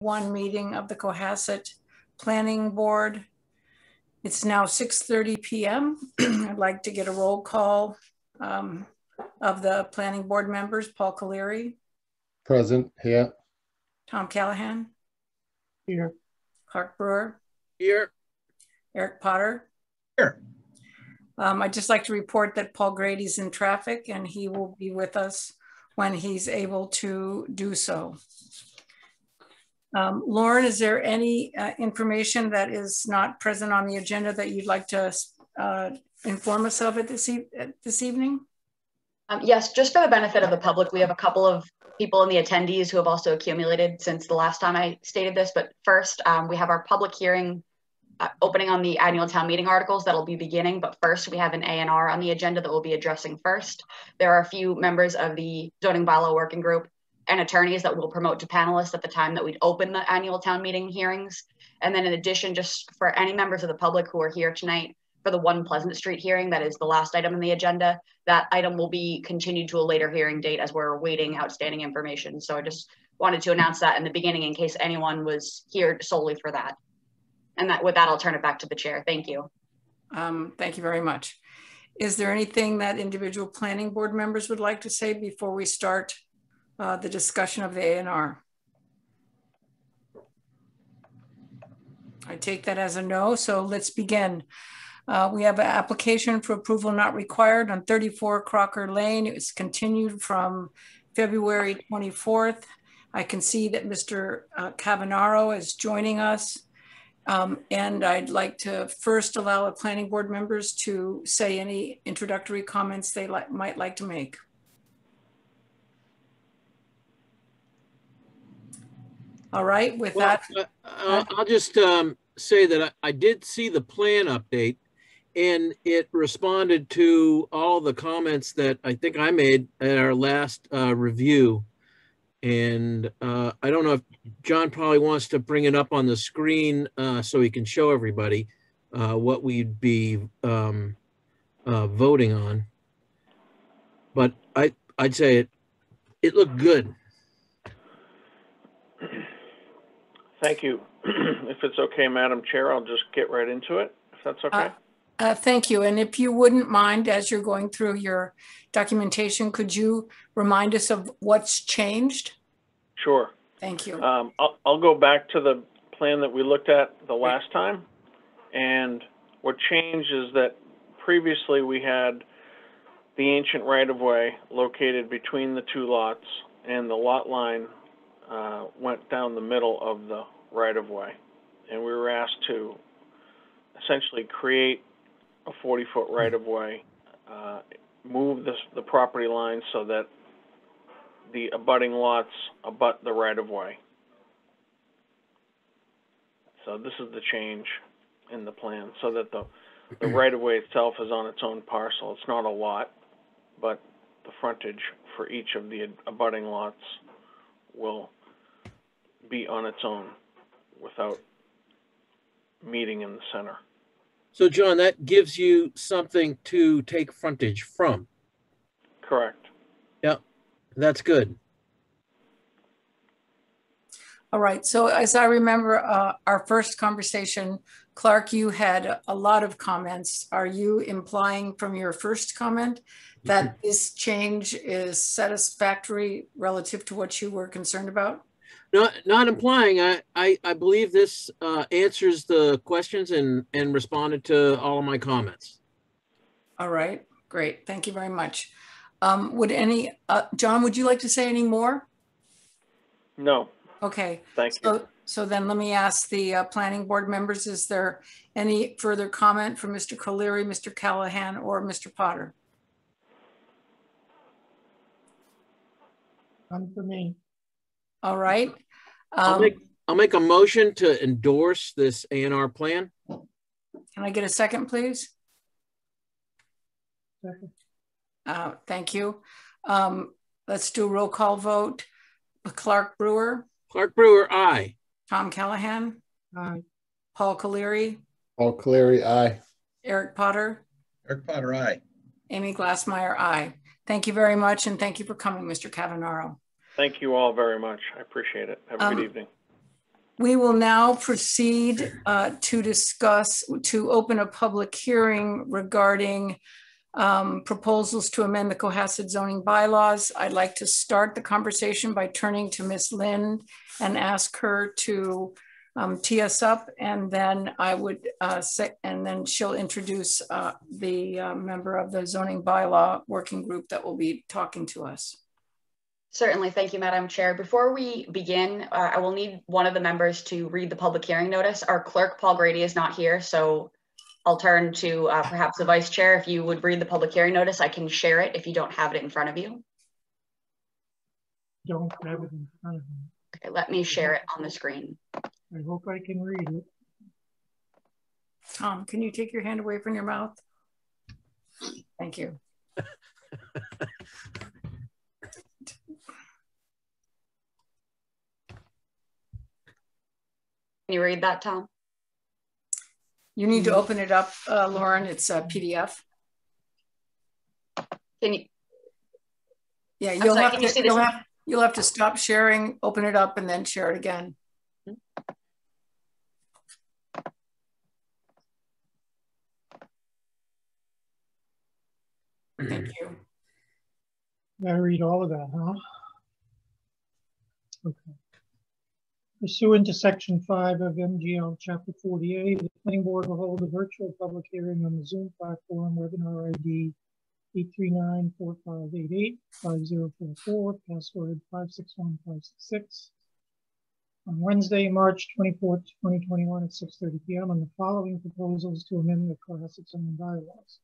one meeting of the Cohasset Planning Board. It's now 6:30 p.m. I'd like to get a roll call of the planning board members. Paul Caleri. Present, here. Tom Callahan. Here. Clark Brewer. Here. Eric Potter. Here. I'd just like to report that Paul Grady's in traffic and he will be with us when he's able to do so. Lauren, is there any information that is not present on the agenda that you'd like to inform us of this evening? Yes, just for the benefit of the public, we have a couple of people in the attendees who have also accumulated since the last time I stated this. But first, we have our public hearing opening on the annual town meeting articles that'll be beginning. But first, we have an A&R on the agenda that we'll be addressing first. There are a few members of the zoning bylaw working group and attorneys that will promote to panelists at the time that we'd open the annual town meeting hearings. And then in addition, just for any members of the public who are here tonight for the One Pleasant Street hearing, that is the last item on the agenda, that item will be continued to a later hearing date as we're awaiting outstanding information. So I just wanted to announce that in the beginning in case anyone was here solely for that. And with that, I'll turn it back to the chair. Thank you. Thank you very much. Is there anything that individual planning board members would like to say before we start the discussion of the A&R? I take that as a no, so let's begin. We have an application for approval not required on 34 Crocker Lane. It was continued from February 24th. I can see that Mr. Cavanaro is joining us. And I'd like to first allow the planning board members to say any introductory comments they might like to make. All right, with that. I'll just say that I did see the plan update and it responded to all the comments that I think I made at our last review. And I don't know if John probably wants to bring it up on the screen so he can show everybody what we'd be voting on. But I'd say it looked good. Thank you. If it's okay, Madam Chair, I'll just get right into it, if that's okay. Thank you. And if you wouldn't mind, as you're going through your documentation, could you remind us of what's changed? Sure. Thank you. I'll go back to the plan that we looked at the last time. And what changed is that previously we had the ancient right-of-way located between the two lots, and the lot line went down the middle of the right-of-way. And we were asked to essentially create a 40-foot right-of-way, move the property line so that the abutting lots abut the right-of-way. So this is the change in the plan, so that the right-of-way itself is on its own parcel. It's not a lot, but the frontage for each of the abutting lots will be on its own without meeting in the center. So John, that gives you something to take frontage from. Correct. Yep, that's good. All right, so as I remember our first conversation, Clark, you had a lot of comments. Are you implying from your first comment that this change is satisfactory relative to what you were concerned about? Not implying. I believe this answers the questions and responded to all of my comments. All right, great. Thank you very much. John, would you like to say any more? No. Okay. Thank you. So then let me ask the planning board members, is there any further comment from Mr. Caleri, Mr. Callahan, or Mr. Potter? None for me. All right. I'll make a motion to endorse this A&R plan. Can I get a second, please? Second. Thank you. Let's do a roll call vote. Clark Brewer. Clark Brewer, aye. Tom Callahan. Aye. Paul Caleri. Paul Caleri, aye. Eric Potter. Eric Potter, aye. Amy Glassmeyer, aye. Thank you very much, and thank you for coming, Mr. Cavanaro. Thank you all very much. I appreciate it. Have a good evening. We will now proceed to open a public hearing regarding proposals to amend the Cohasset zoning bylaws. I'd like to start the conversation by turning to Ms. Lind and ask her to tee us up, and then and then she'll introduce the member of the zoning bylaw working group that will be talking to us. Certainly. Thank you, Madam Chair. Before we begin, I will need one of the members to read the public hearing notice. Our clerk, Paul Grady, is not here, so I'll turn to perhaps the vice chair. If you would read the public hearing notice, I can share it if you don't have it in front of you. Don't have it in front of me. Okay, let me share it on the screen. I hope I can read it. Tom, can you take your hand away from your mouth? Thank you. Can you read that, Tom? You need to open it up, Lauren. It's a PDF. Can you? Yeah, you'll have to stop sharing, open it up, and then share it again. Thank you. I read all of that, huh? Okay. Pursuant to Section 5 of MGL Chapter 48, the Planning Board will hold a virtual public hearing on the Zoom platform, webinar ID 839-4588-5044, password 561566, on Wednesday, March 24th, 2021 at 6:30 p.m. on the following proposals to amend the Cohasset zoning bylaws.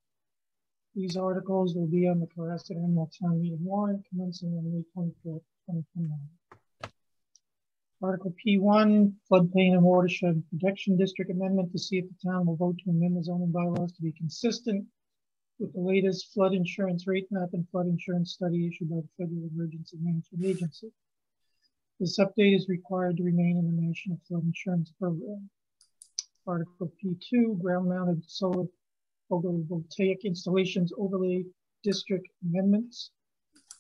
These articles will be on the Cohasset Annual Town Meeting warrant commencing on May 24th, 2021. Article P1, Floodplain and Watershed Protection District Amendment, to see if the town will vote to amend the zoning bylaws to be consistent with the latest flood insurance rate map and flood insurance study issued by the Federal Emergency Management Agency. This update is required to remain in the National Flood Insurance Program. Article P2, ground-mounted solar photovoltaic installations overlay district amendments.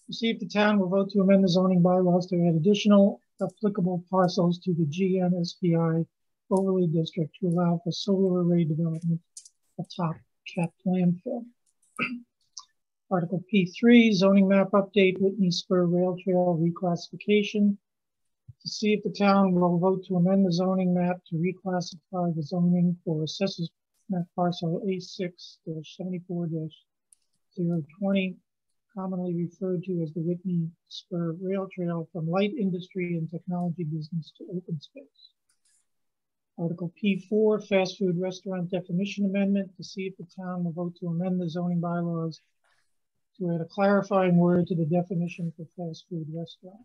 To see if the town will vote to amend the zoning bylaws to add additional applicable parcels to the GNSPI overlay district to allow for solar array development atop capped landfill. Article P3, zoning map update, Whitney Spur Rail Trail reclassification. To see if the town will vote to amend the zoning map to reclassify the zoning for assessors map parcel A6-74-020, commonly referred to as the Whitney Spur Rail Trail, from light industry and technology business to open space. Article P4, fast food restaurant definition amendment, to see if the town will vote to amend the zoning bylaws to add a clarifying word to the definition for fast food restaurant.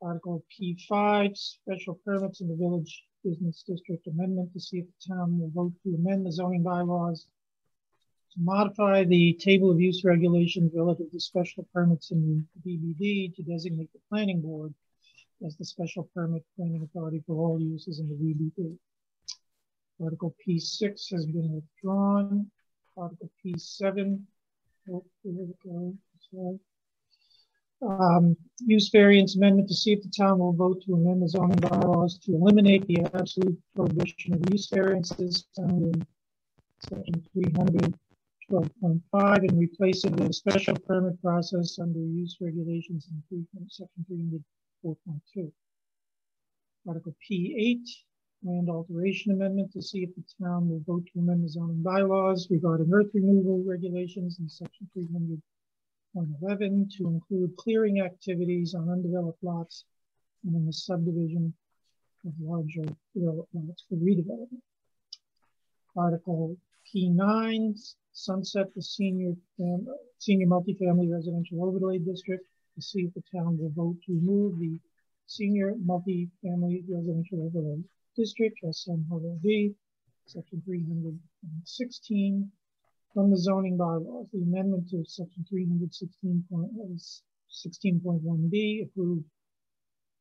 Article P5, special permits in the village business district amendment, to see if the town will vote to amend the zoning bylaws to modify the table of use regulations relative to special permits in the VBD to designate the planning board as the special permit granting authority for all uses in the VBD. Article P6 has been withdrawn. Article P7, use variance amendment, to see if the town will vote to amend the zoning bylaws to eliminate the absolute prohibition of use variances found in section 312.5 and replace it with a special permit process under use regulations in section 304.2. Article P8, land alteration amendment, to see if the town will vote to amend the zoning bylaws regarding earth removal regulations in section 300.11 to include clearing activities on undeveloped lots and in the subdivision of larger developed lots for redevelopment. Article P9, sunset the senior multifamily residential overlay district, to see if the town will vote to remove the senior multifamily residential overlay district, SMOD, section 316, from the zoning bylaws. The amendment to section 316.1B, approved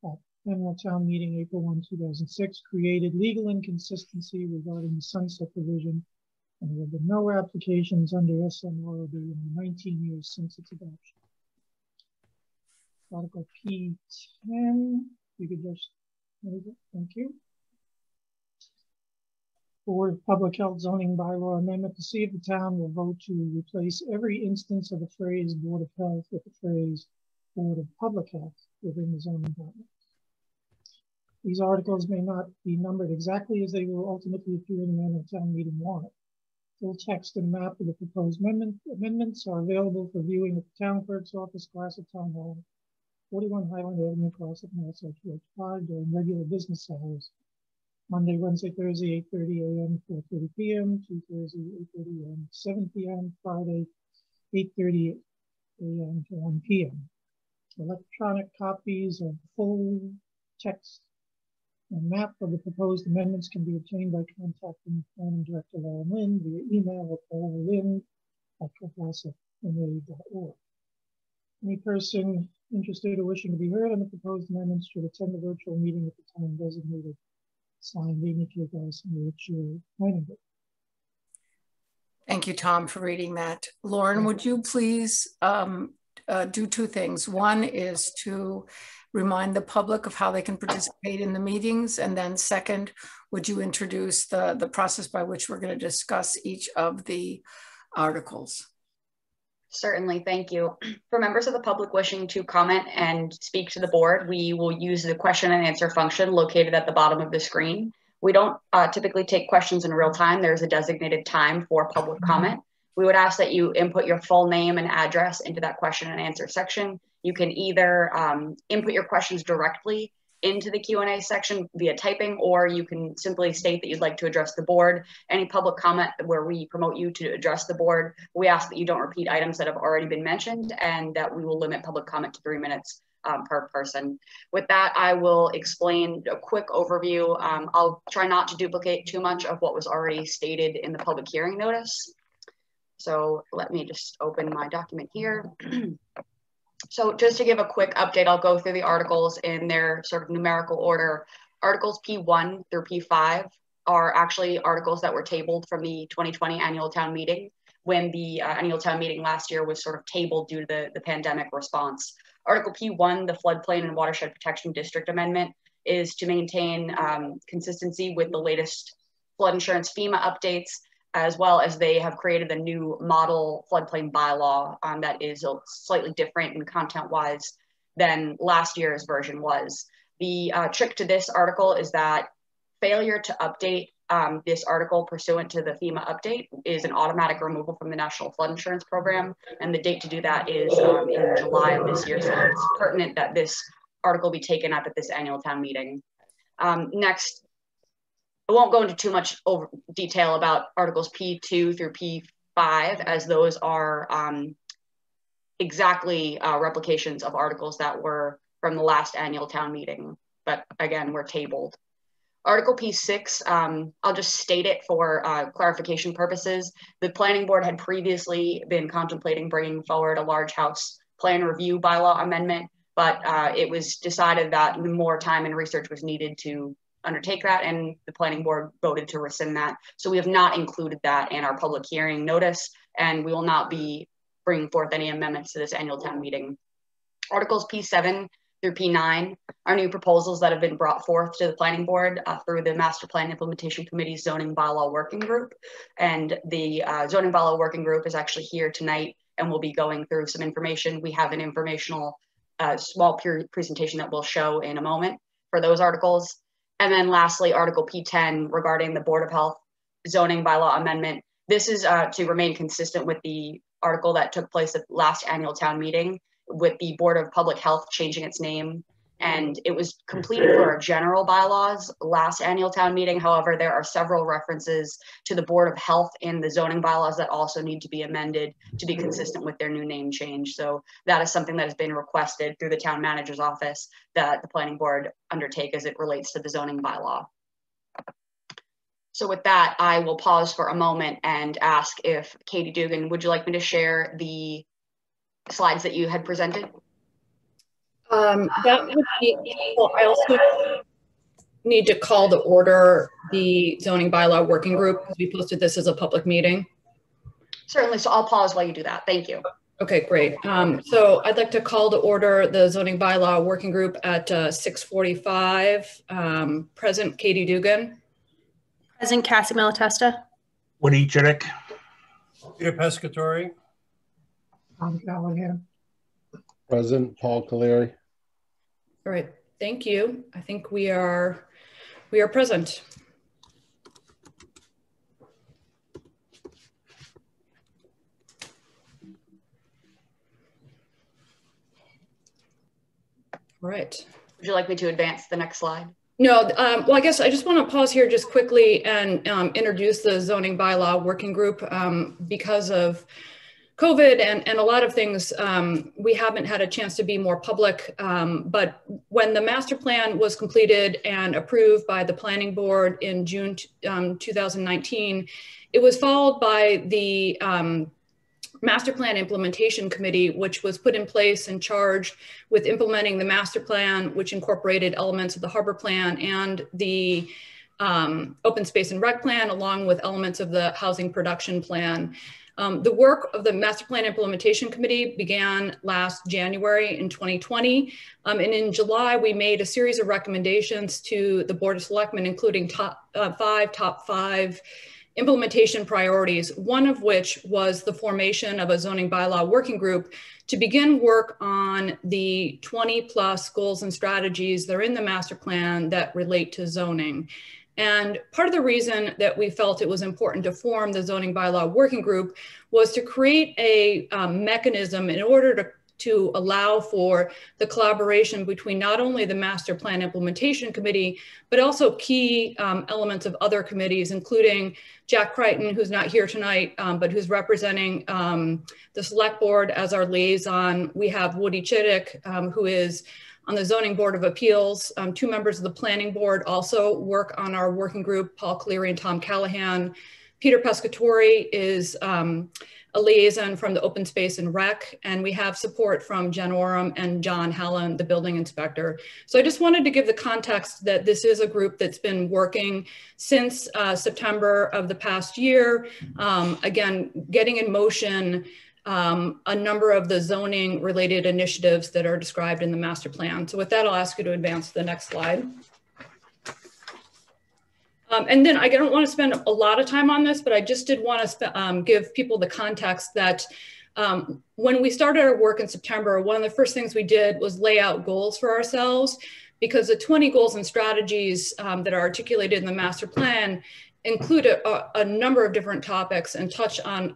at annual town meeting April 1, 2006, created legal inconsistency regarding the sunset provision, and there have been no applications under SMROD in the 19 years since its adoption. Article P10, you could just Very good. Thank you. Board of Public Health zoning bylaw amendment to see if the town will vote to replace every instance of the phrase Board of Health with the phrase Board of Public Health within the zoning bylaw. These articles may not be numbered exactly as they will ultimately appear in the annual town meeting warrant. Full text and map of the proposed amendments are available for viewing at the town clerk's office, Classic Town Hall, 41 Highland Avenue, Classic, Mass. 285 during regular business hours. Monday, Wednesday, Thursday, 8:30 a.m. to 4:30 p.m. Tuesday, Thursday, 8:30 a.m. to 7 p.m. Friday, 8:30 a.m. to 1 p.m. Electronic copies of full text and map of the proposed amendments can be obtained by contacting the planning director, Lauren Lynn, via email at laurenlynn@classicma.org. Any person interested or wishing to be heard on the proposed amendments should attend the virtual meeting at the time designated. Signed, Amy K. Garson, Chair, Planning Board. Thank you, Tom, for reading that. Lauren, would you please do two things? One is to remind the public of how they can participate in the meetings. And then second, would you introduce the process by which we're going to discuss each of the articles? Certainly, thank you. For members of the public wishing to comment and speak to the board, we will use the question and answer function located at the bottom of the screen. We don't typically take questions in real time. There's a designated time for public comment. We would ask that you input your full name and address into that question and answer section. You can either input your questions directly into the Q&A section via typing, or you can simply state that you'd like to address the board. Any public comment where we promote you to address the board, we ask that you don't repeat items that have already been mentioned, and that we will limit public comment to 3 minutes per person. With that, I will explain a quick overview. I'll try not to duplicate too much of what was already stated in the public hearing notice. So let me just open my document here. So just to give a quick update, I'll go through the articles in their sort of numerical order. Articles P1 through P5 are actually articles that were tabled from the 2020 annual town meeting, when the annual town meeting last year was sort of tabled due to the pandemic response. Article P1, the Floodplain and Watershed Protection District Amendment, is to maintain consistency with the latest flood insurance FEMA updates, as well as they have created a new model floodplain bylaw that is slightly different in content-wise than last year's version was. The trick to this article is that failure to update this article pursuant to the FEMA update is an automatic removal from the National Flood Insurance Program, and the date to do that is in July of this year, so it's pertinent that this article be taken up at this annual town meeting. Next, I won't go into too much detail about articles P2 through P5, as those are exactly replications of articles that were from the last annual town meeting, but again, were tabled. Article P6, I'll just state it for clarification purposes. The planning board had previously been contemplating bringing forward a large house plan review bylaw amendment, but it was decided that more time and research was needed to undertake that, and the planning board voted to rescind that. So we have not included that in our public hearing notice, and we will not be bringing forth any amendments to this annual town meeting. Articles P7 through P9 are new proposals that have been brought forth to the planning board through the Master Plan Implementation Committee's Zoning Bylaw Working Group. And the Zoning Bylaw Working Group is actually here tonight, and we'll be going through some information. We have an informational small presentation that we'll show in a moment for those articles. And then lastly, Article P10 regarding the Board of Health zoning bylaw amendment. This is to remain consistent with the article that took place at last annual town meeting, with the Board of Public Health changing its name. And it was completed for our general bylaws last annual town meeting. However, there are several references to the Board of Health in the zoning bylaws that also need to be amended to be consistent with their new name change. So that is something that has been requested through the town manager's office that the planning board undertake as it relates to the zoning bylaw. So with that, I will pause for a moment and ask if Katie Dugan, would you like me to share the slides that you had presented? That would be helpful. I also need to call to order the zoning bylaw working group because we posted this as a public meeting. Certainly, so I'll pause while you do that. Thank you. Okay, great. So I'd like to call to order the zoning bylaw working group at 6:45. Present Katie Dugan. Present Cassie Malatesta. Woody Chidick. Peter Pescatori. Tom Callahan. Present Paul Caleri. All right, thank you. I think we are present. All right. Would you like me to advance the next slide? No, well, I guess I just want to pause here just quickly and introduce the zoning bylaw working group because of COVID and a lot of things. We haven't had a chance to be more public, but when the master plan was completed and approved by the planning board in June 2019, it was followed by the Master Plan Implementation Committee, which was put in place and charged with implementing the master plan, which incorporated elements of the harbor plan and the open space and rec plan, along with elements of the housing production plan. The work of the Master Plan Implementation Committee began last January in 2020. And in July, we made a series of recommendations to the Board of Selectmen, including top five implementation priorities, one of which was the formation of a zoning bylaw working group to begin work on the 20+ goals and strategies that are in the master plan that relate to zoning. And part of the reason that we felt it was important to form the zoning bylaw working group was to create a mechanism in order to allow for the collaboration between not only the Master Plan Implementation Committee, but also key elements of other committees, including Jack Crichton, who's not here tonight, but who's representing the Select Board as our liaison. We have Woody Chidick, who is on the Zoning Board of Appeals. 2 members of the Planning Board also work on our working group, Paul Caleri and Tom Callahan. Peter Pescatori is a liaison from the Open Space and Rec, and we have support from Jen Oram and John Hallen, the building inspector. So I just wanted to give the context that this is a group that's been working since September of the past year. Again, getting in motion a number of the zoning related initiatives that are described in the master plan. So with that, I'll ask you to advance to the next slide. And then I don't want to spend a lot of time on this, but I just did want to give people the context that when we started our work in September, one of the first things we did was lay out goals for ourselves, because the 20 goals and strategies that are articulated in the master plan include a number of different topics and touch on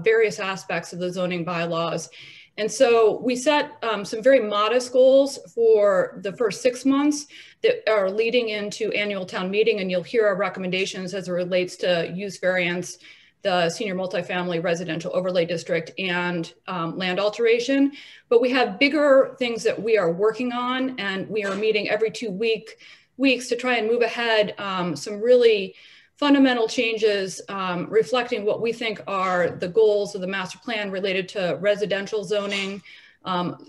various aspects of the zoning bylaws. And so we set some very modest goals for the first 6 months that are leading into annual town meeting, and you'll hear our recommendations as it relates to use variance, the senior multifamily residential overlay district, and land alteration. But we have bigger things that we are working on, and we are meeting every 2 weeks to try and move ahead some really fundamental changes reflecting what we think are the goals of the master plan related to residential zoning,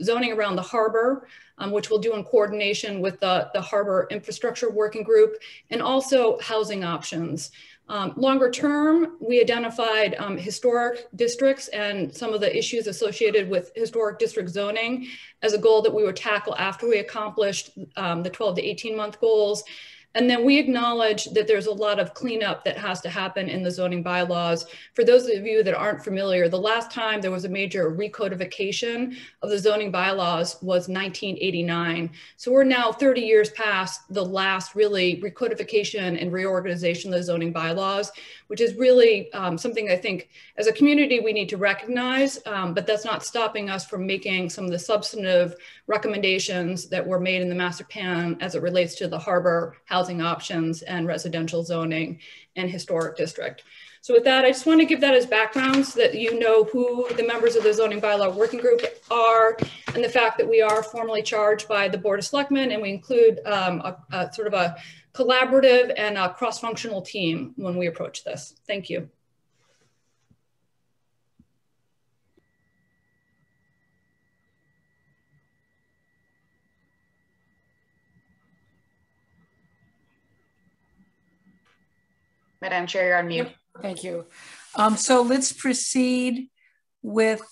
zoning around the harbor, which we'll do in coordination with the Harbor Infrastructure Working Group, and also housing options. Longer term, we identified historic districts and some of the issues associated with historic district zoning as a goal that we would tackle after we accomplished the 12 to 18 month goals. And then we acknowledge that there's a lot of cleanup that has to happen in the zoning bylaws. For those of you that aren't familiar, the last time there was a major recodification of the zoning bylaws was 1989. So we're now 30 years past the last really recodification and reorganization of the zoning bylaws, which is really something I think as a community we need to recognize, but that's not stopping us from making some of the substantive recommendations that were made in the master plan as it relates to the harbor, housing options, and residential zoning and historic district. So with that, I just want to give that as background so that you know who the members of the zoning bylaw working group are, and the fact that we are formally charged by the Board of Selectmen, and we include a sort of a collaborative and a cross-functional team when we approach this. Thank you. Madam Chair, you're on mute. Thank you. So let's proceed with,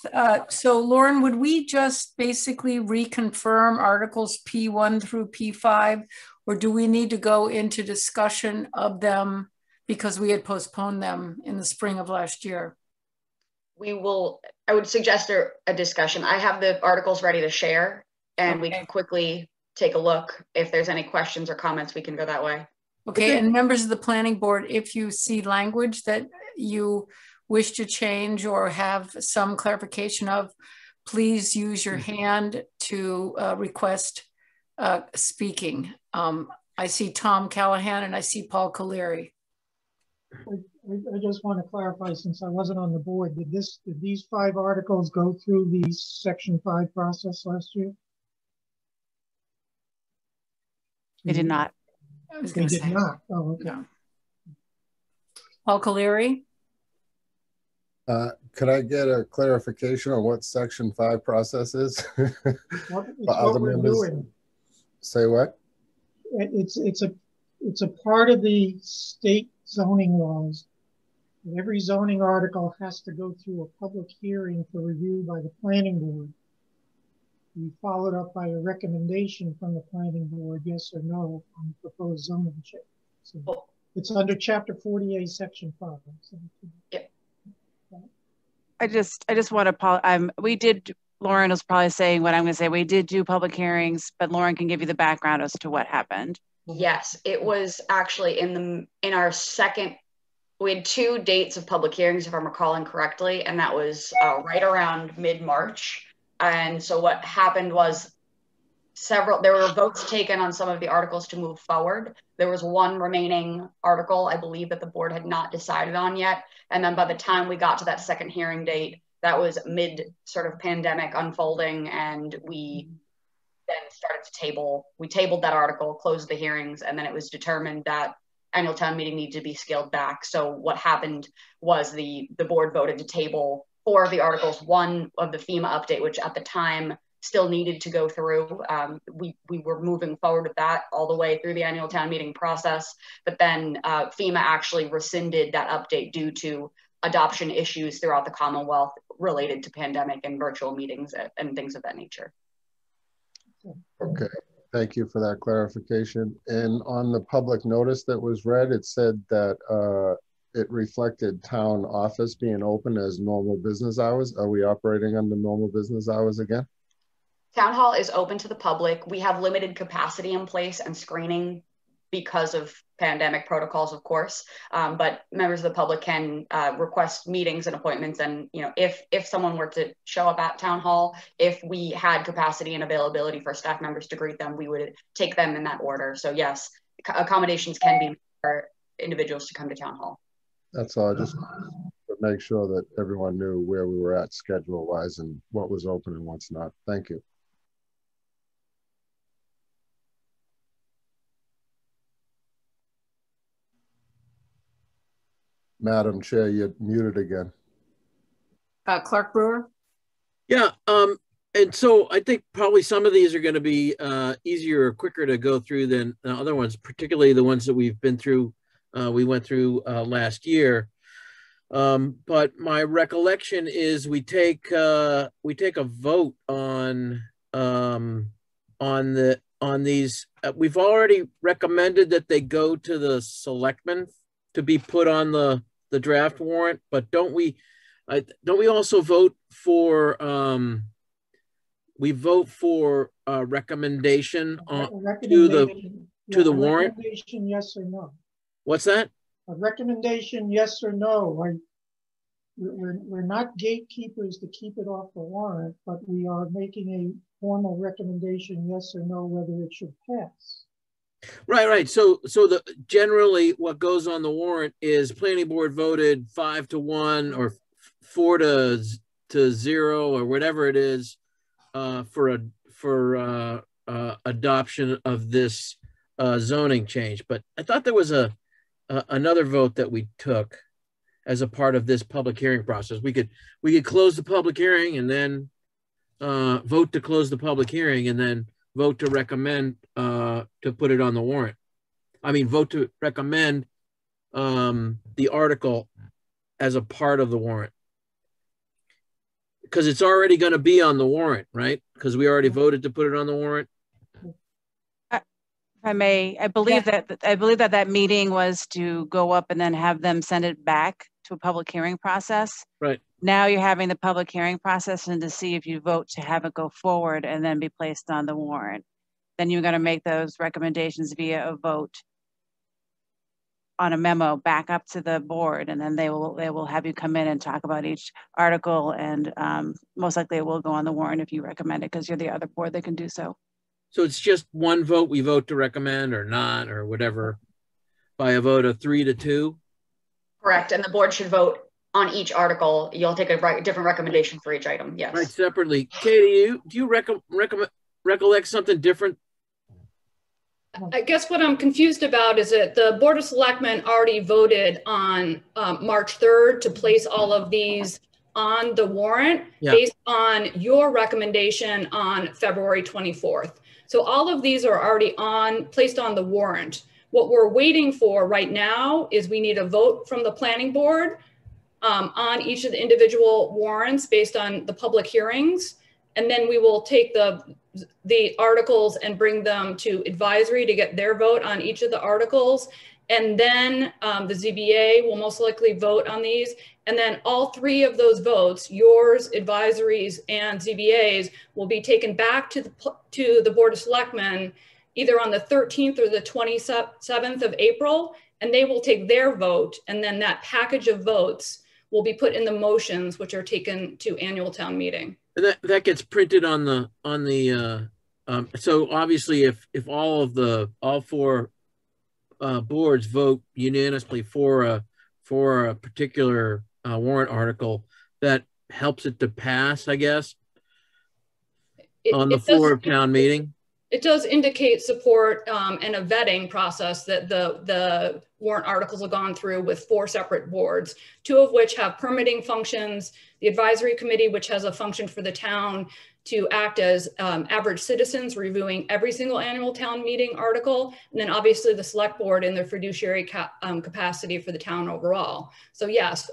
so Lauren, would we just basically reconfirm Articles P1 through P5? Or do we need to go into discussion of them because we had postponed them in the spring of last year? I would suggest a discussion. I have the articles ready to share, and we can quickly take a look. If there's any questions or comments, we can go that way. Okay, and members of the planning board, if you see language that you wish to change or have some clarification of, please use your hand to request speaking. I see Tom Callahan and I see Paul Caleri. I just want to clarify, since I wasn't on the board, did these 5 articles go through the Section 5 process last year? They did not. They did not. Oh, okay. No. Paul Caleri? Could I get a clarification on what Section 5 process is? What we're doing. Say what? It's a part of the state zoning laws. Every zoning article has to go through a public hearing for review by the planning board. We followed up by a recommendation from the planning board, yes or no, on the proposed zoning change. So it's under Chapter 48, Section 5. Yep. I just want to, we did, Lauren was probably saying what I'm going to say. We did do public hearings, but Lauren can give you the background as to what happened. Yes, it was actually in our second, we had 2 dates of public hearings, if I'm recalling correctly, and that was right around mid-March. And so what happened was there were votes taken on some of the articles to move forward. There was one remaining article, I believe, that the board had not decided on yet. And then by the time we got to that second hearing date, that was mid sort of pandemic unfolding, and we then started to we tabled that article, closed the hearings, and then it was determined that annual town meeting needed to be scaled back. So what happened was the board voted to table 4 of the articles, 1 of the FEMA update, which at the time still needed to go through. We were moving forward with that all the way through the annual town meeting process, but then FEMA actually rescinded that update due to adoption issues throughout the Commonwealth related to pandemic and virtual meetings and things of that nature. Okay, thank you for that clarification. And on the public notice that was read, it said that it reflected town office being open as normal business hours. Are we operating under normal business hours again? Town hall is open to the public. We have limited capacity in place and screening because of pandemic protocols, of course. But members of the public can request meetings and appointments. And if someone were to show up at town hall, if we had capacity and availability for staff members to greet them, we would take them in that order. So yes, accommodations can be for individuals to come to town hall. That's all. I just to make sure that everyone knew where we were at schedule-wise and what was open and what's not. Thank you. Madam Chair, you're muted again. Clark Brewer? Yeah, and so I think probably some of these are going to be easier or quicker to go through than other ones, particularly the ones that we've been through, we went through last year. But my recollection is we take a vote on these. We've already recommended that they go to the selectmen to be put on the draft warrant, but don't we also vote for we vote for a recommendation to the warrant? Recommendation, yes or no? What's that? A recommendation, yes or no? We're not gatekeepers to keep it off the warrant, but we are making a formal recommendation, yes or no, whether it should pass. Right. So generally what goes on the warrant is planning board voted 5-1 or 4-0 or whatever it is for adoption of this zoning change. But I thought there was another vote that we took as a part of this public hearing process. We could close the public hearing and then vote to close the public hearing and then vote to recommend to put it on the warrant. I mean, vote to recommend the article as a part of the warrant. because it's already going to be on the warrant, right? Because we already voted to put it on the warrant. If I may, I believe that meeting was to go up and then have them send it back to a public hearing process. Right. Now you're having the public hearing process and to see if you vote to have it go forward and then be placed on the warrant. Then you're going to make those recommendations via a vote on a memo back up to the board, and then they will have you come in and talk about each article, and most likely it will go on the warrant if you recommend it, because you're the other board that can do so. So it's just one vote, we vote to recommend or not, or whatever, by a vote of 3-2? Correct, and the board should vote on each article. You'll take a different recommendation for each item, yes. Right, separately. Katie, do you recollect something different? I guess what I'm confused about is that the Board of Selectmen already voted on March 3rd to place all of these on the warrant based on your recommendation on February 24th. So all of these are already placed on the warrant. What we're waiting for right now is we need a vote from the planning board on each of the individual warrants based on the public hearings. And then we will take the articles and bring them to advisory to get their vote on each of the articles. And then the ZBA will most likely vote on these. And then all three of those votes, yours, advisories, and ZBAs, will be taken back to the Board of Selectmen either on the 13th or the 27th of April, and they will take their vote. And then that package of votes will be put in the motions, which are taken to annual town meeting. And that gets printed on the so obviously if all four boards vote unanimously for a particular warrant article, that helps it to pass, I guess, on the floor of town meeting. It does indicate support and a vetting process that the warrant articles have gone through with 4 separate boards, 2 of which have permitting functions, the advisory committee, which has a function for the town to act as average citizens reviewing every single annual town meeting article, and then obviously the select board in their fiduciary capacity for the town overall. So yes,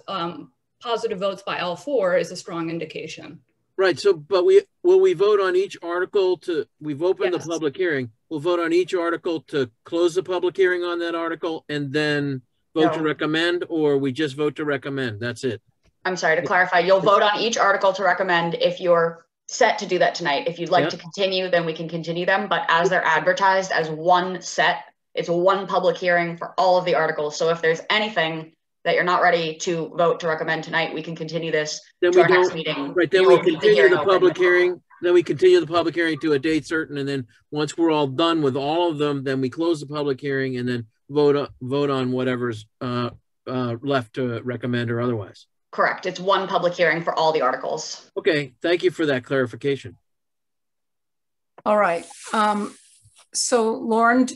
positive votes by all 4 is a strong indication. Right. So, but will we vote on each article we've opened the public hearing. We'll vote on each article to close the public hearing on that article and then vote to recommend, or we just vote to recommend? That's it. I'm sorry, to clarify, you'll vote on each article to recommend if you're set to do that tonight. If you'd like to continue, then we can continue them. But as they're advertised as one set, it's one public hearing for all of the articles. So if there's anything that you're not ready to vote to recommend tonight, we can continue this to our next meeting. Right, then we continue the public hearing. Then we continue the public hearing to a date certain, and then once we're all done with all of them, then we close the public hearing and then vote on whatever's left to recommend or otherwise. Correct. It's one public hearing for all the articles. Okay, thank you for that clarification. All right. So Lauren,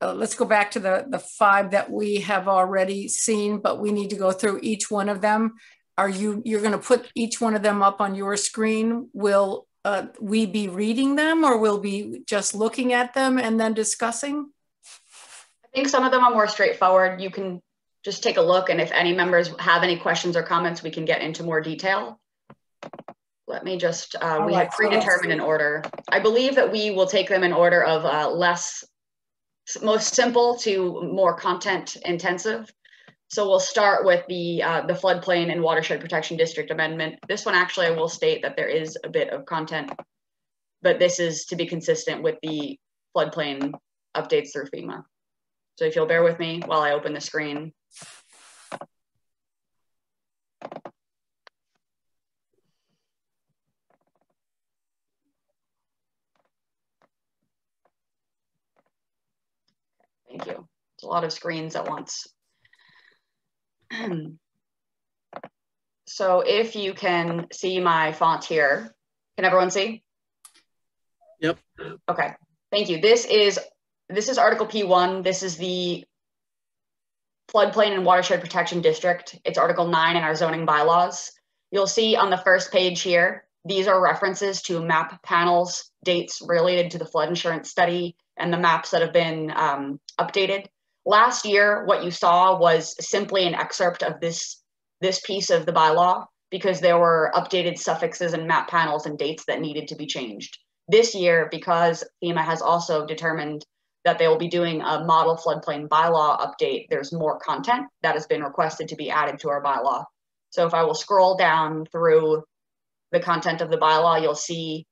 let's go back to the 5 that we have already seen, but we need to go through each one of them. You're going to put each one of them up on your screen? Will we be reading them, or will we just looking at them and then discussing? I think some of them are more straightforward. You can just take a look, and if any members have any questions or comments, we can get into more detail. Let me just, we have predetermined an order. I believe that we will take them in order of most simple to more content intensive. So we'll start with the floodplain and watershed protection district amendment. This one, actually, I will state that there is a bit of content, but this is to be consistent with the floodplain updates through FEMA. So if you'll bear with me while I open the screen. Thank you. It's a lot of screens at once. So if you can see my font here, can everyone see? Yep. Okay, thank you. This is Article P1. This is the Floodplain and Watershed Protection District. It's Article 9 in our zoning bylaws. You'll see on the first page here, these are references to map panels, dates related to the flood insurance study, and the maps that have been updated. Last year, what you saw was simply an excerpt of this piece of the bylaw. because there were updated suffixes and map panels and dates that needed to be changed. This year, because FEMA has also determined that they will be doing a model floodplain bylaw update, there's more content that has been requested to be added to our bylaw. So if I will scroll down through the content of the bylaw, you'll see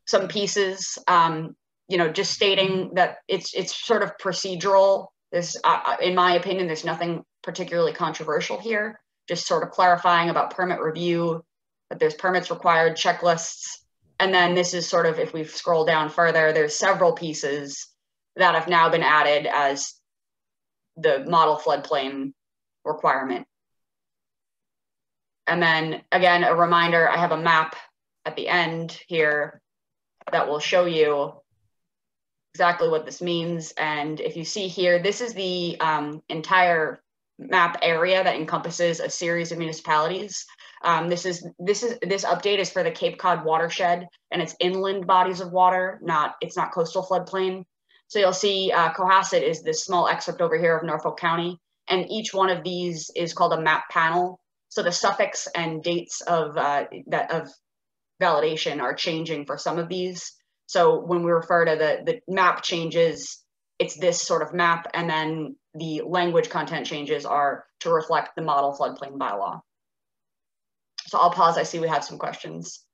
some pieces, you know, just stating that it's sort of procedural. There's, in my opinion, there's nothing particularly controversial here, just sort of clarifying about permit review, that there's permits required, checklists. And then this is sort of, if we scroll down further, there's several pieces that have now been added as the model floodplain requirement. And then again, a reminder, I have a map at the end here that will show you exactly what this means. And if you see here, this is the entire map area that encompasses a series of municipalities. This update is for the Cape Cod watershed, and it's inland bodies of water, it's not coastal floodplain. So you'll see Cohasset is this small excerpt over here of Norfolk County, and each one of these is called a map panel. So the suffix and dates of validation are changing for some of these. So when we refer to the map changes, it's this sort of map, and then the language content changes are to reflect the model floodplain bylaw. So I'll pause. I see we have some questions.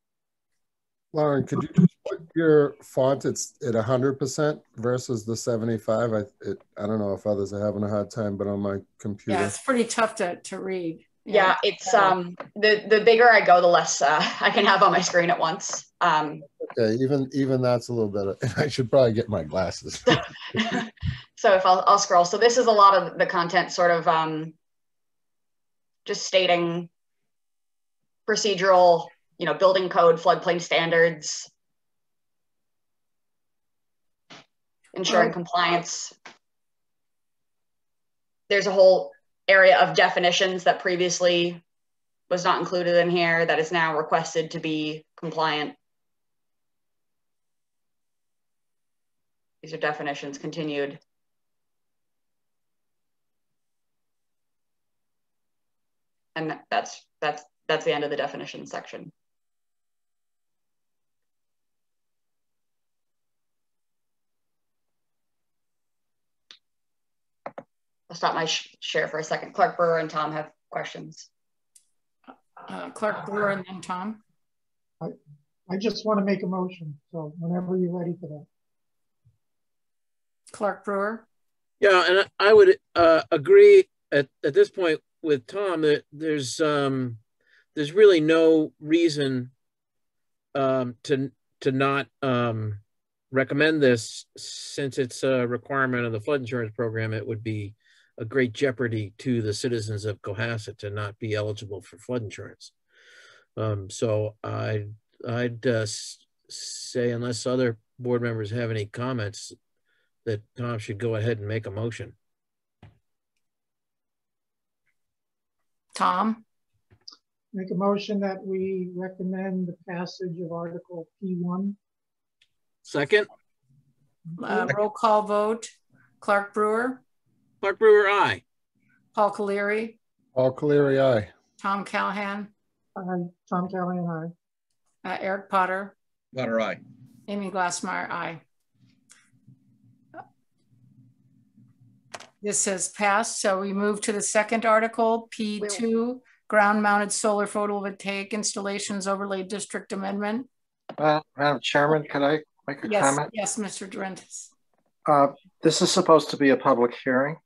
Lauren, could you just put your font at 100% versus the 75? I don't know if others are having a hard time, but on my computer. Yeah, it's pretty tough to read. Yeah, it's the bigger I go, the less I can have on my screen at once. Okay, even that's a little bit. I should probably get my glasses. So if I'll scroll. So this is a lot of the content, sort of just stating procedural, you know, building code, floodplain standards, ensuring compliance. There's a whole area of definitions that previously was not included in here that is now requested to be compliant. These are definitions continued. And that's the end of the definition section. I'll stop my share for a second. Clark Brewer and Tom have questions. Clark Brewer and then Tom. I just want to make a motion, so whenever you're ready for that. Clark Brewer. Yeah, and I would agree at this point with Tom that there's really no reason to not recommend this, since it's a requirement of the flood insurance program. It would be a great jeopardy to the citizens of Cohasset to not be eligible for flood insurance. So I'd say, unless other board members have any comments, that Tom should go ahead and make a motion. Tom? Make a motion that we recommend the passage of Article P1. Second. Roll call vote. Clark Brewer. Clark Brewer, aye. Paul Caleri. Paul Caleri, aye. Tom Callahan. Aye. Tom Callahan, aye. Eric Potter. Potter, aye. Amy Glassmeyer, aye. This has passed, so we move to the second article, P2, ground-mounted solar photovoltaic installations overlay district amendment. Madam Chairman, could I make a comment? Yes, Mr. Durentis. This is supposed to be a public hearing.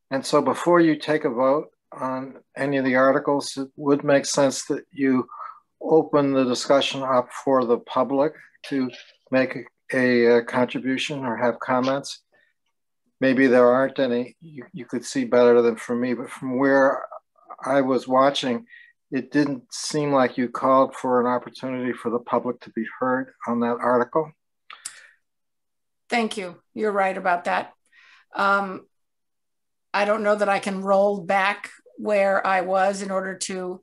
And so before you take a vote on any of the articles, it would make sense that you open the discussion up for the public to make a contribution or have comments. Maybe there aren't any, you could see better than from me, but from where I was watching, it didn't seem like you called for an opportunity for the public to be heard on that article. Thank you. You're right about that. I don't know that I can roll back where I was in order to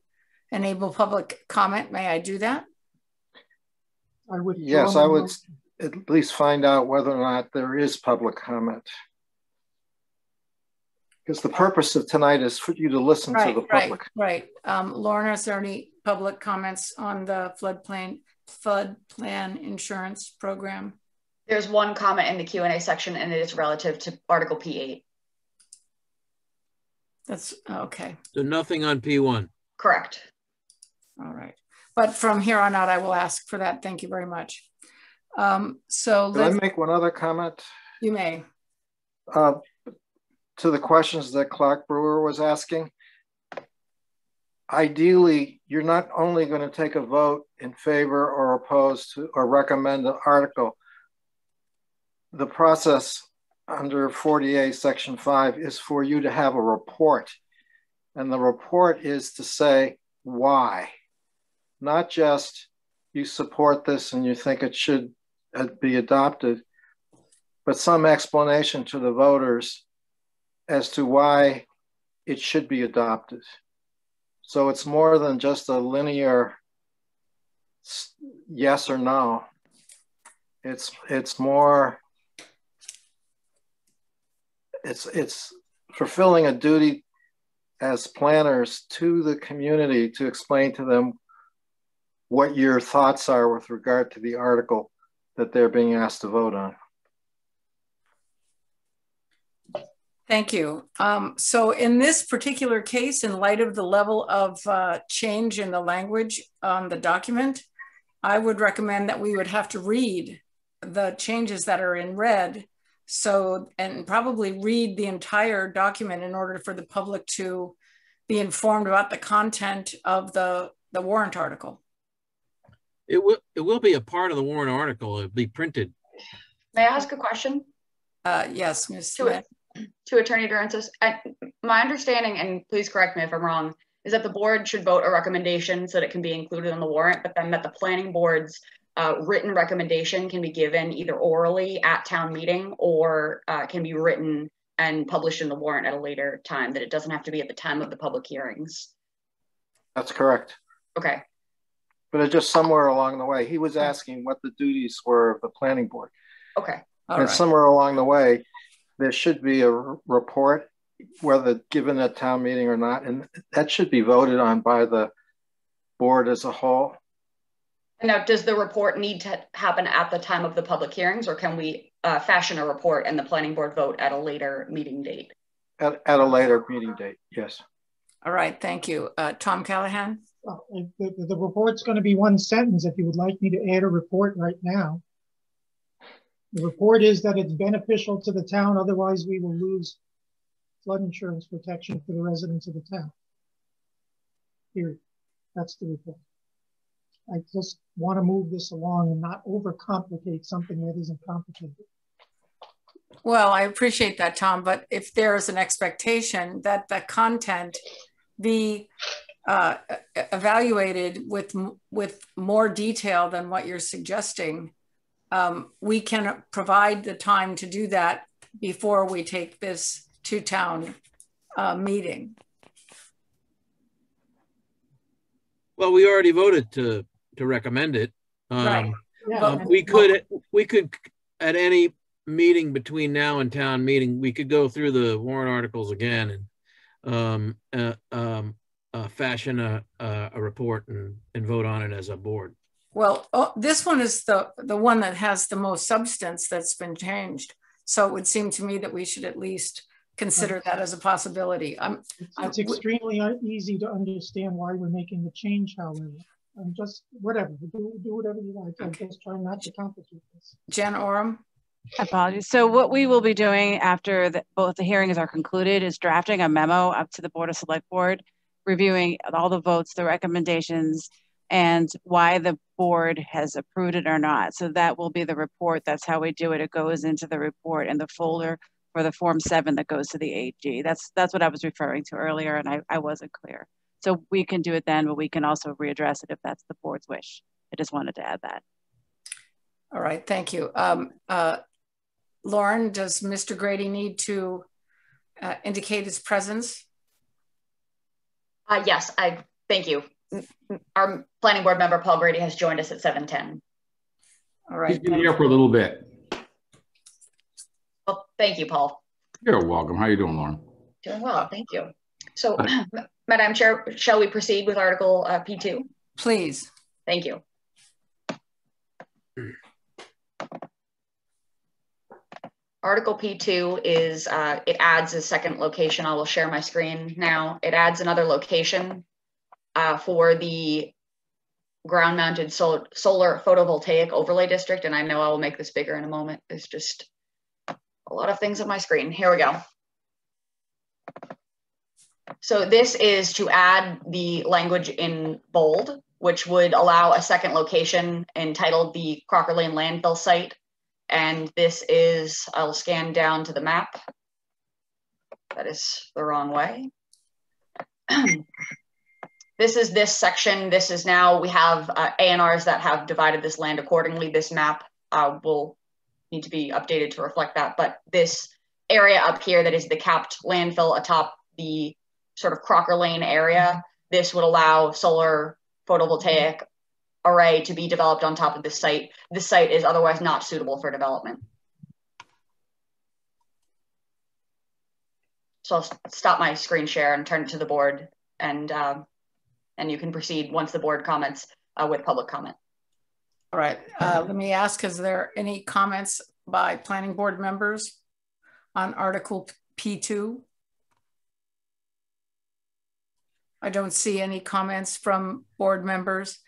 enable public comment. May I do that? Yes, I would at least find out whether or not there is public comment. Because the purpose of tonight is for you to listen to the public. Right. Lauren, is there any public comments on the flood plan insurance program? There's one comment in the Q&A section, and it is relative to Article P8. That's okay. So nothing on P1. Correct. All right. But from here on out, I will ask for that. Thank you very much. So Can I make one other comment? You may. To the questions that Clark Brewer was asking, ideally, you're not only going to take a vote in favor or opposed to or recommend the article. The process under 40A Section 5 is for you to have a report. And the report is to say why. Not just you support this and you think it should be adopted, but some explanation to the voters as to why it should be adopted. So it's more than just a linear yes or no. It's more, it's fulfilling a duty as planners to the community to explain to them what your thoughts are with regard to the article that they're being asked to vote on. Thank you. So in this particular case, in light of the level of change in the language on the document, I would recommend that we would have to read the changes that are in red, and probably read the entire document in order for the public to be informed about the content of the warrant article. It will be a part of the warrant article. It'll be printed. May I ask a question? Yes, Ms. Smith. To Attorney Durensis, my understanding, and please correct me if I'm wrong, is that the board should vote a recommendation so that it can be included in the warrant, but then that the planning board's written recommendation can be given either orally at town meeting or can be written and published in the warrant at a later time, that it doesn't have to be at the time of the public hearings. That's correct. Okay. But it's just somewhere along the way. He was asking what the duties were of the planning board. Okay. And somewhere along the way, there should be a report, whether given at town meeting or not, and that should be voted on by the board as a whole. Now, does the report need to happen at the time of the public hearings, or can we fashion a report and the planning board vote at a later meeting date? At a later meeting date, yes. All right, thank you. Tom Callahan? The report's going to be one sentence if you would like me to add a report right now. The report is that it's beneficial to the town, otherwise we will lose flood insurance protection for the residents of the town. Period. That's the report. I just want to move this along and not overcomplicate something that isn't complicated. Well, I appreciate that, Tom, but if there is an expectation that the content be evaluated with more detail than what you're suggesting, we can provide the time to do that before we take this to town meeting. Well, we already voted to recommend it. Right. Yeah. We could at any meeting between now and town meeting, we could go through the warrant articles again and fashion a report and vote on it as a board. Well, this one is the one that has the most substance that's been changed. So it would seem to me that we should at least consider that as a possibility. It's extremely easy to understand why we're making the change, however. I'm just, whatever, do whatever you like. I'm just trying not to complicate this. Jen Oram? Apologies. So what we will be doing after both the hearings are concluded is drafting a memo up to the Board of Select Board, reviewing all the votes, the recommendations, and why the board has approved it or not. So that will be the report. That's how we do it. It goes into the report and the folder for the Form 7 that goes to the AG. That's what I was referring to earlier, and I wasn't clear. So we can do it then, but we can also readdress it if that's the board's wish. I just wanted to add that. All right, thank you. Lauren, does Mr. Grady need to indicate his presence? Yes, thank you. Our planning board member, Paul Grady, has joined us at 7:10. All right. He's been here for a little bit. Well, thank you, Paul. You're welcome. How you doing, Lauren? Doing well, thank you. So, Madam Chair, shall we proceed with Article P2? Please. Thank you. Article P2 is, it adds a second location. I will share my screen now. It adds another location for the ground-mounted solar photovoltaic overlay district. And I know I will make this bigger in a moment. There's just a lot of things on my screen. Here we go. So this is to add the language in bold, which would allow a second location entitled the Crocker Lane landfill site. And this is, I'll scan down to the map. That is the wrong way. This is this section. This is now, we have ANRs that have divided this land accordingly. This map will need to be updated to reflect that. But this area up here that is the capped landfill atop the sort of Crocker Lane area, this would allow solar photovoltaic array to be developed on top of this site. This site is otherwise not suitable for development. So I'll stop my screen share and turn it to the board, and you can proceed once the board comments with public comment. All right, let me ask, is there any comments by planning board members on Article P2? I don't see any comments from board members.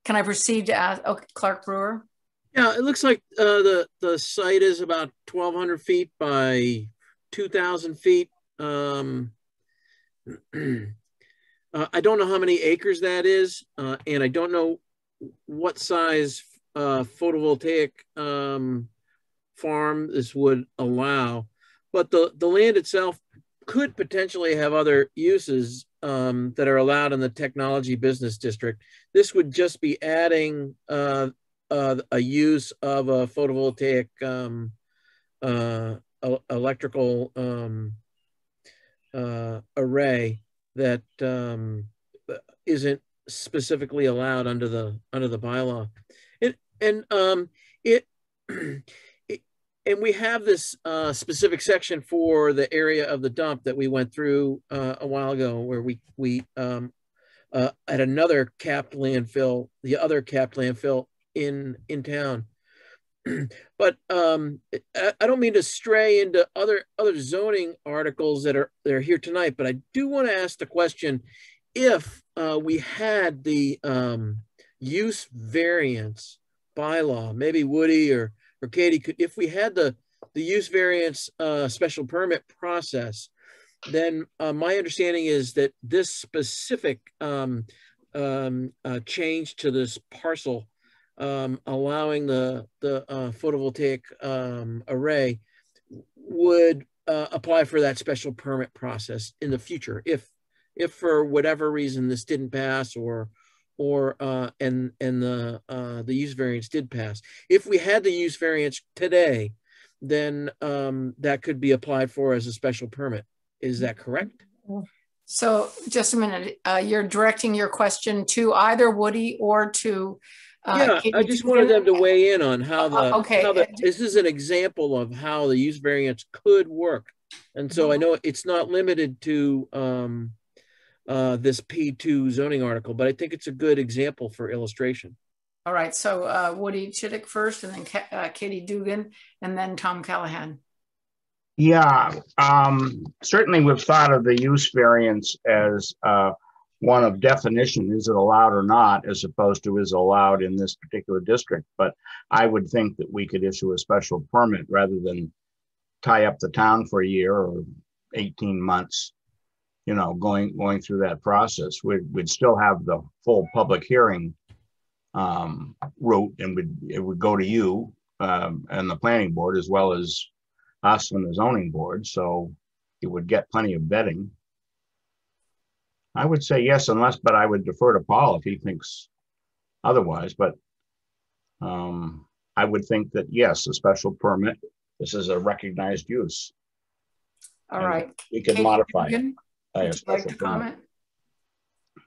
Can I proceed to ask, okay, Clark Brewer? Yeah, it looks like the site is about 1,200 feet by 2,000 feet. I don't know how many acres that is, and I don't know what size photovoltaic farm this would allow, but the land itself could potentially have other uses that are allowed in the technology business district. This would just be adding a use of a photovoltaic electrical array that isn't specifically allowed under the bylaw. And we have this specific section for the area of the dump that we went through a while ago, where we at another capped landfill, the other capped landfill in town. But I don't mean to stray into other zoning articles that are here tonight, but I do want to ask the question: if we had the use variance bylaw, maybe Woody or Katie, if we had the use variance special permit process, then my understanding is that this specific change to this parcel, allowing the photovoltaic array, would apply for that special permit process in the future, if for whatever reason this didn't pass, or and the use variance did pass. If we had the use variance today, then that could be applied for as a special permit. Is that correct? So just a minute, you're directing your question to either Woody or to yeah, Katie. I just wanted them to weigh in on how this is an example of how the use variance could work. And so I know it's not limited to this P2 zoning article, but I think it's a good example for illustration. All right, so Woody Chittick first, and then Katie Dugan, and then Tom Callahan. Yeah, certainly we've thought of the use variance as one of definition, is it allowed or not, as opposed to is it allowed in this particular district. But I would think that we could issue a special permit rather than tie up the town for a year or 18 months, you know, going through that process. We'd still have the full public hearing route, and it would go to you and the planning board, as well as us and the zoning board, so it would get plenty of vetting. I would say yes, but I would defer to Paul if he thinks otherwise. But I would think that yes, a special permit. This is a recognized use. All right, we could modify it. Would you like to comment?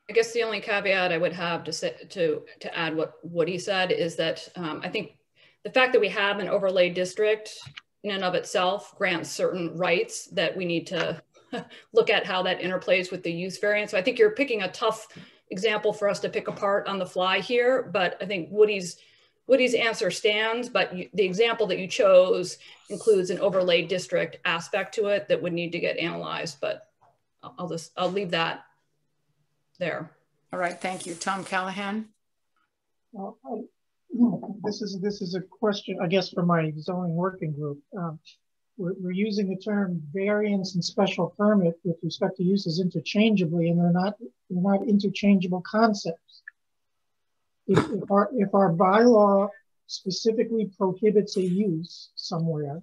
I guess the only caveat I would have to say to add what he said is that I think the fact that we have an overlay district in and of itself grants certain rights that we need to look at how that interplays with the use variance. So I think you're picking a tough example for us to pick apart on the fly here, but I think Woody's answer stands, but the example that you chose includes an overlay district aspect to it that would need to get analyzed, but I'll leave that there. All right, thank you. Tom Callahan. This is a question, I guess, for my zoning working group. We're using the term variance and special permit with respect to uses interchangeably, and they're not interchangeable concepts. If our bylaw specifically prohibits a use somewhere,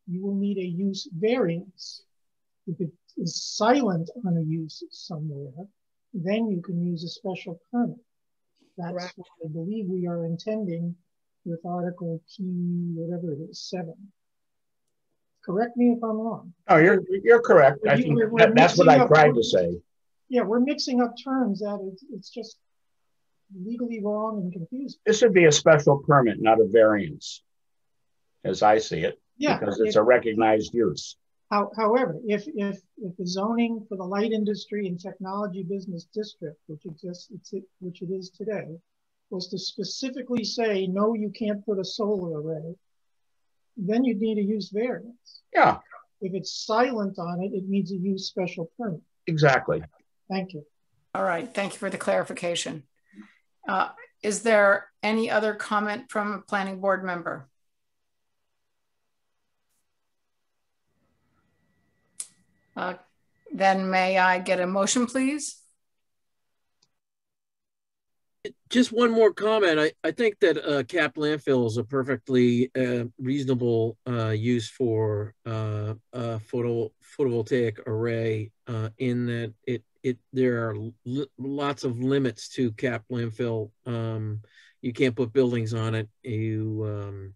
you will need a use variance. If it is silent on a use somewhere, then you can use a special permit. That's correct. What I believe we are intending with Article P, whatever it is, 7. Correct me if I'm wrong. Oh, you're correct. I think that's what I tried to say. Yeah, we're mixing up terms that it's just legally wrong and confusing. This would be a special permit, not a variance, as I see it, yeah, because it's a recognized use. However, if the zoning for the light industry and technology business district, which it is today, was to specifically say, no, you can't put a solar array, then you'd need a use variance. Yeah. If it's silent on it, it needs a use special permit. Exactly. Thank you. All right, thank you for the clarification. Is there any other comment from a planning board member? Then may I get a motion, please? Just one more comment. I think that capped landfill is a perfectly reasonable use for a photovoltaic array in that there are lots of limits to capped landfill. You can't put buildings on it. You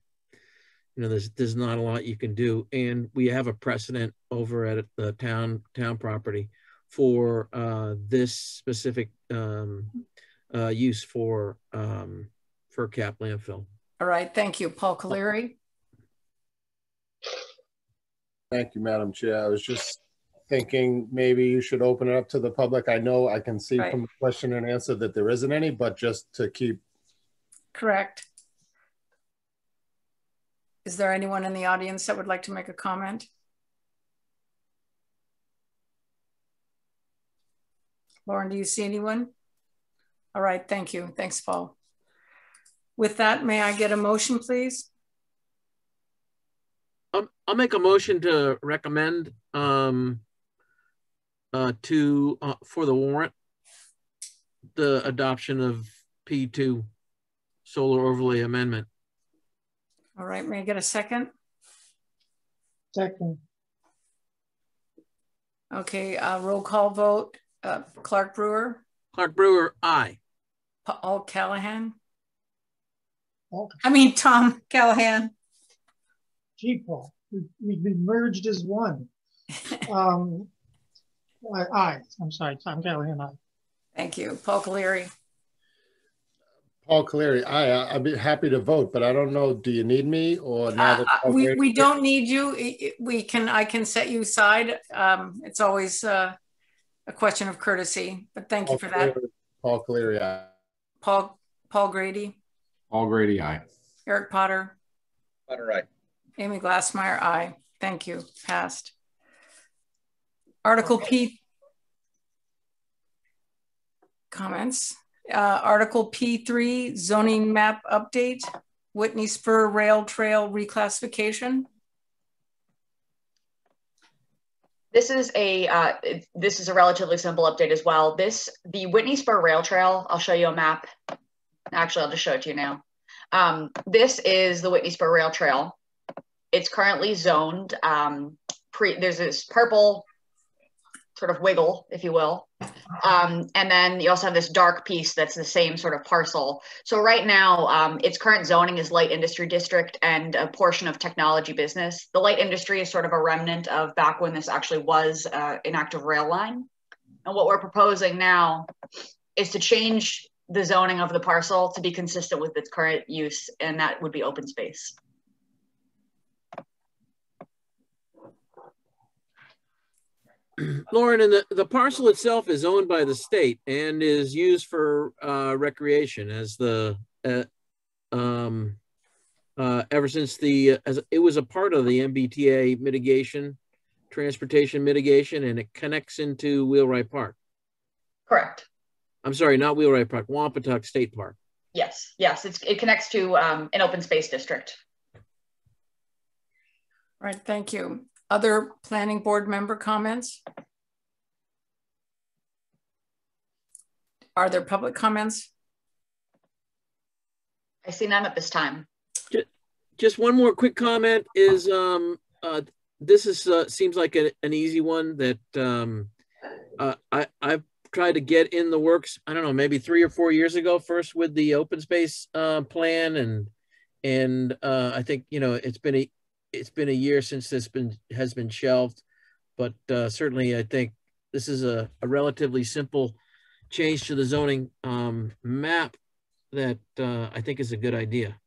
know, there's not a lot you can do, and we have a precedent over at the town property for this specific use for cap landfill. All right, thank you. Paul Caleri. Thank you, Madam Chair. I was just thinking maybe you should open it up to the public. I know I can see from the question and answer that there isn't any, but just to keep. Correct. Is there anyone in the audience that would like to make a comment? Lauren, do you see anyone? All right, thank you. Thanks, Paul. With that, may I get a motion, please? I'll make a motion to recommend for the warrant, the adoption of P2 solar overlay amendment. All right, may I get a second? Second. Okay, roll call vote. Clark Brewer. Clark Brewer, aye. Paul Callahan. Okay. Tom Callahan. Gee, Paul, we've been merged as one. Aye. I'm sorry, Tom Callahan, aye. Thank you. Paul Caleri. Paul Caleri, aye. I'd be happy to vote, but I don't know. Do you need me or now that we don't need you? I can set you aside. It's always a question of courtesy, but thank you for that. Paul Caleri, aye. Paul Grady. Paul Grady, aye. Eric Potter. Potter, aye. Amy Glassmeyer, aye. Thank you. Passed. Article P. Comments. Article P3, zoning map update, Whitney Spur Rail Trail reclassification. This is a relatively simple update as well. The Whitney Spur Rail Trail, I'll show you a map. Actually, I'll just show it to you now. This is the Whitney Spur Rail Trail. It's currently zoned. There's this purple sort of wiggle, if you will. And then you also have this dark piece that's the same sort of parcel. So right now, its current zoning is light industry district and a portion of technology business. The light industry is sort of a remnant of back when this actually was an active rail line. And what we're proposing now is to change the zoning of the parcel to be consistent with its current use, and that would be open space. Lauren, and the parcel itself is owned by the state and is used for recreation as the ever since it was a part of the MBTA mitigation, transportation mitigation, and it connects into Wheelwright Park. Correct. I'm sorry, not Wheelwright Park, Wampatuck State Park. Yes, yes, it connects to an open space district. Right, thank you. Other planning board member comments? Are there public comments? I see none at this time. Just one more quick comment is this is seems like an easy one that I've tried to get in the works. I don't know, maybe 3 or 4 years ago, first with the open space plan, and I think, you know, it's been a year since this has been shelved, but certainly I think this is a relatively simple change to the zoning map that I think is a good idea.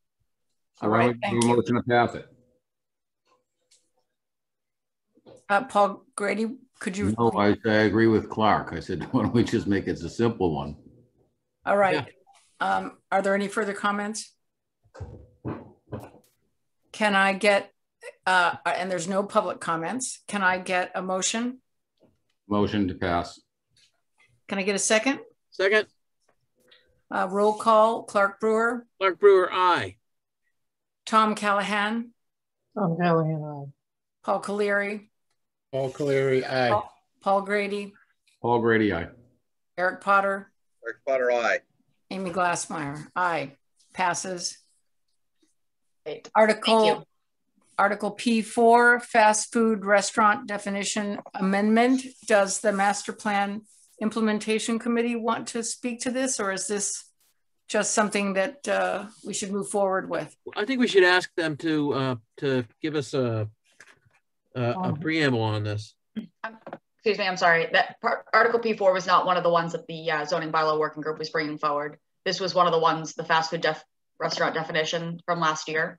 So I would do a motion to pass it. Paul Grady, could you? No, I agree with Clark. I said, why don't we just make it a simple one? All right. Yeah. Are there any further comments? Can I get, and there's no public comments, can I get a motion? Motion to pass. Can I get a second? Second. Roll call, Clark Brewer. Clark Brewer, aye. Tom Callahan. Tom Callahan, aye. Paul Caleri. Paul Caleri, aye. Paul Grady. Paul Grady, aye. Eric Potter. Eric Potter, aye. Amy Glassmeyer, aye. Passes. Great. Article P4, fast food restaurant definition amendment. Does the master plan implementation committee want to speak to this, or is this just something that we should move forward with? I think we should ask them to give us a preamble on this. Excuse me, I'm sorry. That Article P4 was not one of the ones that the zoning bylaw working group was bringing forward. This was one of the ones, the fast food restaurant definition from last year.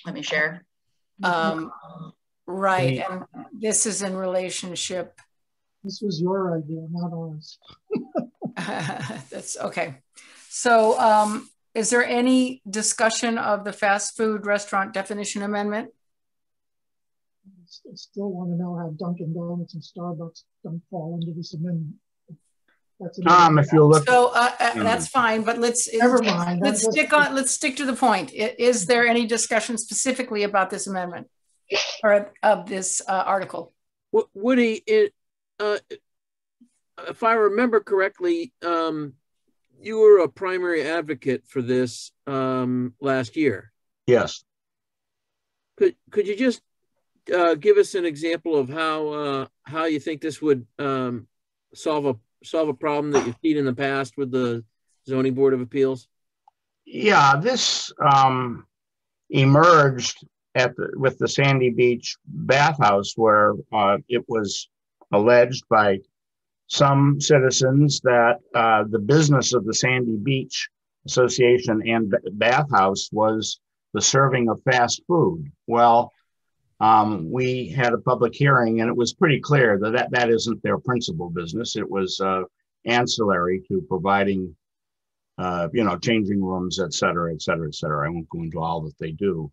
Let me share. Right, and this is in relationship. This was your idea, not ours. That's okay. So is there any discussion of the fast food restaurant definition amendment? I still want to know how Dunkin' Donuts and Starbucks don't fall into this amendment. If you look, so that's fine, but never mind. Let's stick to the point. Is there any discussion specifically about this amendment or of this article? Woody, if I remember correctly, you were a primary advocate for this last year. Yes. Could you just give us an example of how you think this would solve a problem that you've seen in the past with the Zoning Board of Appeals? Yeah, this emerged with the Sandy Beach bathhouse, where it was alleged by some citizens that the business of the Sandy Beach Association and bathhouse was the serving of fast food. Well, we had a public hearing, and it was pretty clear that isn't their principal business. It was ancillary to providing, changing rooms, et cetera, et cetera, et cetera. I won't go into all that they do.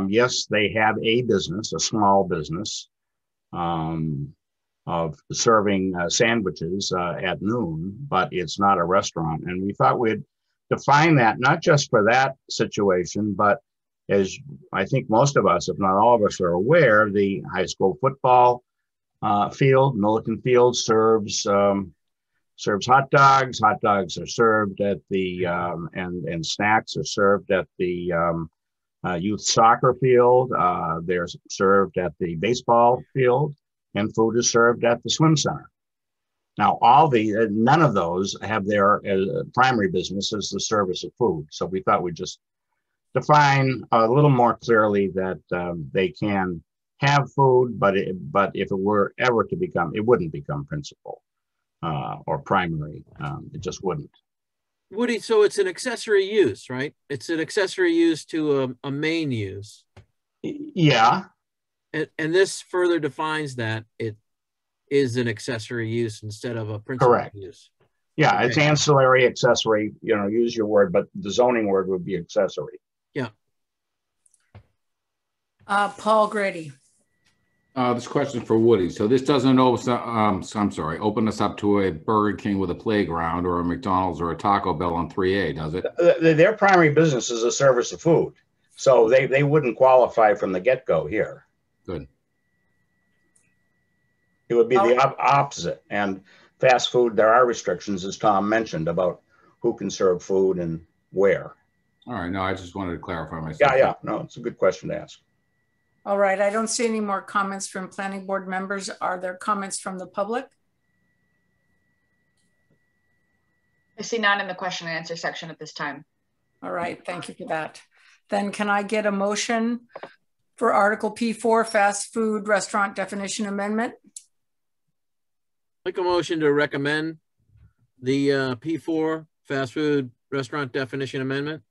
Yes, they have a business, a small business, of serving sandwiches at noon, but it's not a restaurant. And we thought we'd define that not just for that situation, but as I think most of us, if not all of us, are aware, the high school football field, Milliken Field, serves hot dogs. Hot dogs are served at the and snacks are served at the youth soccer field. They're served at the baseball field, and food is served at the swim center. Now, none of those have their primary business as the service of food. So we thought we'd just define a little more clearly that they can have food, but if it were ever to become, it wouldn't become principal or primary. It just wouldn't. Woody, so it's an accessory use, right? It's an accessory use to a main use. Yeah. And this further defines that it is an accessory use instead of a principal Correct. use. Yeah, Okay. it's ancillary, accessory, you know, use your word, but the zoning word would be accessory. Yeah. Paul Grady. This question for Woody. So this doesn't open us up to a Burger King with a playground or a McDonald's or a Taco Bell on 3A, does it? Their primary business is a service of food. So they wouldn't qualify from the get-go here. Good. It would be the opposite. And fast food, there are restrictions, as Tom mentioned, about who can serve food and where. All right. No, I just wanted to clarify myself. Yeah. No, it's a good question to ask. All right, I don't see any more comments from planning board members. Are there comments from the public? I see none in the question and answer section at this time. All right, thank you for that. Then can I get a motion for Article P4, fast food restaurant definition amendment? Make a motion to recommend the P4 fast food restaurant definition amendment.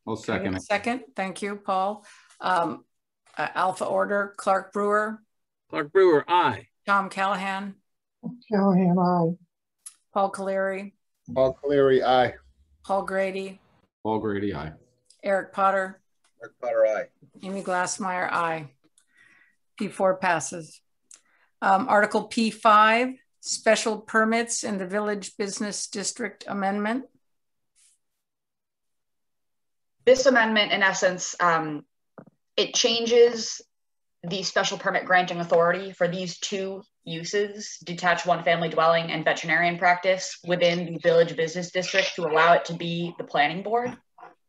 I'll second it. Second, thank you, Paul. Alpha order, Clark Brewer. Clark Brewer, aye. Tom Callahan. Callahan, aye. Paul Caleri. Paul Caleri, aye. Paul Grady. Paul Grady, aye. Eric Potter. Eric Potter, aye. Amy Glassmeyer, aye. P4 passes. Article P5, special permits in the Village Business District Amendment. This amendment, in essence, it changes the special permit granting authority for these two uses, detached one-family dwelling and veterinarian practice, within the Village Business District to allow it to be the planning board.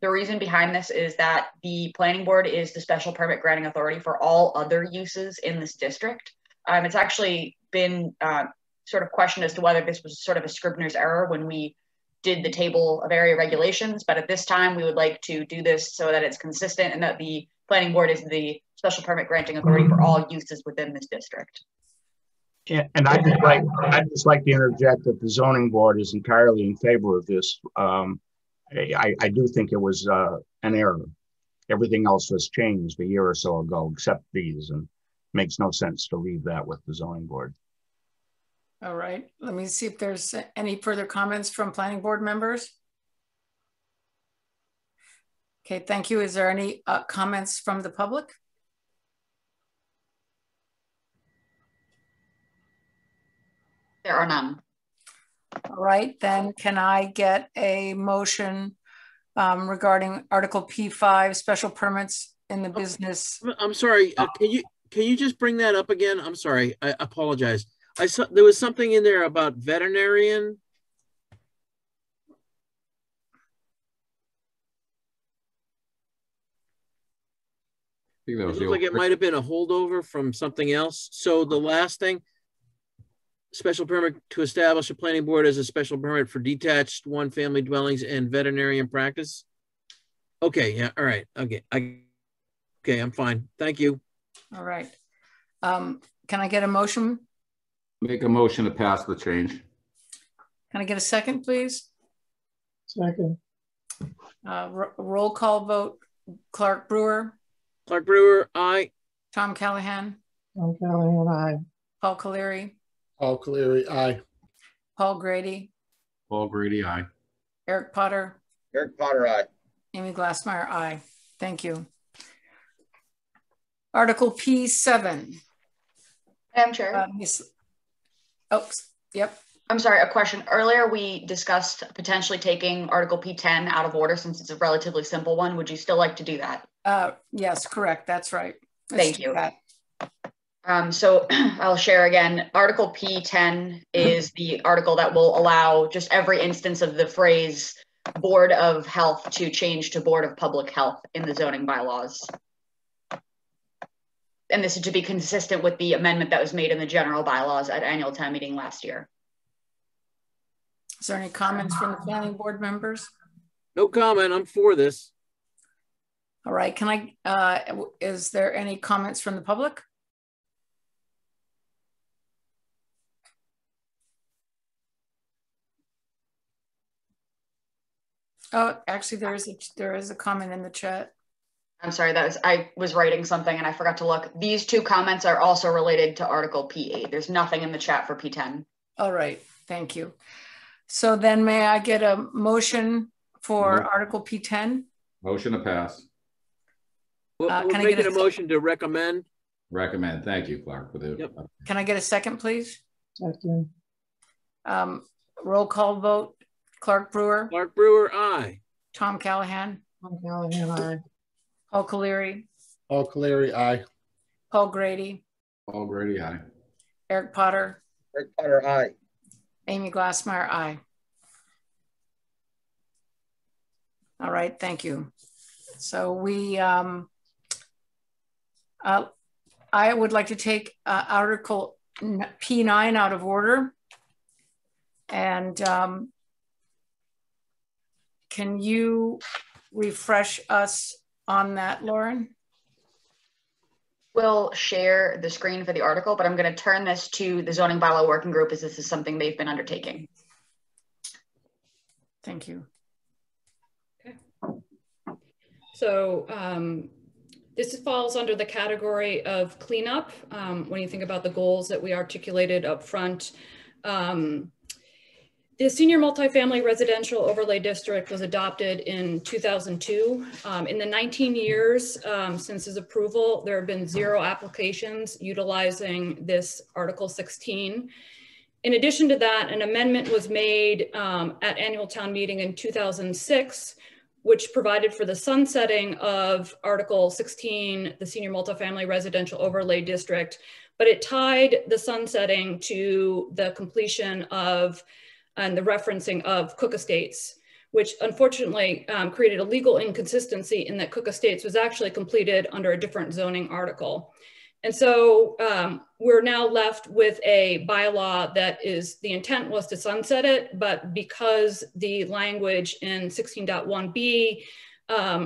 The reason behind this is that the planning board is the special permit granting authority for all other uses in this district. It's actually been sort of questioned as to whether this was sort of a Scribner's error when we did the table of area regulations, but at this time we would like to do this so that it's consistent and that the planning board is the special permit granting authority for all uses within this district. Yeah, and I'd just like to interject that the zoning board is entirely in favor of this. I do think it was an error. Everything else was changed a year or so ago, except these, and makes no sense to leave that with the zoning board. All right, let me see if there's any further comments from planning board members. Okay, thank you. Is there any comments from the public? There are none. All right, then can I get a motion regarding Article P5, special permits in the business? I'm sorry, can you just bring that up again? I'm sorry, I apologize. I saw there was something in there about veterinarian. I think that was it looked like it might have been a holdover from something else. So the last thing, special permit to establish a planning board as a special permit for detached one-family dwellings and veterinarian practice. Okay, yeah, all right, okay, okay, I'm fine. Thank you. All right. Can I get a motion? Make a motion to pass the change. Can I get a second, please? Second. Roll call vote. Clark Brewer. Clark Brewer, aye. Tom Callahan. Tom Callahan, aye. Paul Caleri. Paul Caleri, aye. Paul Grady. Paul Grady, aye. Eric Potter. Eric Potter, aye. Amy Glassmeyer, aye. Thank you. Article P7. Madam Chair. Yep. I'm sorry, a question. Earlier we discussed potentially taking Article P10 out of order since it's a relatively simple one. Would you still like to do that? Yes, correct. That's right. Thank you. So I'll share again. Article P10 is the article that will allow just every instance of the phrase Board of Health to change to Board of Public Health in the zoning bylaws. And this is to be consistent with the amendment that was made in the general bylaws at annual town meeting last year. Is there any comments from the planning board members? No comment. I'm for this. All right. Can I, is there any comments from the public? Oh, actually there is a comment in the chat. I'm sorry, I was writing something and I forgot to look. These two comments are also related to Article P8. There's nothing in the chat for P10. All right, thank you. So then may I get a motion for Article P10? Motion to pass. We're making a motion to recommend. Recommend. Thank you, Clark, for the. Yep. Can I get a second, please? Second. Roll call vote. Clark Brewer. Clark Brewer, aye. Tom Callahan. Tom Callahan, aye. Paul Caleri. Paul Caleri, aye. Paul Grady. Paul Grady, aye. Eric Potter. Eric Potter, aye. Amy Glassmeyer, aye. All right, thank you. So we, I would like to take Article P9 out of order. And can you refresh us on that, Lauren? We'll share the screen for the article, but I'm going to turn this to the zoning bylaw working group as this is something they've been undertaking. Thank you. Okay. So this falls under the category of cleanup. When you think about the goals that we articulated up front, the Senior Multifamily Residential Overlay District was adopted in 2002. In the 19 years since its approval, there have been 0 applications utilizing this Article 16. In addition to that, an amendment was made at annual town meeting in 2006, which provided for the sunsetting of Article 16, the Senior Multifamily Residential Overlay District, but it tied the sunsetting to the completion of and the referencing of Cook Estates, which unfortunately created a legal inconsistency in that Cook Estates was actually completed under a different zoning article. And so we're now left with a bylaw that is, the intent was to sunset it, but because the language in 16.1b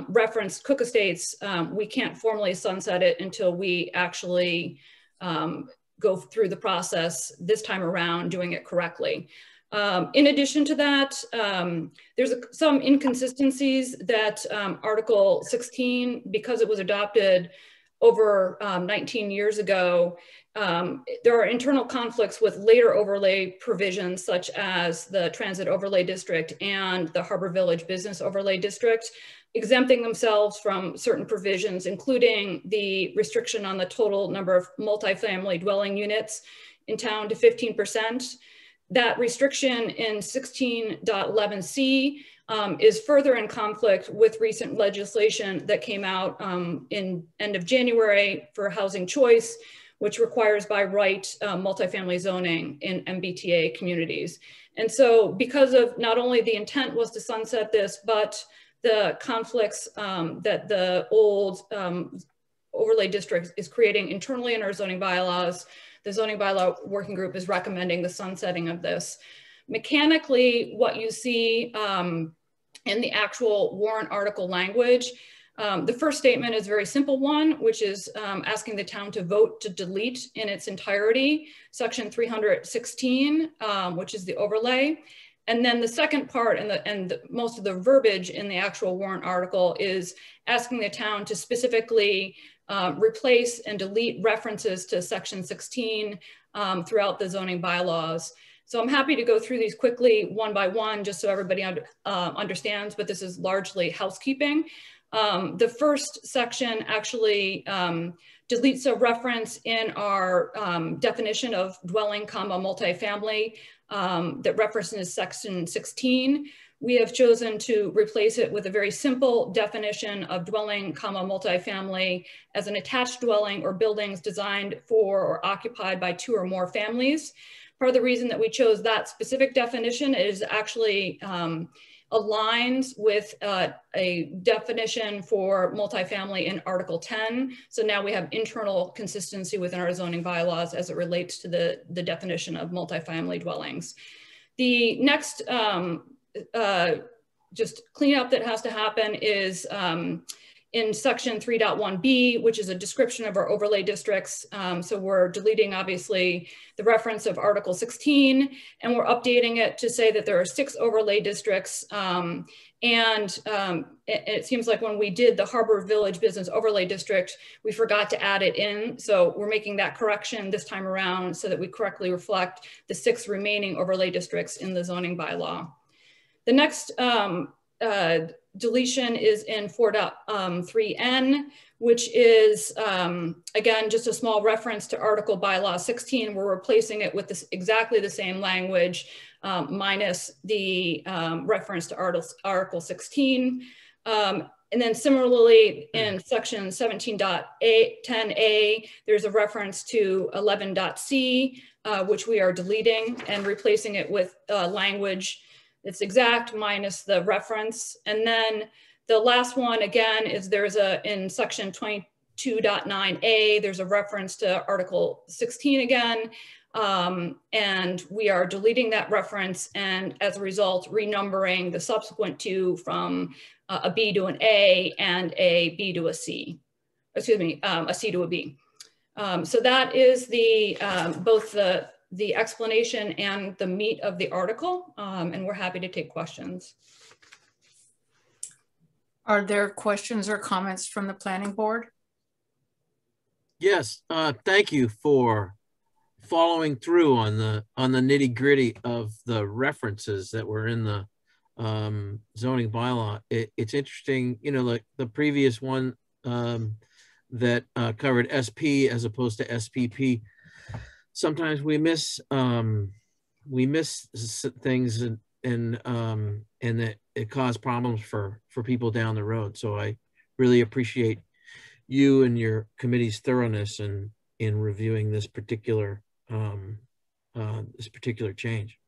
referenced Cook Estates, we can't formally sunset it until we actually go through the process this time around doing it correctly. In addition to that, there's some inconsistencies that Article 16, because it was adopted over 19 years ago, there are internal conflicts with later overlay provisions such as the Transit Overlay District and the Harbor Village Business Overlay District, exempting themselves from certain provisions, including the restriction on the total number of multifamily dwelling units in town to 15%. That restriction in 16.11c is further in conflict with recent legislation that came out in end of January for housing choice, which requires by right multifamily zoning in MBTA communities. And so because of not only the intent was to sunset this, but the conflicts that the old overlay district is creating internally in our zoning bylaws, the zoning bylaw working group is recommending the sunsetting of this. Mechanically, what you see in the actual warrant article language, the first statement is a very simple one, which is asking the town to vote to delete in its entirety section 316, which is the overlay. And then the second part and most of the verbiage in the actual warrant article is asking the town to specifically replace and delete references to section 16 throughout the zoning bylaws. So I'm happy to go through these quickly one by one, just so everybody understands, but this is largely housekeeping. The first section actually deletes a reference in our definition of dwelling, multifamily that references section 16. We have chosen to replace it with a very simple definition of dwelling, multifamily as an attached dwelling or buildings designed for or occupied by 2 or more families. Part of the reason that we chose that specific definition is actually aligns with a definition for multifamily in Article 10. So now we have internal consistency within our zoning bylaws as it relates to the definition of multifamily dwellings. The next just cleanup that has to happen is in section 3.1b, which is a description of our overlay districts. So we're deleting obviously the reference of Article 16, and we're updating it to say that there are 6 overlay districts. It seems like when we did the Harbor Village Business Overlay District, we forgot to add it in. So we're making that correction this time around so that we correctly reflect the 6 remaining overlay districts in the zoning bylaw. The next deletion is in 4.3n, which is, again, just a small reference to Article Bylaw 16. We're replacing it with this, exactly the same language, minus the reference to Article 16. And then similarly, in section 17.10a, there's a reference to 11.c, which we are deleting and replacing it with language it's exact minus the reference. And then the last one, again, is there's in section 22.9a, there's a reference to Article 16 again. And we are deleting that reference, and as a result, renumbering the subsequent 2 from a B to an A and a B to a C. Excuse me, a C to a B. So that is the both the explanation and the meat of the article, and we're happy to take questions. Are there questions or comments from the planning board? Yes, thank you for following through on the nitty gritty of the references that were in the zoning bylaw. It's interesting, you know, like the previous one that covered SP as opposed to SPP. Sometimes we miss things and that it caused problems for people down the road. So I really appreciate you and your committee's thoroughness in reviewing this particular change.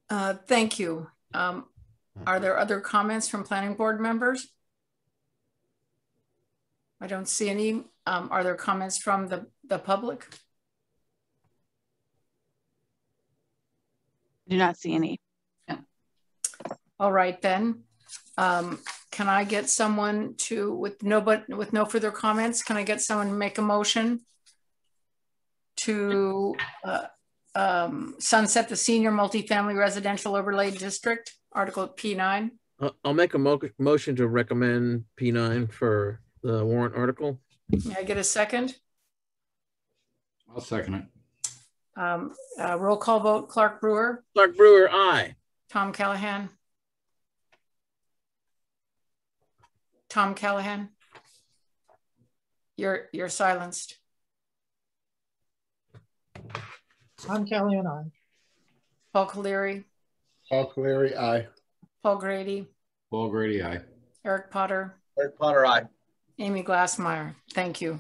Thank you. Are there other comments from planning board members? I don't see any. Are there comments from the public? I do not see any. Yeah. All right then. Can I get someone to, with no further comments, can I get someone to make a motion to sunset the senior multifamily residential overlay district, Article P9? I'll make a motion to recommend P9 for the warrant article. May I get a second? I'll second it. Roll call vote, Clark Brewer. Clark Brewer, aye. Tom Callahan. Tom Callahan. You're silenced. Tom Callahan, aye. Paul Caleri. Paul Caleri, aye. Paul Grady. Paul Grady, aye. Eric Potter. Eric Potter, aye. Amy Glassmeyer. Thank you.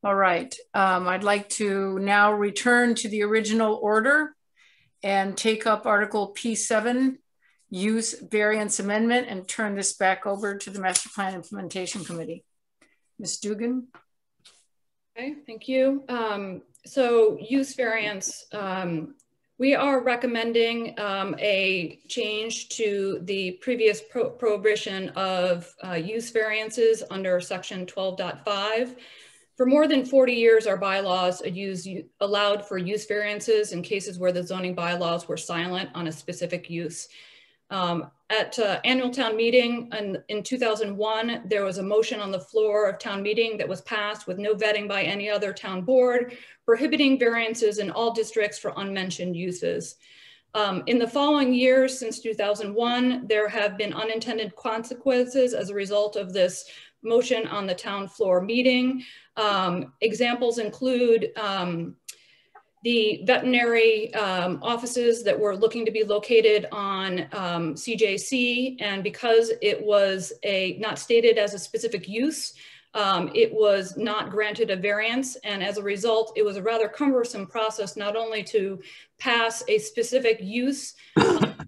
All right. I'd like to now return to the original order and take up Article P7, Use Variance Amendment, and turn this back over to the Master Plan Implementation Committee. Ms. Dugan. Okay, thank you. So use variance, we are recommending a change to the previous prohibition of use variances under section 12.5. For more than 40 years, our bylaws allowed for use variances in cases where the zoning bylaws were silent on a specific use. At annual town meeting in 2001, there was a motion on the floor of town meeting that was passed with no vetting by any other town board, prohibiting variances in all districts for unmentioned uses. In the following years, since 2001, there have been unintended consequences as a result of this motion on the town floor meeting. Examples include the veterinary offices that were looking to be located on CJC, and because it was not stated as a specific use, it was not granted a variance, and as a result, it was a rather cumbersome process not only to pass a specific use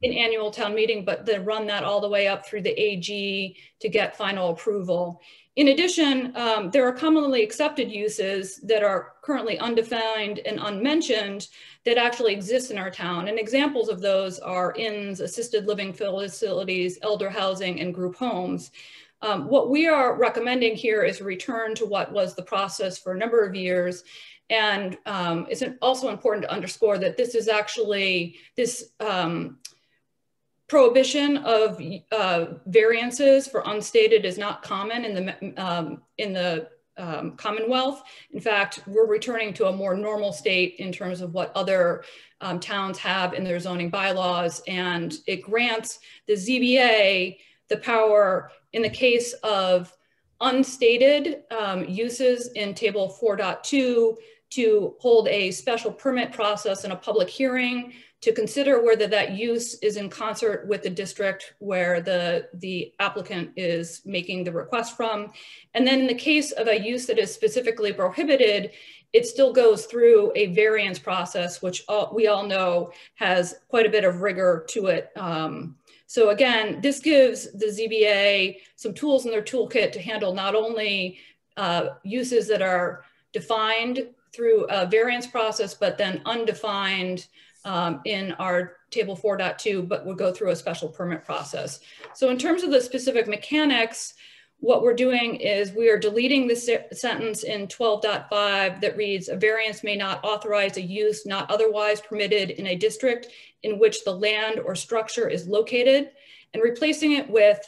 in annual town meeting, but then run that all the way up through the AG to get final approval. In addition, there are commonly accepted uses that are currently undefined and unmentioned that actually exist in our town. And examples of those are inns, assisted living facilities, elder housing, and group homes. What we are recommending here is a return to what was the process for a number of years. And it's also important to underscore that this is actually, this prohibition of variances for unstated is not common in the Commonwealth. In fact, we're returning to a more normal state in terms of what other towns have in their zoning bylaws, and it grants the ZBA the power in the case of unstated uses in table 4.2 to hold a special permit process and a public hearing to consider whether that use is in concert with the district where the applicant is making the request from. And then in the case of a use that is specifically prohibited, it still goes through a variance process, which we all know has quite a bit of rigor to it. So again, this gives the ZBA some tools in their toolkit to handle not only uses that are defined through a variance process, but then undefined in our table 4.2, but we'll go through a special permit process. So in terms of the specific mechanics, what we're doing is we are deleting the sentence in 12.5 that reads, a variance may not authorize a use not otherwise permitted in a district in which the land or structure is located, and replacing it with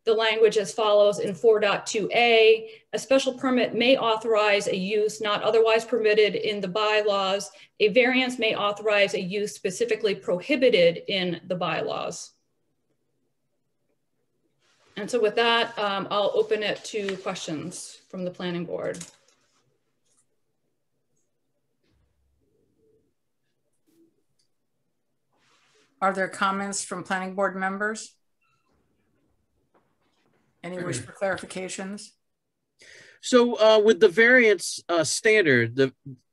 the language as follows in 4.2a, a special permit may authorize a use not otherwise permitted in the bylaws. A variance may authorize a use specifically prohibited in the bylaws. And so with that, I'll open it to questions from the planning board. Are there comments from planning board members? Any wish for clarifications? So with the variance standard,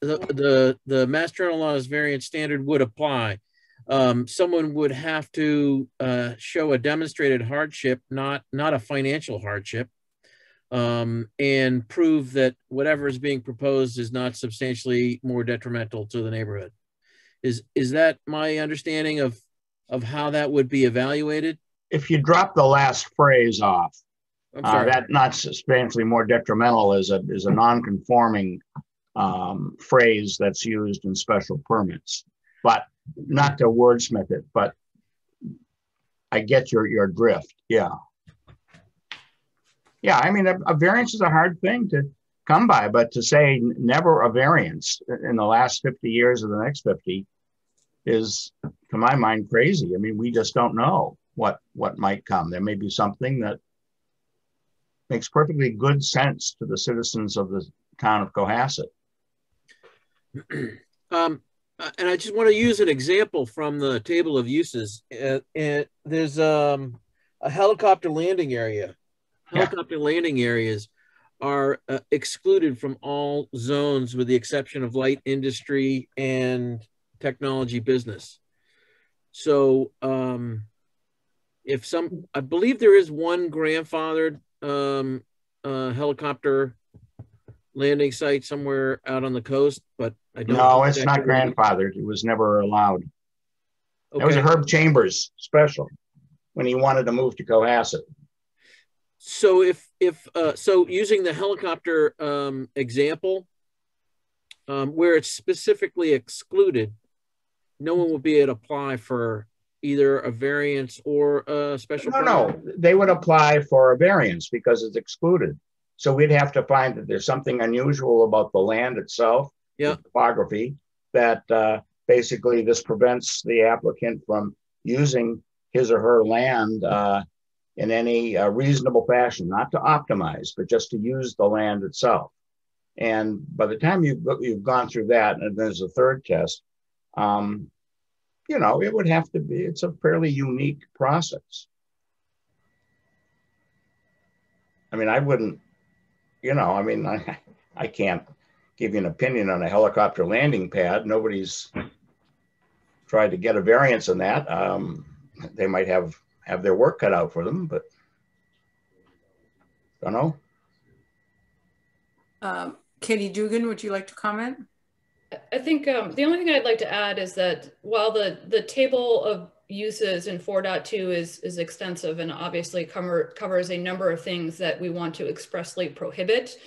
the Mass General Laws variance standard would apply. Someone would have to show a demonstrated hardship, not a financial hardship, and prove that whatever is being proposed is not substantially more detrimental to the neighborhood. Is that my understanding of how that would be evaluated? If you drop the last phrase off, that not substantially more detrimental is a non-conforming phrase that's used in special permits. But not to wordsmith it, but I get your drift. Yeah. Yeah, I mean, a variance is a hard thing to come by, but to say never a variance in the last 50 years or the next 50 is, to my mind, crazy. I mean, we just don't know what might come. There may be something that makes perfectly good sense to the citizens of the town of Cohasset. And I just want to use an example from the table of uses. And there's a helicopter landing area. Helicopter landing areas are excluded from all zones with the exception of light industry and technology business. So I believe there is one grandfathered helicopter landing site somewhere out on the coast, but I don't know. No, it's not grandfathered. It was never allowed. Okay. That was a Herb Chambers special when he wanted to move to Cohasset. So so using the helicopter example, where it's specifically excluded, no one will be able to apply for either a variance or a special permit? No, they would apply for a variance because it's excluded. So we'd have to find that there's something unusual about the land itself, the topography, that basically this prevents the applicant from using his or her land in any reasonable fashion, not to optimize, but just to use the land itself. And by the time you've gone through that, and there's a third test, you know, it would have to be, it's a fairly unique process. I mean, I wouldn't, you know, I mean, I can't give you an opinion on a helicopter landing pad. Nobody's tried to get a variance on that. they might have their work cut out for them, but don't know. Katie Dugan, would you like to comment? I think the only thing I'd like to add is that while the table of uses in 4.2 is extensive and obviously covers a number of things that we want to expressly prohibit,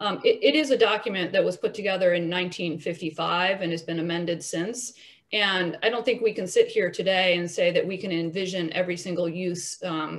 it is a document that was put together in 1955 and has been amended since. And I don't think we can sit here today and say that we can envision every single use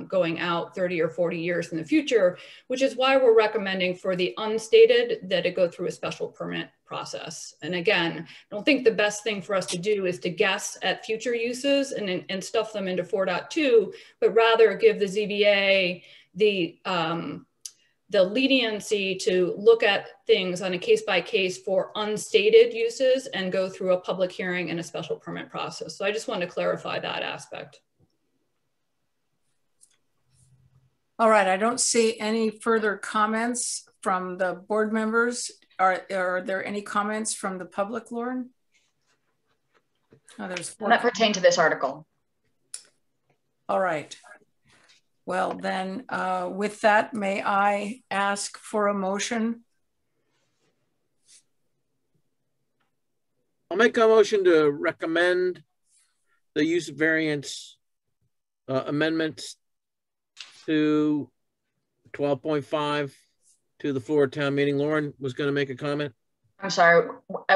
going out 30 or 40 years in the future, which is why we're recommending for the unstated that it go through a special permit process. And again, I don't think the best thing for us to do is to guess at future uses and stuff them into 4.2, but rather give the ZBA the leniency to look at things on a case-by-case for unstated uses and go through a public hearing and a special permit process. So I just wanted to clarify that aspect. All right, I don't see any further comments from the board members. Are there any comments from the public, Lauren? Oh, there's four. That pertain to this article. All right. Well, then with that, may I ask for a motion? I'll make a motion to recommend the use variance amendments to 12.5 to the floor of town meeting. Lauren was going to make a comment. I'm sorry,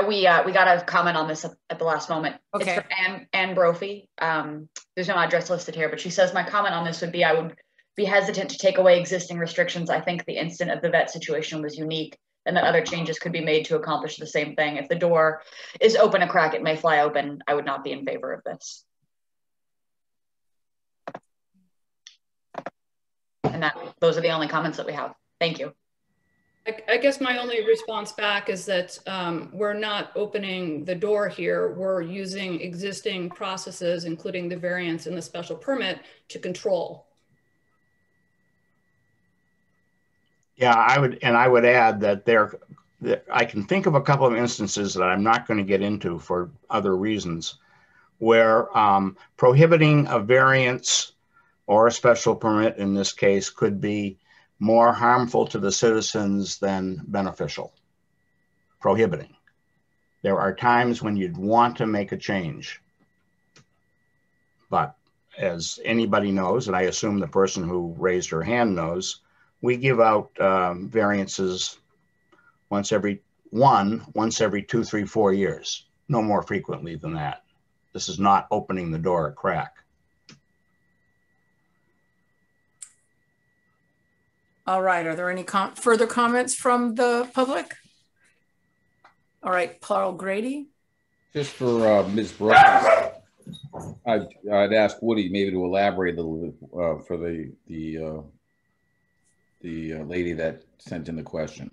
we got a comment on this at the last moment. Okay. It's from Ann Brophy. There's no address listed here, but she says, my comment on this would be, I would be hesitant to take away existing restrictions. I think the instant of the vet situation was unique and that other changes could be made to accomplish the same thing. If the door is open a crack, it may fly open. I would not be in favor of this. And those are the only comments that we have. Thank you. I guess my only response back is that we're not opening the door here. We're using existing processes, including the variance and the special permit, to control. Yeah, I would add that I can think of a couple of instances that I'm not going to get into for other reasons, where prohibiting a variance or a special permit in this case could be more harmful to the citizens than beneficial. Prohibiting. There are times when you'd want to make a change. But as anybody knows, and I assume the person who raised her hand knows, we give out variances once every 2, 3, 4 years, no more frequently than that. This is not opening the door a crack. All right, are there any further comments from the public? All right, Paul Grady. Just for Ms. Brooks, I'd ask Woody maybe to elaborate a little bit for the lady that sent in the question.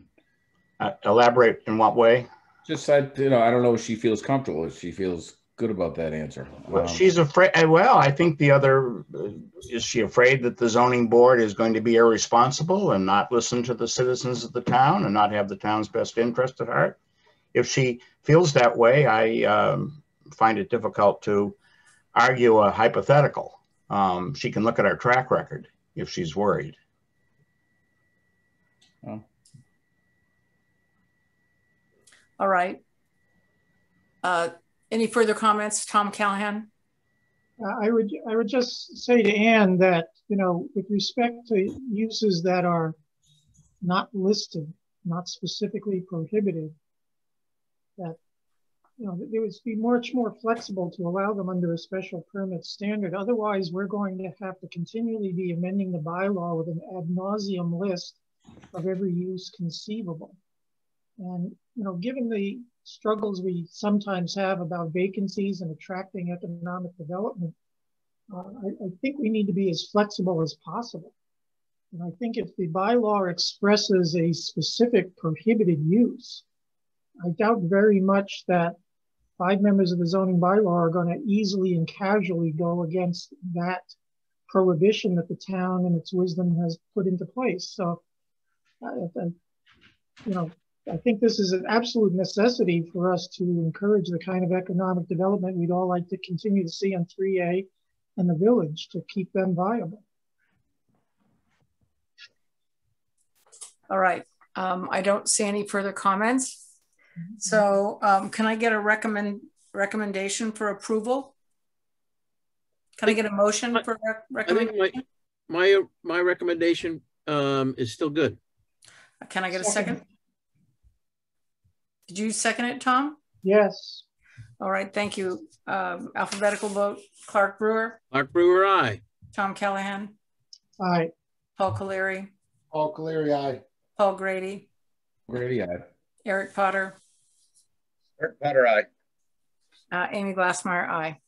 Elaborate in what way? Just I don't know if she feels comfortable, if she feels good about that answer. Well, she's afraid. Well, I think the other is she afraid that the zoning board is going to be irresponsible and not listen to the citizens of the town and not have the town's best interest at heart? If she feels that way, I find it difficult to argue a hypothetical. She can look at our track record if she's worried. Oh. All right. Any further comments, Tom Callahan? I would just say to Ann that, with respect to uses that are not listed, not specifically prohibited, that they would be much more flexible to allow them under a special permit standard. Otherwise, we're going to have to continually be amending the bylaw with an ad nauseum list of every use conceivable. And given the struggles we sometimes have about vacancies and attracting economic development, I think we need to be as flexible as possible. And I think if the bylaw expresses a specific prohibited use, I doubt very much that 5 members of the zoning bylaw are going to easily and casually go against that prohibition that the town in its wisdom has put into place. So, I think this is an absolute necessity for us to encourage the kind of economic development we'd all like to continue to see on 3A and the village to keep them viable. All right. I don't see any further comments. So can I get a recommendation for approval? Can I get a motion for recommendation? I think my recommendation is still good. Can I get a second? Did you second it, Tom? Yes. All right, thank you. Alphabetical vote, Clark Brewer. Clark Brewer, aye. Tom Callahan. Aye. Paul Caleri. Paul Caleri, aye. Paul Grady. Grady, aye. Eric Potter. Eric Potter, aye. Amy Glassmeyer, aye.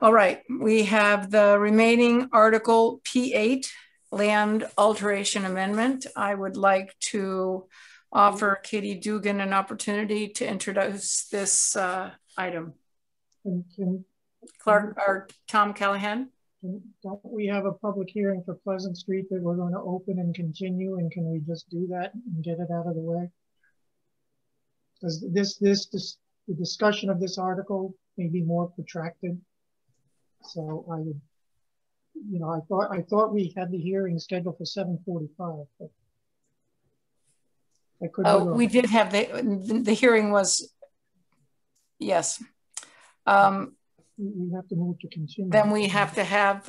All right, we have the remaining Article P8, Land Alteration Amendment. I would like to offer Katie Dugan an opportunity to introduce this item. Clark or Tom Callahan? Don't we have a public hearing for Pleasant Street that we're going to open and continue, and can we just do that and get it out of the way? Because the discussion of this article may be more protracted. So I would, you know, I thought we had the hearing scheduled for 7:45, but I could. Oh, we did have the hearing was, yes. We have to move to continue. Then we have to have,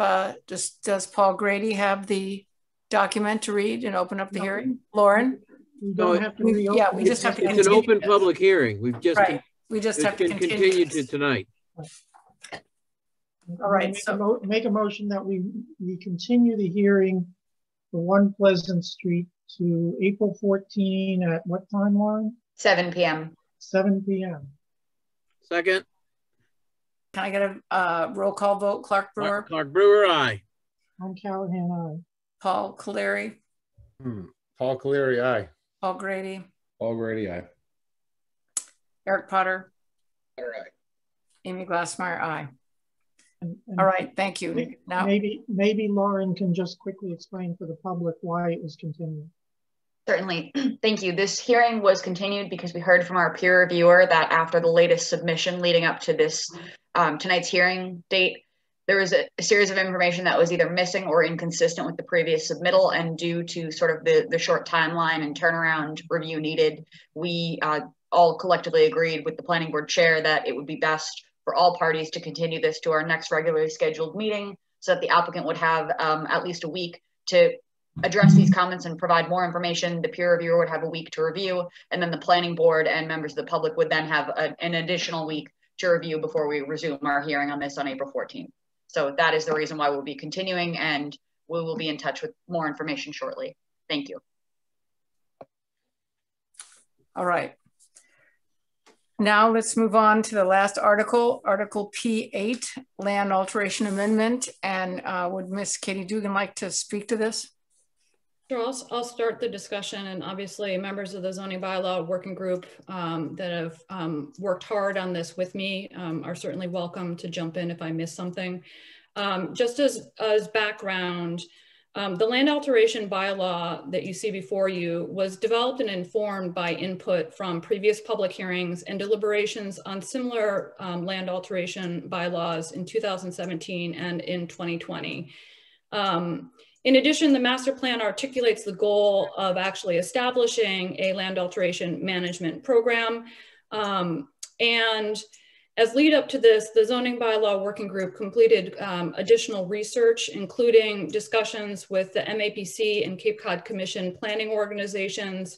does Paul Grady have the document to read and open up the hearing? Lauren? We don't have to reopen. Yeah, we just have to continue. It's an open public hearing. We've just, right. We just have to continue to tonight. All right. Make a motion that we continue the hearing for 1 Pleasant Street to April 14 at what time, Lauren? 7 p.m. 7 p.m. Second. Can I get a roll call vote? Clark Brewer? Clark Brewer, aye. Tom Callahan, aye. Paul Caleri? Paul Caleri, aye. Paul Grady? Paul Grady, aye. Eric Potter? Potter, aye. Amy Glassmeyer, aye. And all right, thank you. Now, maybe Lauren can just quickly explain for the public why it was continued. Certainly. Thank you. This hearing was continued because we heard from our peer reviewer that after the latest submission leading up to this tonight's hearing date, there was a series of information that was either missing or inconsistent with the previous submittal, and due to sort of the short timeline and turnaround review needed, we all collectively agreed with the planning board chair that it would be best for all parties to continue this to our next regularly scheduled meeting so that the applicant would have at least a week to address these comments and provide more information. The peer reviewer would have a week to review, and then the planning board and members of the public would then have an additional week to review before we resume our hearing on this on April 14th. So that is the reason why we'll be continuing, and we will be in touch with more information shortly. Thank you. All right. Now let's move on to the last article, Article P8, Land Alteration Amendment. And would Miss Katie Dugan like to speak to this? Sure, I'll start the discussion, and obviously members of the zoning bylaw working group that have worked hard on this with me are certainly welcome to jump in if I miss something. Just as background, the land alteration bylaw that you see before you was developed and informed by input from previous public hearings and deliberations on similar land alteration bylaws in 2017 and in 2020. In addition, the master plan articulates the goal of actually establishing a land alteration management program. And as lead up to this, the zoning bylaw working group completed additional research, including discussions with the MAPC and Cape Cod Commission planning organizations.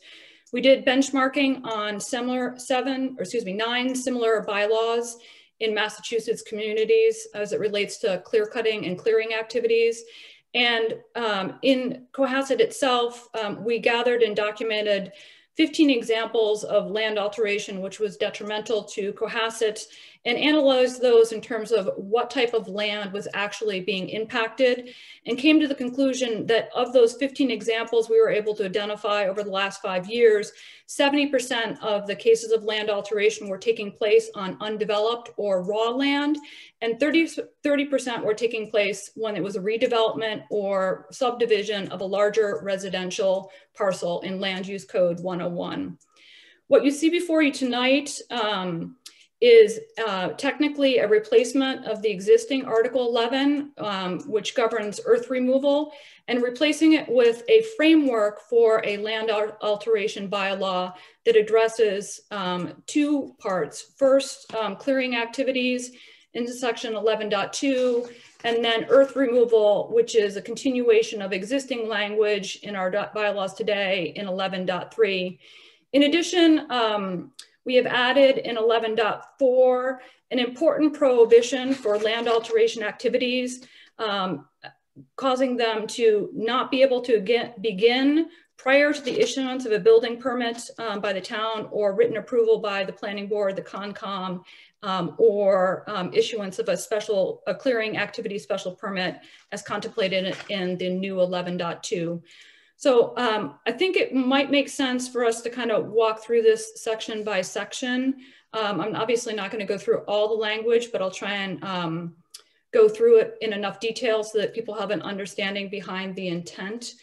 We did benchmarking on 9 similar bylaws in Massachusetts communities as it relates to clear cutting and clearing activities. And in Cohasset itself, we gathered and documented 15 examples of land alteration, which was detrimental to Cohasset, and analyzed those in terms of what type of land was actually being impacted, and came to the conclusion that of those 15 examples we were able to identify over the last 5 years, 70% of the cases of land alteration were taking place on undeveloped or raw land, and 30% were taking place when it was a redevelopment or subdivision of a larger residential parcel in Land Use Code 101. What you see before you tonight is technically a replacement of the existing Article 11, which governs earth removal, and replacing it with a framework for a land alteration bylaw that addresses two parts. First, clearing activities into section 11.2, and then earth removal, which is a continuation of existing language in our bylaws today in 11.3. In addition, we have added in 11.4 an important prohibition for land alteration activities, causing them to not be able to begin prior to the issuance of a building permit by the town or written approval by the planning board, the Concom, or issuance of a clearing activity special permit as contemplated in the new 11.2. So I think it might make sense for us to kind of walk through this section by section. I'm obviously not going to go through all the language, but I'll try and go through it in enough detail so that people have an understanding behind the intent.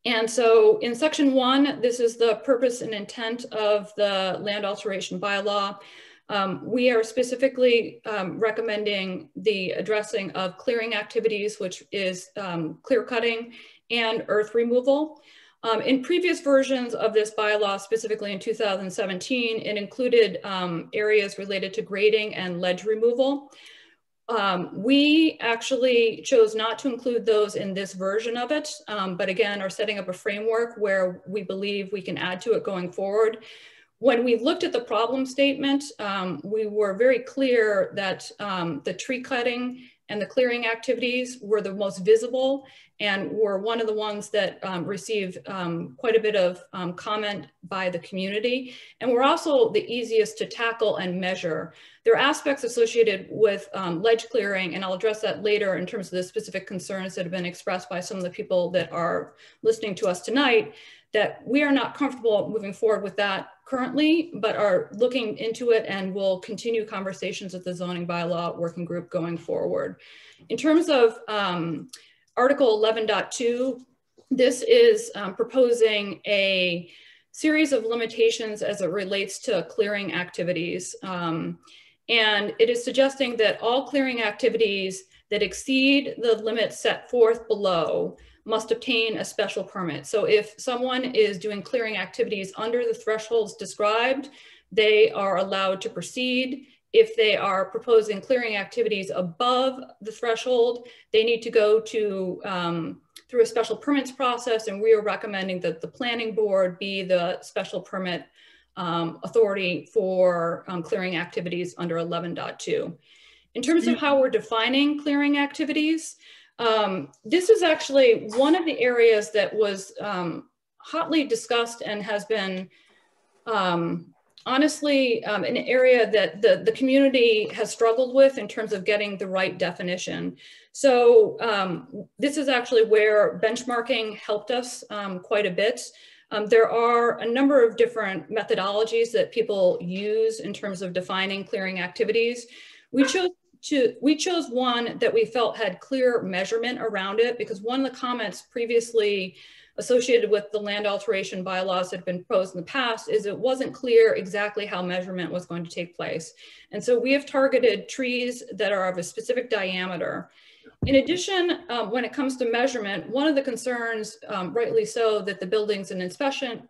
And so in section 1, this is the purpose and intent of the land alteration bylaw. We are specifically recommending the addressing of clearing activities, which is clear cutting and earth removal. In previous versions of this bylaw, specifically in 2017, it included areas related to grading and ledge removal. We actually chose not to include those in this version of it, but again, are setting up a framework where we believe we can add to it going forward. When we looked at the problem statement, we were very clear that the tree cutting and the clearing activities were the most visible and were one of the ones that received quite a bit of comment by the community. And were also the easiest to tackle and measure. There are aspects associated with ledge clearing, and I'll address that later in terms of the specific concerns that have been expressed by some of the people that are listening to us tonight, that we are not comfortable moving forward with that currently, but are looking into it and will continue conversations with the zoning bylaw working group going forward. In terms of Article 11.2, this is proposing a series of limitations as it relates to clearing activities. And it is suggesting that all clearing activities that exceed the limit set forth below must obtain a special permit. So if someone is doing clearing activities under the thresholds described, they are allowed to proceed. If they are proposing clearing activities above the threshold, they need to go to through a special permits process, and we are recommending that the planning board be the special permit authority for clearing activities under 11.2. In terms of how we're defining clearing activities, this is actually one of the areas that was hotly discussed and has been honestly an area that the community has struggled with in terms of getting the right definition. So this is actually where benchmarking helped us quite a bit. There are a number of different methodologies that people use in terms of defining clearing activities. We chose one that we felt had clear measurement around it, because one of the comments previously associated with the land alteration bylaws that have been proposed in the past is it wasn't clear exactly how measurement was going to take place. And so we have targeted trees that are of a specific diameter. In addition, when it comes to measurement, one of the concerns, rightly so, that the Buildings and Inspection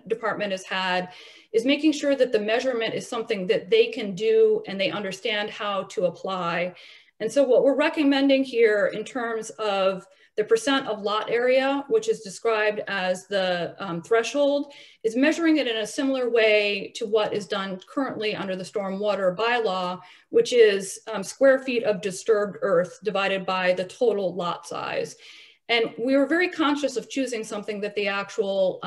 Department has had is making sure that the measurement is something that they can do and they understand how to apply. And so what we're recommending here in terms of the percent of lot area, which is described as the threshold, is measuring it in a similar way to what is done currently under the stormwater bylaw, which is square feet of disturbed earth divided by the total lot size. And we were very conscious of choosing something that the actual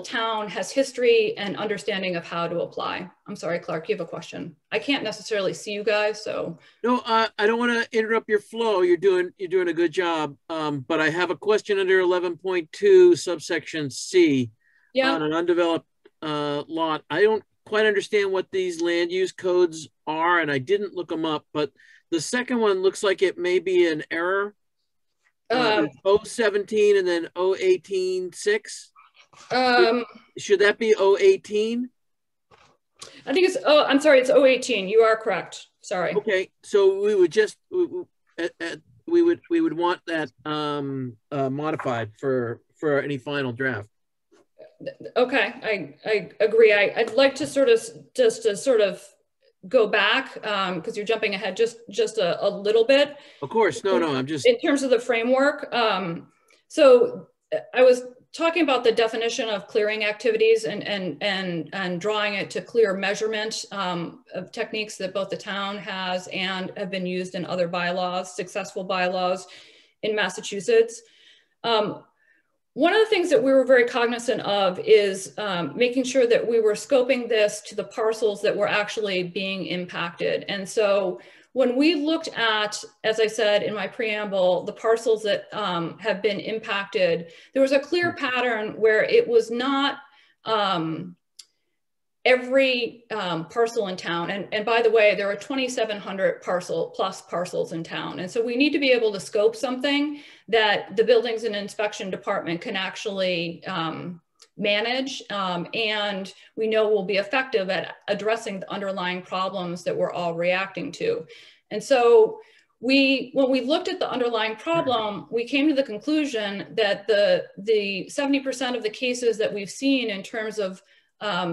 town has history and understanding of how to apply. I'm sorry, Clark, you have a question. I can't necessarily see you guys, so. No, I don't want to interrupt your flow. You're doing a good job. But I have a question under 11.2 subsection C. Yeah. On an undeveloped lot. I don't quite understand what these land use codes are, and I didn't look them up, but the second one looks like it may be an error. 017 and then 018.6. Should that be 018? I think it's, oh, I'm sorry, it's 018. You are correct. Sorry. Okay, so we would just, we would want that modified for any final draft. Okay, I agree. I'd like to sort of go back because you're jumping ahead just a little bit. Of course, no, I'm just in terms of the framework. So I was talking about the definition of clearing activities and drawing it to clear measurement of techniques that both the town has and have been used in other bylaws, successful bylaws in Massachusetts. One of the things that we were very cognizant of is making sure that we were scoping this to the parcels that were actually being impacted. And so when we looked at, as I said in my preamble, the parcels that have been impacted, there was a clear pattern where it was not every parcel in town. And by the way, there are 2,700 plus parcels in town. And so we need to be able to scope something that the Buildings and Inspection Department can actually manage and we know will be effective at addressing the underlying problems that we're all reacting to. And so when we looked at the underlying problem, we came to the conclusion that the 70% of the cases that we've seen in terms of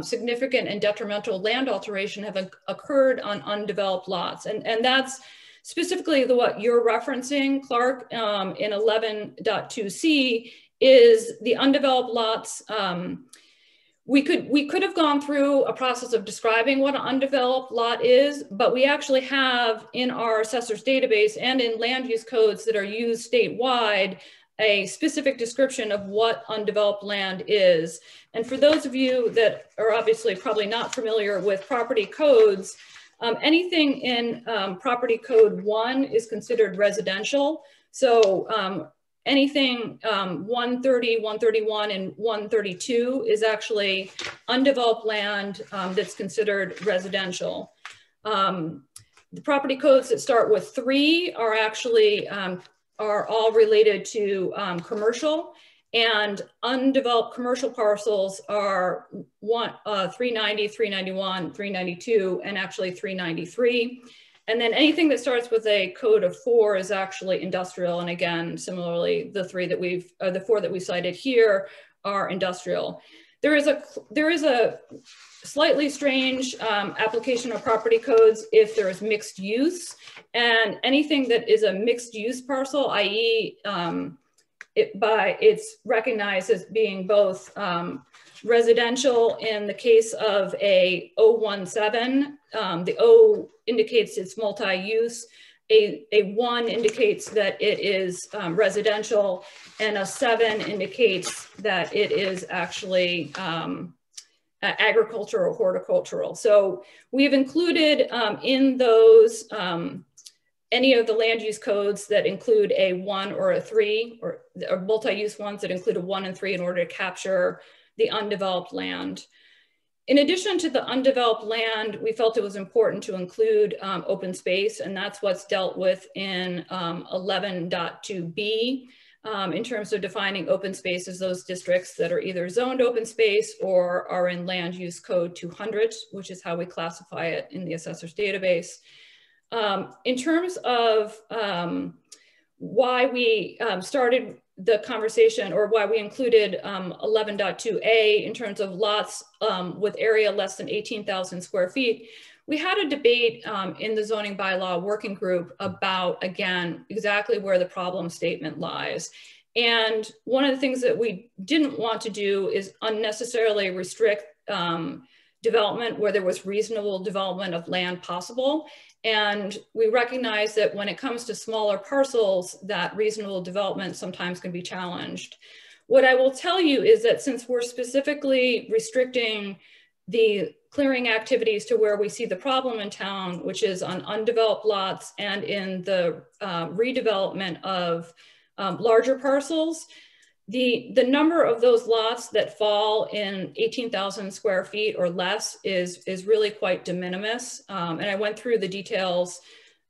significant and detrimental land alteration have occurred on undeveloped lots. And that's specifically what you're referencing, Clark, in 11.2C is the undeveloped lots. We could have gone through a process of describing what an undeveloped lot is, but we actually have in our assessor's database and in land use codes that are used statewide, a specific description of what undeveloped land is. And for those of you that are obviously probably not familiar with property codes, anything in property code 1 is considered residential. So anything 130, 131, and 132 is actually undeveloped land that's considered residential. The property codes that start with 3 are actually are all related to commercial, and undeveloped commercial parcels are 390, 391, 392, and actually 393. And then anything that starts with a code of 4 is actually industrial. And again, similarly, the 4 that we cited here are industrial. There is a slightly strange application of property codes if there is mixed use, and anything that is a mixed use parcel, i.e. it's recognized as being both residential in the case of a 017, the O indicates it's multi-use, a 1 indicates that it is residential, and a 7 indicates that it is actually agricultural or horticultural. So we've included in those any of the land use codes that include a 1 or a 3, or multi-use ones that include a 1 and 3 in order to capture the undeveloped land. In addition to the undeveloped land, we felt it was important to include open space, and that's what's dealt with in 11.2b in terms of defining open space as those districts that are either zoned open space or are in land use code 200, which is how we classify it in the assessor's database. In terms of why we started the conversation, or why we included 11.2a in terms of lots with area less than 18,000 square feet, we had a debate in the zoning bylaw working group about, again, exactly where the problem statement lies. And one of the things that we didn't want to do is unnecessarily restrict development where there was reasonable development of land possible. And we recognize that when it comes to smaller parcels, that reasonable development sometimes can be challenged. What I will tell you is that since we're specifically restricting the clearing activities to where we see the problem in town, which is on undeveloped lots and in the redevelopment of larger parcels, the number of those lots that fall in 18,000 square feet or less is really quite de minimis. And I went through the details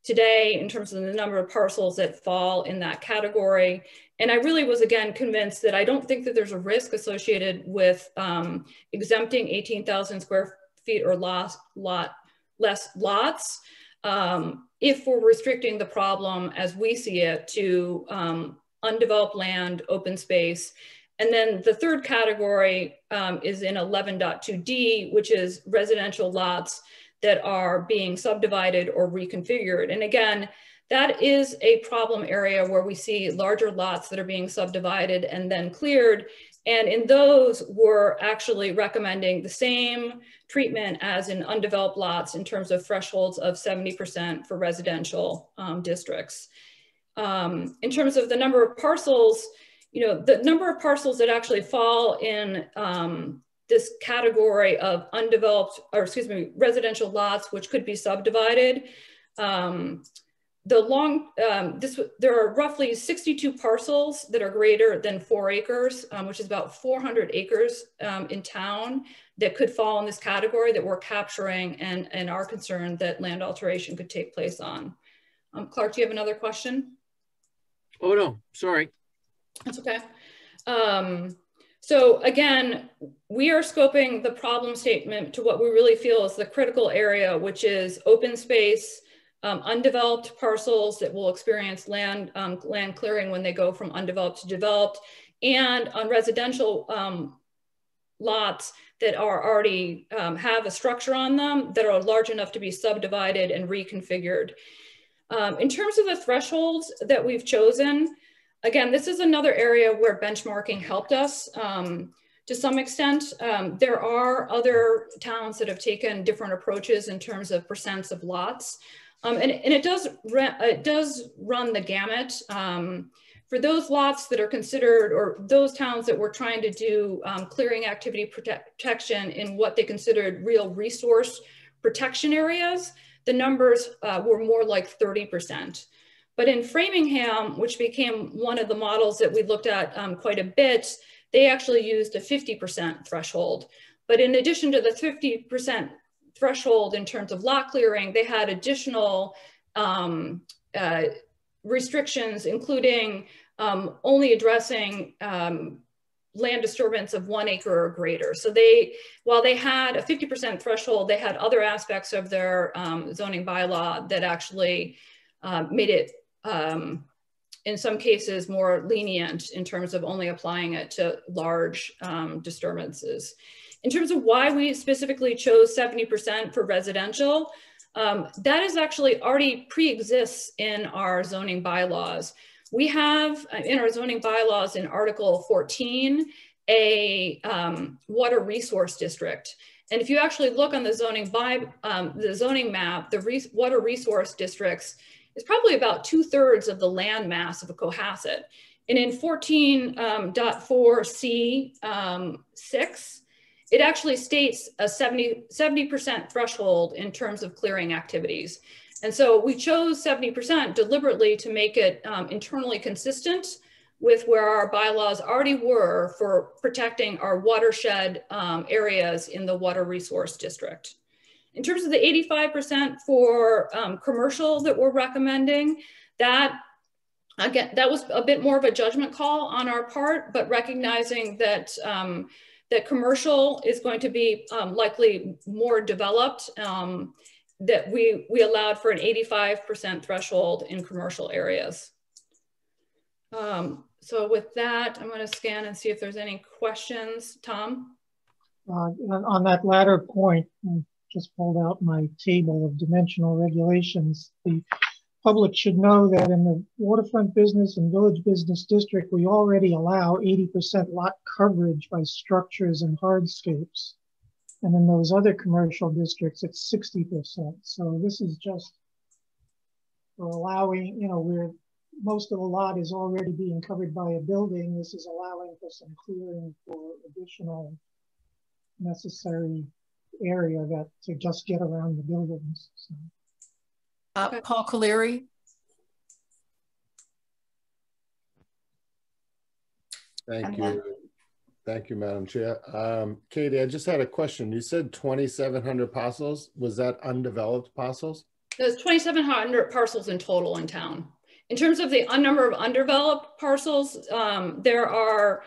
today in terms of the number of parcels that fall in that category. And I really was, again, convinced that I don't think that there's a risk associated with exempting 18,000 square feet or less lots, if we're restricting the problem as we see it to undeveloped land, open space. And then the third category is in 11.2D, which is residential lots that are being subdivided or reconfigured. And again, that is a problem area where we see larger lots that are being subdivided and then cleared. And in those, we're actually recommending the same treatment as in undeveloped lots in terms of thresholds of 70% for residential districts. In terms of the number of parcels, the number of parcels that actually fall in this category of undeveloped, or excuse me, residential lots, which could be subdivided. There are roughly 62 parcels that are greater than 4 acres, which is about 400 acres in town that could fall in this category that we're capturing and are concerned that land alteration could take place on. Clark, do you have another question? Oh, no, sorry. That's okay. So again, we are scoping the problem statement to what we really feel is the critical area, which is open space, undeveloped parcels that will experience land clearing when they go from undeveloped to developed, and on residential lots that are already have a structure on them that are large enough to be subdivided and reconfigured. In terms of the thresholds that we've chosen, again, this is another area where benchmarking helped us to some extent. There are other towns that have taken different approaches in terms of percents of lots. And it does run the gamut. For those lots that are considered, or those towns that were trying to do clearing activity protection in what they considered real resource protection areas, the numbers were more like 30%. But in Framingham, which became one of the models that we looked at quite a bit, they actually used a 50% threshold. But in addition to the 50% threshold in terms of lot clearing, they had additional restrictions, including only addressing land disturbance of 1 acre or greater. So while they had a 50% threshold, they had other aspects of their zoning bylaw that actually made it, in some cases, more lenient in terms of only applying it to large disturbances. In terms of why we specifically chose 70% for residential, that is actually already pre-exists in our zoning bylaws. We have in our zoning bylaws in Article 14, a water resource district. And if you actually look on the zoning map, the water resource districts is probably about 2/3 of the land mass of a Cohasset. And in 14.4C6, it actually states a 70% threshold in terms of clearing activities. And so we chose 70% deliberately to make it internally consistent with where our bylaws already were for protecting our watershed areas in the water resource district. In terms of the 85% for commercial that we're recommending, that was a bit more of a judgment call on our part, but recognizing that that commercial is going to be likely more developed, that we allowed for an 85% threshold in commercial areas. So with that, I'm going to scan and see if there's any questions. Tom? On that latter point, I just pulled out my table of dimensional regulations. The public should know that in the waterfront business and village business district, we already allow 80% lot coverage by structures and hardscapes. And in those other commercial districts, it's 60%. So this is just for allowing, where most of the lot is already being covered by a building. This is allowing for some clearing for additional necessary area to just get around the buildings. So. Paul Caleri. Thank you. Thank you, Madam Chair. Katie, I just had a question. You said 2,700 parcels. Was that undeveloped parcels? There's 2,700 parcels in total in town. In terms of the number of undeveloped parcels, there are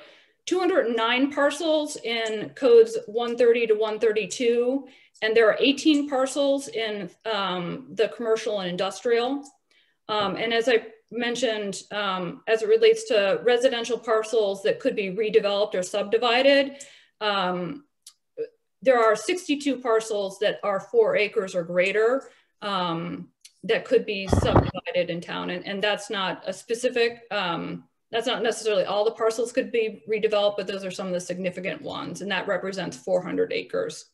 209 parcels in codes 130 to 132, and there are 18 parcels in the commercial and industrial. And as I mentioned, as it relates to residential parcels that could be redeveloped or subdivided, there are 62 parcels that are 4 acres or greater that could be subdivided in town. And that's not a specific, that's not necessarily all the parcels could be redeveloped, but those are some of the significant ones. And that represents 400 acres.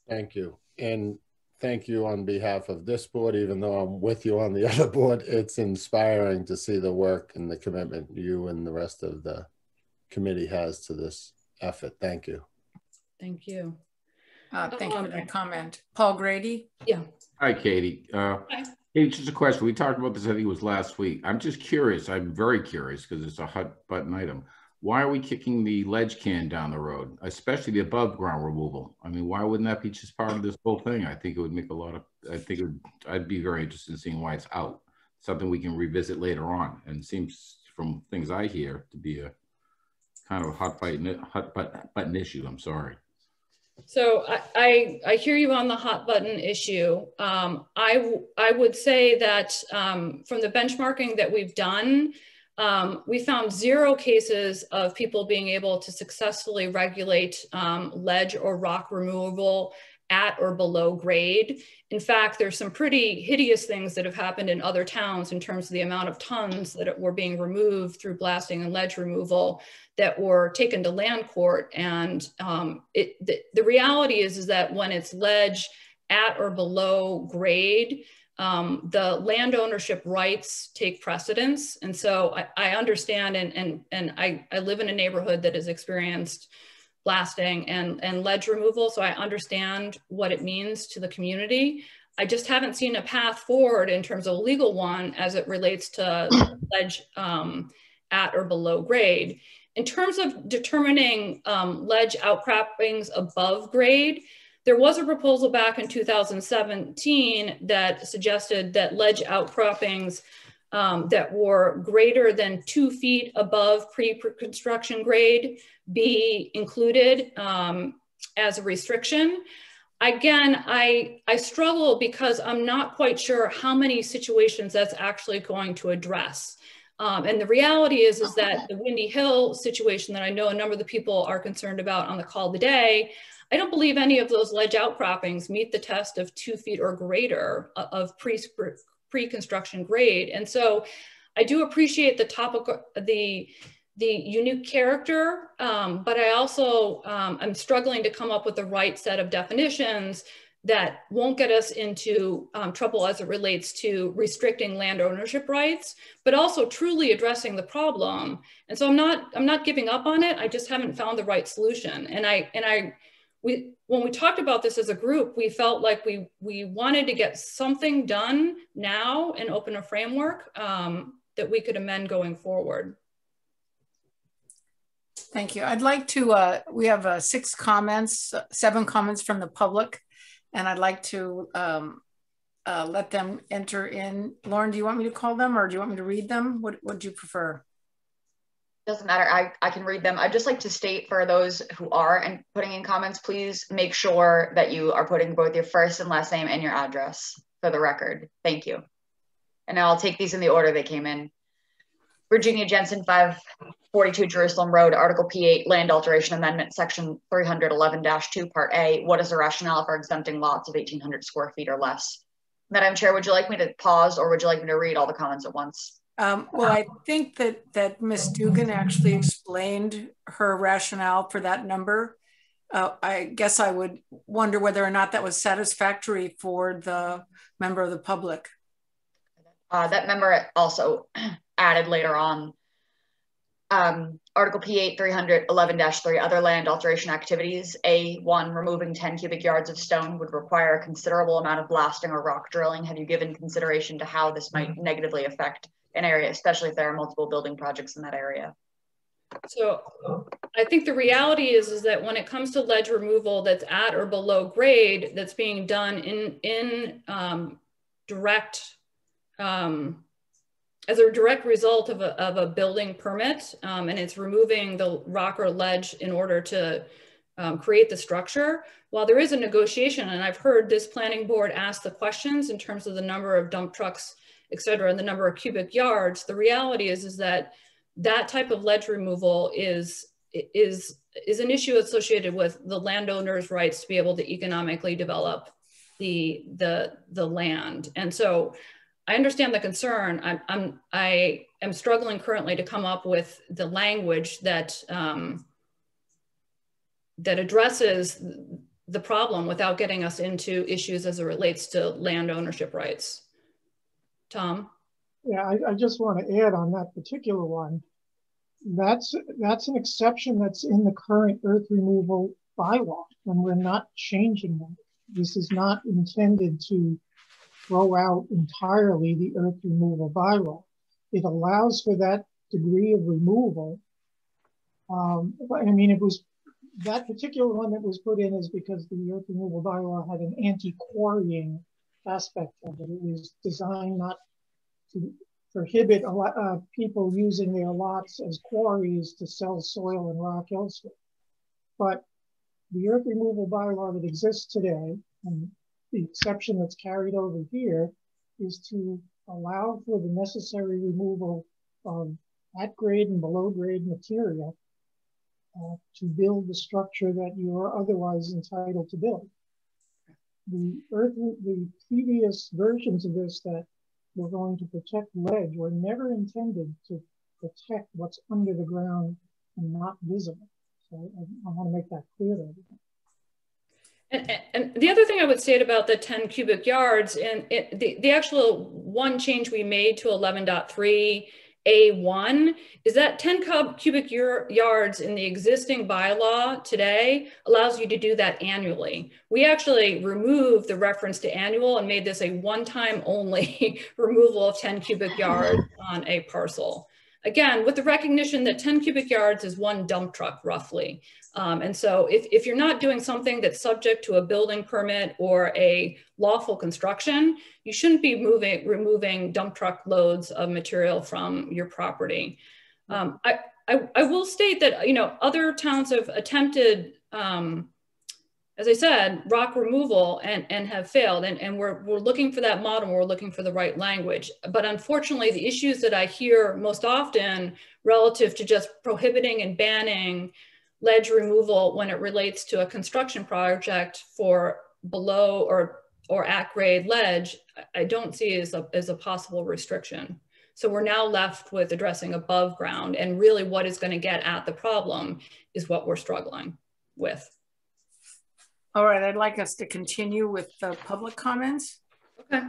Thank you. And thank you on behalf of this board, even though I'm with you on the other board. It's inspiring to see the work and the commitment you and the rest of the committee has to this effort. Thank you. Thank you. Thank you for that comment. Paul Grady? Yeah. Hi, Katie. Hi. Hey, just a question. We talked about this, I think it was last week. I'm just curious. I'm very curious because it's a hot button item. Why are we kicking the ledge can down the road, especially the above ground removal? I mean, why wouldn't that be just part of this whole thing? I think it would make a lot of, I'd be very interested in seeing why it's out. Something we can revisit later on. And it seems from things I hear to be a kind of a hot button issue. I'm sorry. So I hear you on the hot button issue. I would say that from the benchmarking that we've done, we found 0 cases of people being able to successfully regulate ledge or rock removal at or below grade. In fact, there's some pretty hideous things that have happened in other towns in terms of the amount of tons that were being removed through blasting and ledge removal that were taken to land court. And the reality is that when it's ledge at or below grade, the land ownership rights take precedence. And so I understand, and I live in a neighborhood that has experienced blasting and ledge removal. So I understand what it means to the community. I just haven't seen a path forward in terms of a legal one as it relates to ledge at or below grade. In terms of determining ledge outcroppings above grade, there was a proposal back in 2017 that suggested that ledge outcroppings that were greater than 2 feet above pre-construction grade be included as a restriction. Again, I struggle because I'm not quite sure how many situations that's actually going to address. And the reality is that the Windy Hill situation that I know a number of the people are concerned about on the call today, I don't believe any of those ledge outcroppings meet the test of 2 feet or greater of pre-construction grade. And so I do appreciate the topic, the unique character, but I also am struggling to come up with the right set of definitions that won't get us into trouble as it relates to restricting land ownership rights, but also truly addressing the problem. And so I'm not giving up on it. I just haven't found the right solution. And when we talked about this as a group, we felt like we wanted to get something done now and open a framework that we could amend going forward. Thank you. I'd like to, we have 7 comments from the public, and I'd like to let them enter in. Lauren, do you want me to call them or do you want me to read them? What do you prefer? Doesn't matter, I can read them. I'd just like to state for those who are putting in comments, please make sure that you are putting both your first and last name and your address for the record. Thank you. And I'll take these in the order they came in. Virginia Jensen, 542 Jerusalem Road, Article P8, Land Alteration Amendment, Section 311-2, Part A. What is the rationale for exempting lots of 1,800 square feet or less? Madam Chair, would you like me to pause or would you like me to read all the comments at once? Well, I think that Ms. Dugan actually explained her rationale for that number. I guess I would wonder whether or not that was satisfactory for the member of the public. That member also added later on. Article P8 311-3, other land alteration activities. A1, removing 10 cubic yards of stone would require a considerable amount of blasting or rock drilling. Have you given consideration to how this might negatively affect an area, especially if there are multiple building projects in that area? So I think the reality is that when it comes to ledge removal that's at or below grade, that's being done in direct as a direct result of a building permit, and it's removing the rock or ledge in order to create the structure. While there is a negotiation, and I've heard this planning board ask the questions in terms of the number of dump trucks, et cetera, and the number of cubic yards, the reality is that that type of ledge removal is an issue associated with the landowner's rights to be able to economically develop the land. And so I understand the concern. I am struggling currently to come up with the language that that addresses the problem without getting us into issues as it relates to land ownership rights. Tom? Yeah, I just want to add on that particular one. That's an exception that's in the current earth removal bylaw, and we're not changing that. This is not intended to throw out entirely the earth removal bylaw. It allows for that degree of removal. I mean, it was that particular one that was put in is because the earth removal bylaw had an anti-quarrying aspect of it. It was designed not to prohibit people using their lots as quarries to sell soil and rock elsewhere. But the earth removal bylaw that exists today, and the exception that's carried over here, is to allow for the necessary removal of at grade and below grade material to build the structure that you are otherwise entitled to build. The previous versions of this that were going to protect ledge were never intended to protect what's under the ground and not visible. So I want to make that clear to everyone. And the other thing I would state about the 10 cubic yards, and the actual one change we made to 11.3 A1 is that 10 cubic yards in the existing bylaw today allows you to do that annually. We actually removed the reference to annual and made this a one-time only removal of 10 cubic yards on a parcel. Again, with the recognition that 10 cubic yards is one dump truck roughly. And so if you're not doing something that's subject to a building permit or a lawful construction, you shouldn't be removing dump truck loads of material from your property. I will state that, you know, other towns have attempted, as I said, rock removal and have failed. And we're looking for that model, we're looking for the right language. But unfortunately, the issues that I hear most often relative to just prohibiting and banning ledge removal when it relates to a construction project for below or at grade ledge, I don't see as a possible restriction. So we're now left with addressing above ground, and really what is going to get at the problem is what we're struggling with. All right, I'd like us to continue with the public comments. Okay.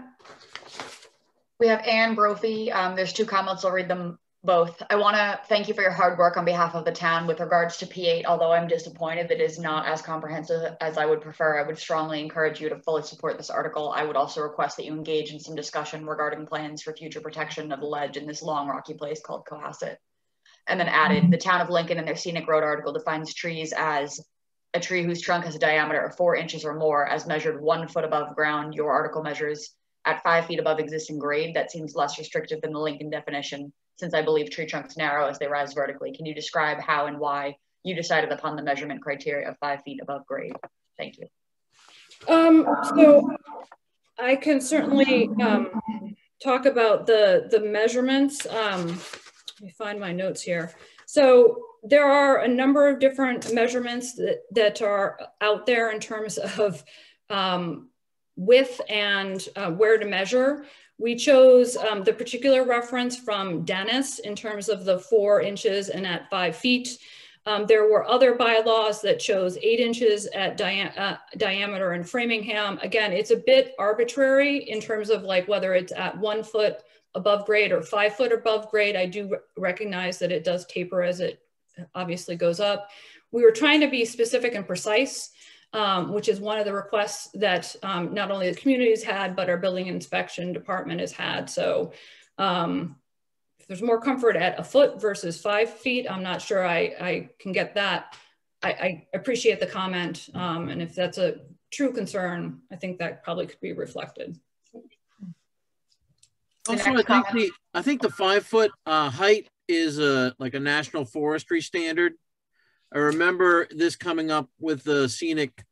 We have Anne Brophy. There's two comments, I'll read them both. I want to thank you for your hard work on behalf of the town with regards to P8. Although I'm disappointed that it is not as comprehensive as I would prefer, I would strongly encourage you to fully support this article. I would also request that you engage in some discussion regarding plans for future protection of the ledge in this long rocky place called Cohasset. And then added, the town of Lincoln in their scenic road article defines trees as a tree whose trunk has a diameter of 4 inches or more as measured 1 foot above ground. Your article measures at 5 feet above existing grade. That seems less restrictive than the Lincoln definition, since I believe tree trunks narrow as they rise vertically. Can you describe how and why you decided upon the measurement criteria of 5 feet above grade? Thank you. So I can certainly talk about the measurements. Let me find my notes here. So there are a number of different measurements that are out there in terms of width and where to measure. We chose the particular reference from Dennis in terms of the 4 inches and at 5 feet. There were other bylaws that chose 8 inches at diameter in Framingham. Again, it's a bit arbitrary in terms of like whether it's at 1 foot above grade or 5 foot above grade. I do recognize that it does taper as it obviously goes up. We were trying to be specific and precise, which is one of the requests that not only the community's had, but our building inspection department has had. So if there's more comfort at 1 foot versus 5 feet, I'm not sure I can get that. I appreciate the comment. And if that's a true concern, I think that probably could be reflected. Also, I think the 5-foot height is like a national forestry standard. I remember this coming up with the scenic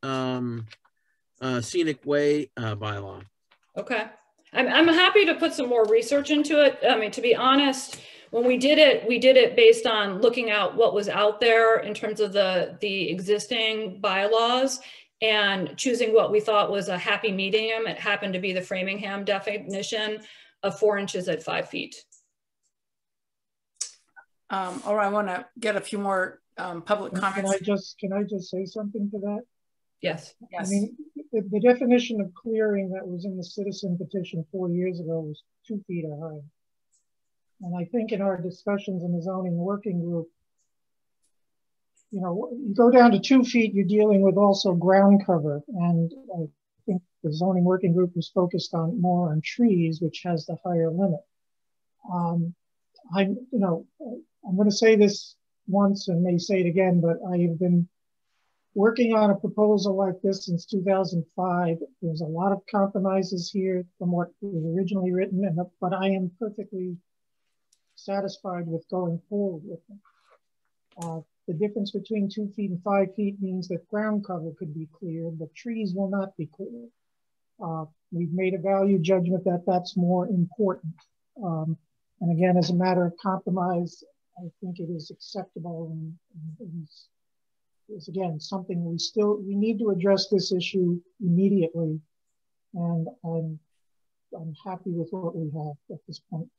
way bylaw. Okay. I'm happy to put some more research into it. I mean, to be honest, when we did it based on looking at what was out there in terms of the existing bylaws and choosing what we thought was a happy medium. It happened to be the Framingham definition of 4 inches at 5 feet. Or I want to get a few more public comments. Can I just say something to that? Yes. I mean, the definition of clearing that was in the citizen petition 4 years ago was 2 feet or higher. And I think in our discussions in the zoning working group, you know, you go down to 2 feet, you're dealing with also ground cover. And I think the zoning working group was focused on more on trees, which has the higher limit. I'm going to say this once and may say it again, but I have been working on a proposal like this since 2005. There's a lot of compromises here from what was originally written, but I am perfectly satisfied with going forward with them. The difference between 2 feet and 5 feet means that ground cover could be cleared, but trees will not be cleared. We've made a value judgment that that's more important. And again, as a matter of compromise, I think it is acceptable and is again something we need to address this issue immediately. And I'm happy with what we have at this point.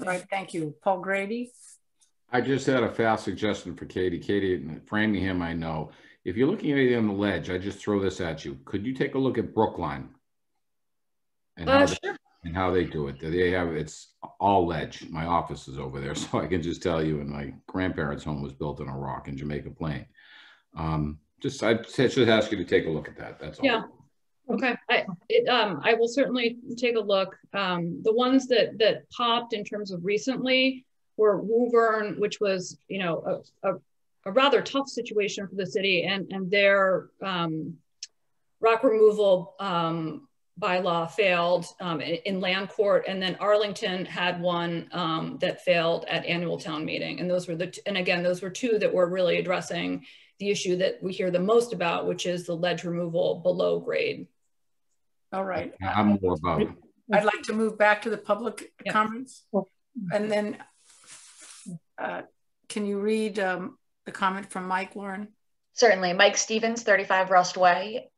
All right, thank you. Paul Grady. I just had a fast suggestion for Katie. Katie in Framingham, I know. If you're looking at anything on the ledge, I just throw this at you. Could you take a look at Brookline? And how they do it. It's all ledge. My office is over there, so I can just tell you. And my grandparents' home was built on a rock in Jamaica Plain. I should ask you to take a look at that. That's all. Yeah. Okay. I will certainly take a look. The ones that popped in terms of recently were Woburn, which was, you know, a rather tough situation for the city, and their rock removal bylaw failed in land court, and then Arlington had one that failed at annual town meeting. And those were those were two that were really addressing the issue that we hear the most about, which is the ledge removal below grade. All right. I'm more about it. I'd like to move back to the public comments. And then can you read the comment from Mike, Lauren? Certainly. Mike Stevens, 35 Rust Way.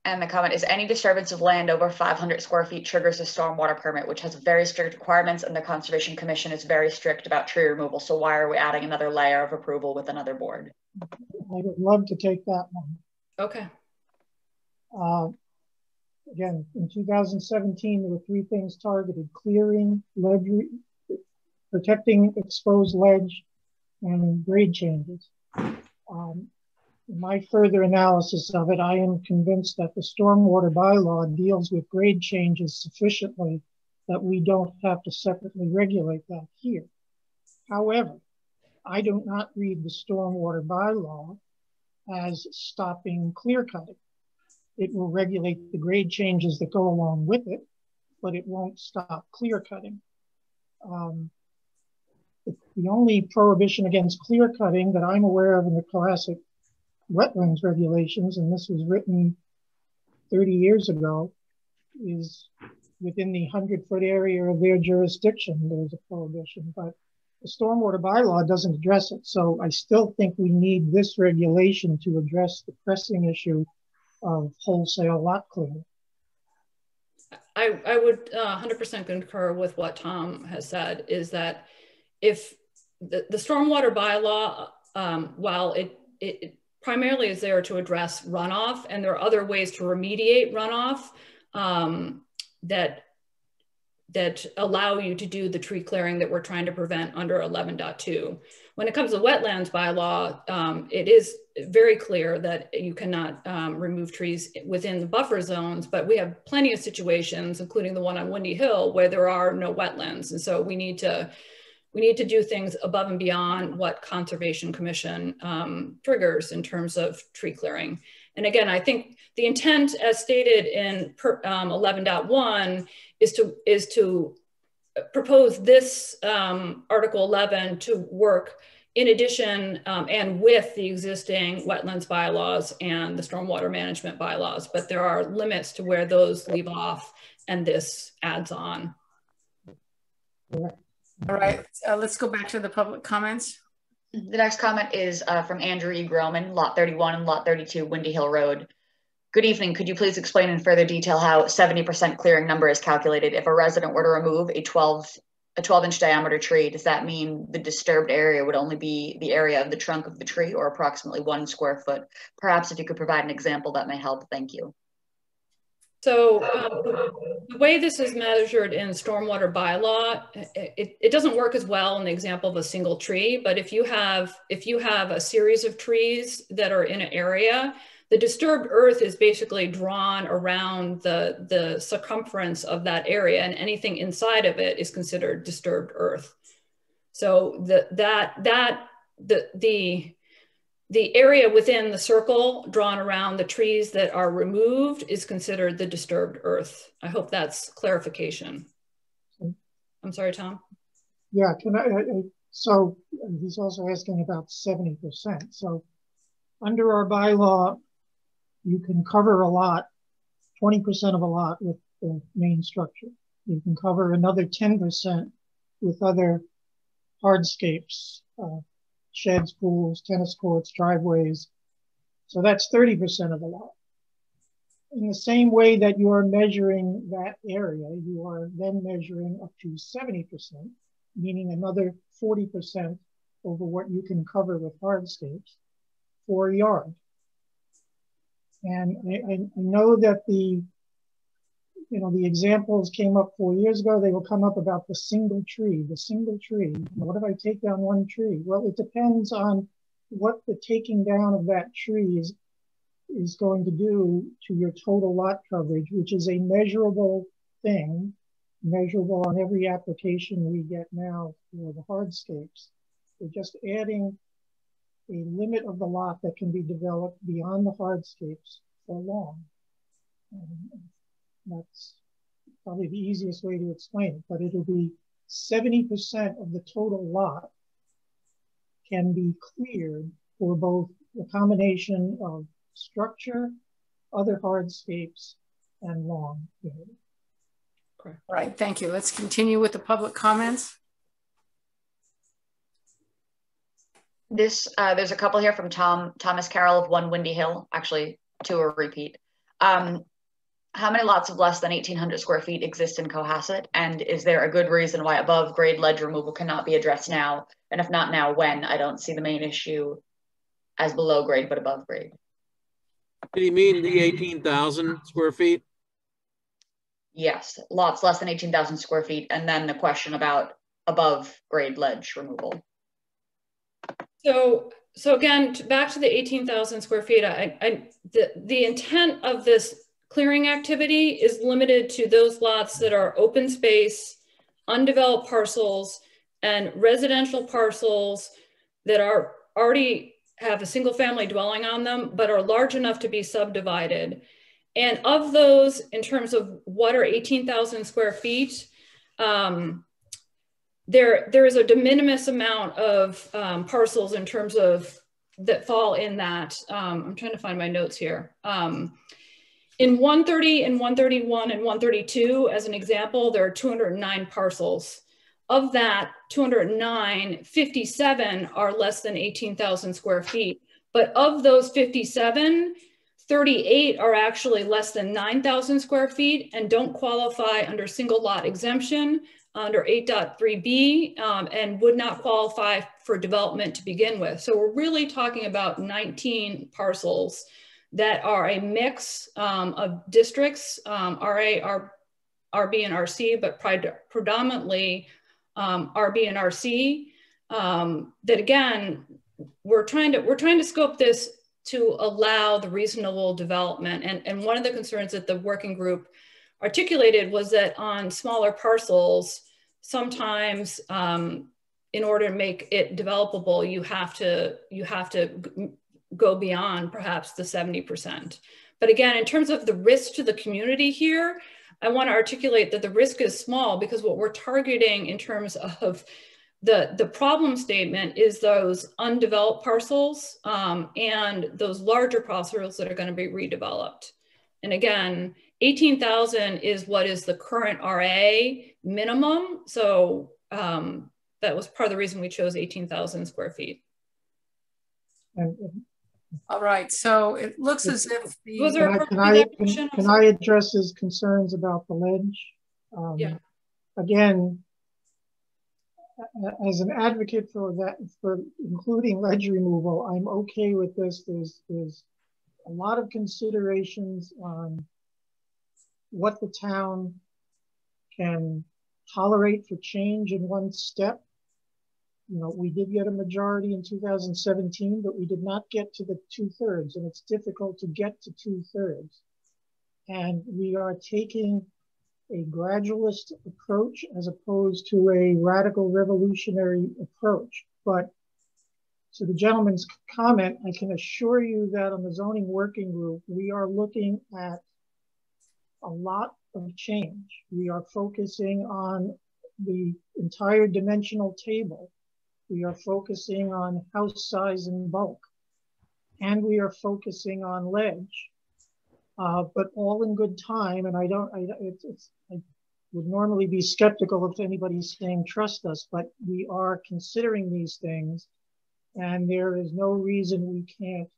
And the comment is, any disturbance of land over 500 square feet triggers a stormwater permit, which has very strict requirements, and the Conservation Commission is very strict about tree removal. So why are we adding another layer of approval with another board? I would love to take that one. Okay. Again, in 2017, there were 3 things targeted: clearing, ledge, protecting exposed ledge, and grade changes. In my further analysis of it, I am convinced that the stormwater bylaw deals with grade changes sufficiently that we don't have to separately regulate that here. However, I do not read the stormwater bylaw as stopping clear cutting. It will regulate the grade changes that go along with it, but it won't stop clear cutting. The only prohibition against clear cutting that I'm aware of in the classic wetlands regulations, and this was written 30 years ago, is within the 100-foot area of their jurisdiction, there's a prohibition, but the stormwater bylaw doesn't address it. So I still think we need this regulation to address the pressing issue of wholesale lot clearing. I would 100% concur with what Tom has said, is that if the stormwater bylaw, while it primarily is there to address runoff, and there are other ways to remediate runoff that allow you to do the tree clearing that we're trying to prevent under 11.2. When it comes to wetlands bylaw, it is very clear that you cannot remove trees within the buffer zones, but we have plenty of situations, including the one on Windy Hill, where there are no wetlands. And so we need to do things above and beyond what Conservation Commission triggers in terms of tree clearing. And again, I think the intent, as stated in 11.1, is to propose this Article 11 to work in addition and with the existing wetlands bylaws and the stormwater management bylaws, but there are limits to where those leave off and this adds on. All right, let's go back to the public comments. The next comment is from Andrew E. Groman, Lot 31 and Lot 32, Windy Hill Road. Good evening. Could you please explain in further detail how 70% clearing number is calculated? If a resident were to remove a 12-inch diameter tree, does that mean the disturbed area would only be the area of the trunk of the tree or approximately 1 square foot? Perhaps if you could provide an example that may help. Thank you. So the way this is measured in stormwater bylaw, it doesn't work as well in the example of a single tree, but if you have a series of trees that are in an area, the disturbed earth is basically drawn around the circumference of that area, and anything inside of it is considered disturbed earth. So the area within the circle drawn around the trees that are removed is considered the disturbed earth. I hope that's clarification. I'm sorry, Tom. Yeah, so he's also asking about 70%. So under our bylaw, you can cover a lot, 20% of a lot with the main structure. You can cover another 10% with other hardscapes, sheds, pools, tennis courts, driveways. So that's 30% of the lot. In the same way that you are measuring that area, you are then measuring up to 70%, meaning another 40% over what you can cover with hardscapes for a yard. And I know that the examples came up 4 years ago. They will come up about the single tree. What if I take down one tree? Well, it depends on what the taking down of that tree is going to do to your total lot coverage, which is a measurable thing, measurable on every application we get now for the hardscapes. We're just adding a limit of the lot that can be developed beyond the hardscapes for long. That's probably the easiest way to explain it, but it'll be 70% of the total lot can be cleared for both the combination of structure, other hardscapes, and lawn area. All right, thank you. Let's continue with the public comments. There's a couple here from Thomas Carroll of 1 Windy Hill, actually 2 are repeat. How many lots of less than 1,800 square feet exist in Cohasset? And is there a good reason why above grade ledge removal cannot be addressed now? And if not now, when? I don't see the main issue as below grade, but above grade. Did he mean the 18,000 square feet? Yes, lots less than 18,000 square feet. And then the question about above grade ledge removal. So again, back to the 18,000 square feet, the intent of this clearing activity is limited to those lots that are open space, undeveloped parcels, and residential parcels that are already have a single family dwelling on them, but are large enough to be subdivided. And of those, in terms of what are 18,000 square feet, there is a de minimis amount of parcels in terms of that fall in that. I'm trying to find my notes here. In 130 and 131 and 132, as an example, there are 209 parcels. Of that 209, 57 are less than 18,000 square feet. But of those 57, 38 are actually less than 9,000 square feet and don't qualify under single lot exemption under 8.3b and would not qualify for development to begin with. So we're really talking about 19 parcels that are a mix of districts, RA, RB, and RC, but predominantly RB and RC. That again, we're trying to scope this to allow the reasonable development. And one of the concerns that the working group articulated was that on smaller parcels, sometimes in order to make it developable, you have to go beyond perhaps the 70%. But again, in terms of the risk to the community here, I want to articulate that the risk is small because what we're targeting in terms of the problem statement is those undeveloped parcels and those larger parcels that are going to be redeveloped. And again, 18,000 is what is the current RA minimum. So that was part of the reason we chose 18,000 square feet. All right, so it looks as if the... Was there can I address his concerns about the ledge? Yeah. Again, as an advocate for that, for including ledge removal, I'm okay with this. There's a lot of considerations on what the town can tolerate for change in one step. You know, we did get a majority in 2017, but we did not get to the 2/3, and it's difficult to get to 2/3. And we are taking a gradualist approach as opposed to a radical revolutionary approach. But to the gentleman's comment, I can assure you that on the zoning working group, we are looking at a lot of change. We are focusing on the entire dimensional table. We are focusing on house size and bulk, and we are focusing on ledge, but all in good time. And I would normally be skeptical if anybody's saying trust us, but we are considering these things, and there is no reason we can't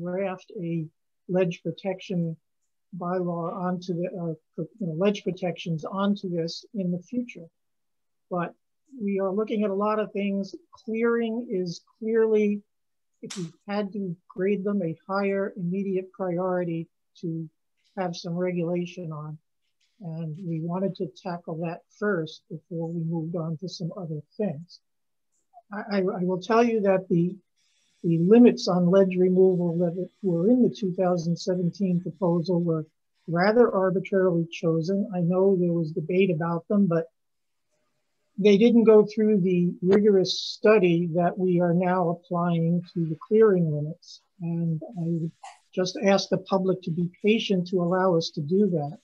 graft a ledge protection bylaw onto the ledge protections onto this in the future. But we are looking at a lot of things. Clearing is clearly, if you had to grade them, a higher immediate priority to have some regulation on. And we wanted to tackle that first before we moved on to some other things. I will tell you that the limits on ledge removal that were in the 2017 proposal were rather arbitrarily chosen. I know there was debate about them, but they didn't go through the rigorous study that we are now applying to the clearing limits. And I would just ask the public to be patient to allow us to do that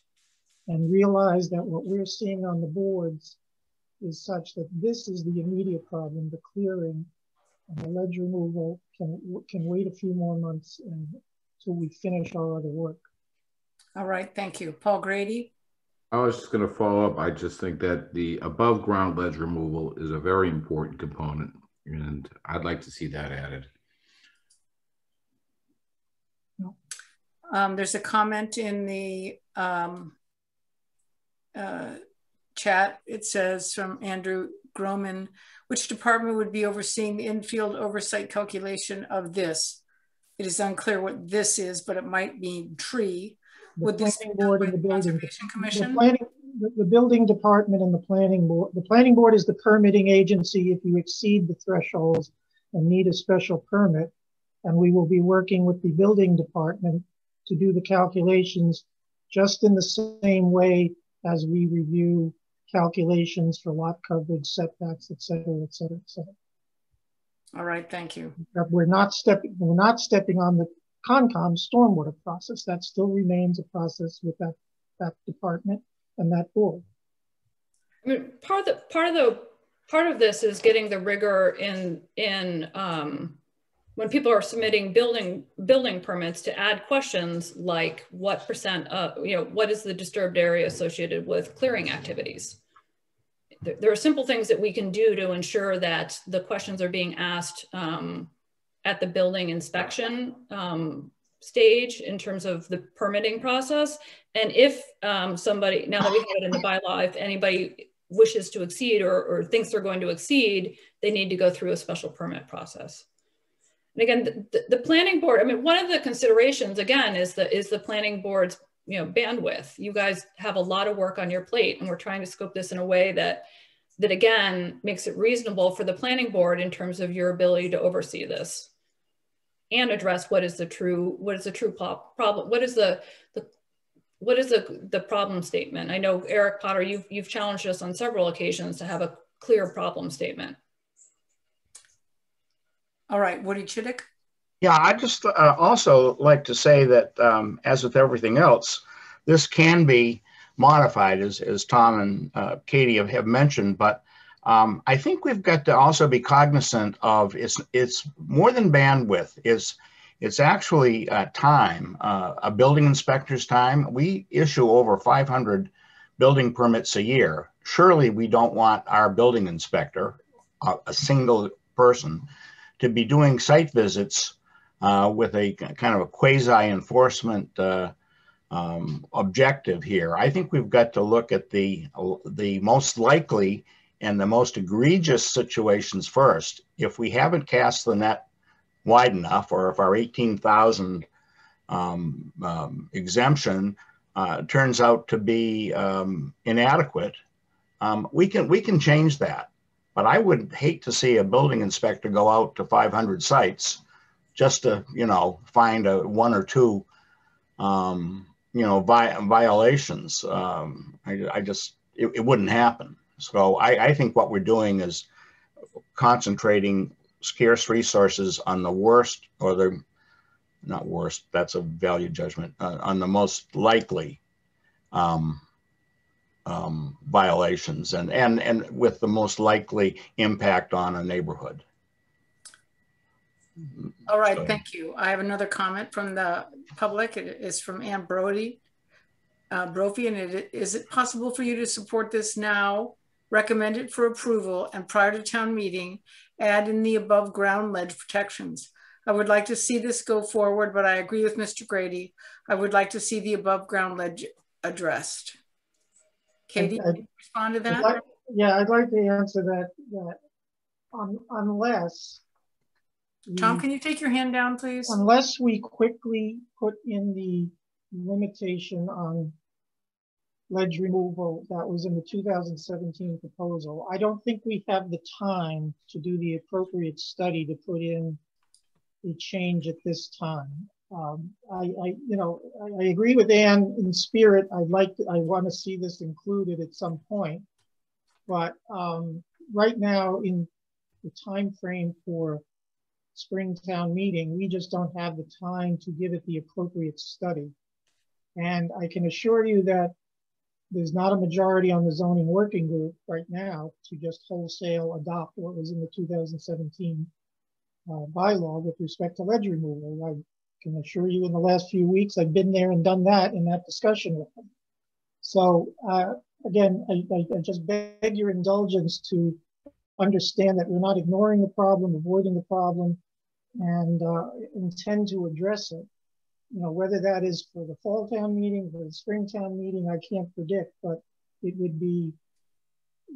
and realize that what we're seeing on the boards is such that this is the immediate problem, the clearing, and the ledge removal can wait a few more months until we finish our other work. All right, thank you. Paul Grady? I was just going to follow up. I just think that the above ground ledge removal is a very important component, and I'd like to see that added. There's a comment in the chat. It says from Andrew Groman, which department would be overseeing the infield oversight calculation of this? It is unclear what this is, but it might mean tree. Would this be board and the building Conservation Commission? The building department and the planning board. The planning board is the permitting agency if you exceed the thresholds and need a special permit. And we will be working with the building department to do the calculations just in the same way as we review calculations for lot coverage, setbacks, et cetera, et cetera, et cetera. All right, thank you. We're not stepping on the Concom stormwater process. That still remains a process with that department and that board. I mean, part of this is getting the rigor in when people are submitting building permits to add questions like what percent of, what is the disturbed area associated with clearing activities? There are simple things that we can do to ensure that the questions are being asked at the building inspection stage in terms of the permitting process. And if somebody, now that we have it in the bylaw, if anybody wishes to exceed or thinks they're going to exceed, they need to go through a special permit process. And again, the planning board, I mean, one of the considerations again is the planning board's bandwidth. You guys have a lot of work on your plate, and we're trying to scope this in a way that again makes it reasonable for the planning board in terms of your ability to oversee this and address what is the true problem, what is the problem statement. I know Eric Potter, you've challenged us on several occasions to have a clear problem statement. All right, Woody Chidick. Yeah, I just also like to say that as with everything else, this can be modified, as Tom and Katie have mentioned. But I think we've got to also be cognizant of it's more than bandwidth. It's actually time, a building inspector's time. We issue over 500 building permits a year. Surely we don't want our building inspector, a single person, to be doing site visits with a kind of a quasi-enforcement objective here. I think we've got to look at the most likely and the most egregious situations first. If we haven't cast the net wide enough, or if our 18,000 exemption turns out to be inadequate, we can change that. But I would hate to see a building inspector go out to 500 sites just to, find one or two, violations. It wouldn't happen. So I think what we're doing is concentrating scarce resources on the worst, or the, not worst, that's a value judgment, on the most likely violations and with the most likely impact on a neighborhood. All right, thank you. I have another comment from the public. It is from Ann Brophy, and is it possible for you to support this now, recommend it for approval, and prior to town meeting, add in the above ground ledge protections? I would like to see this go forward, but I agree with Mr. Grady. I would like to see the above ground ledge addressed. Katie, can you respond to that? I'd like to answer that unless... Tom, can you take your hand down, please? Unless we quickly put in the limitation on ledge removal that was in the 2017 proposal, I don't think we have the time to do the appropriate study to put in a change at this time. I agree with Ann in spirit. I want to see this included at some point, but right now in the time frame for Springtown meeting, we just don't have the time to give it the appropriate study. And I can assure you that there's not a majority on the zoning working group right now to just wholesale adopt what was in the 2017 bylaw with respect to ledge removal. I can assure you in the last few weeks, I've been there and done that in that discussion with them. So again, I just beg your indulgence to understand that we're not ignoring the problem, avoiding the problem, and intend to address it. Whether that is for the fall town meeting, for the spring town meeting, I can't predict, but it would be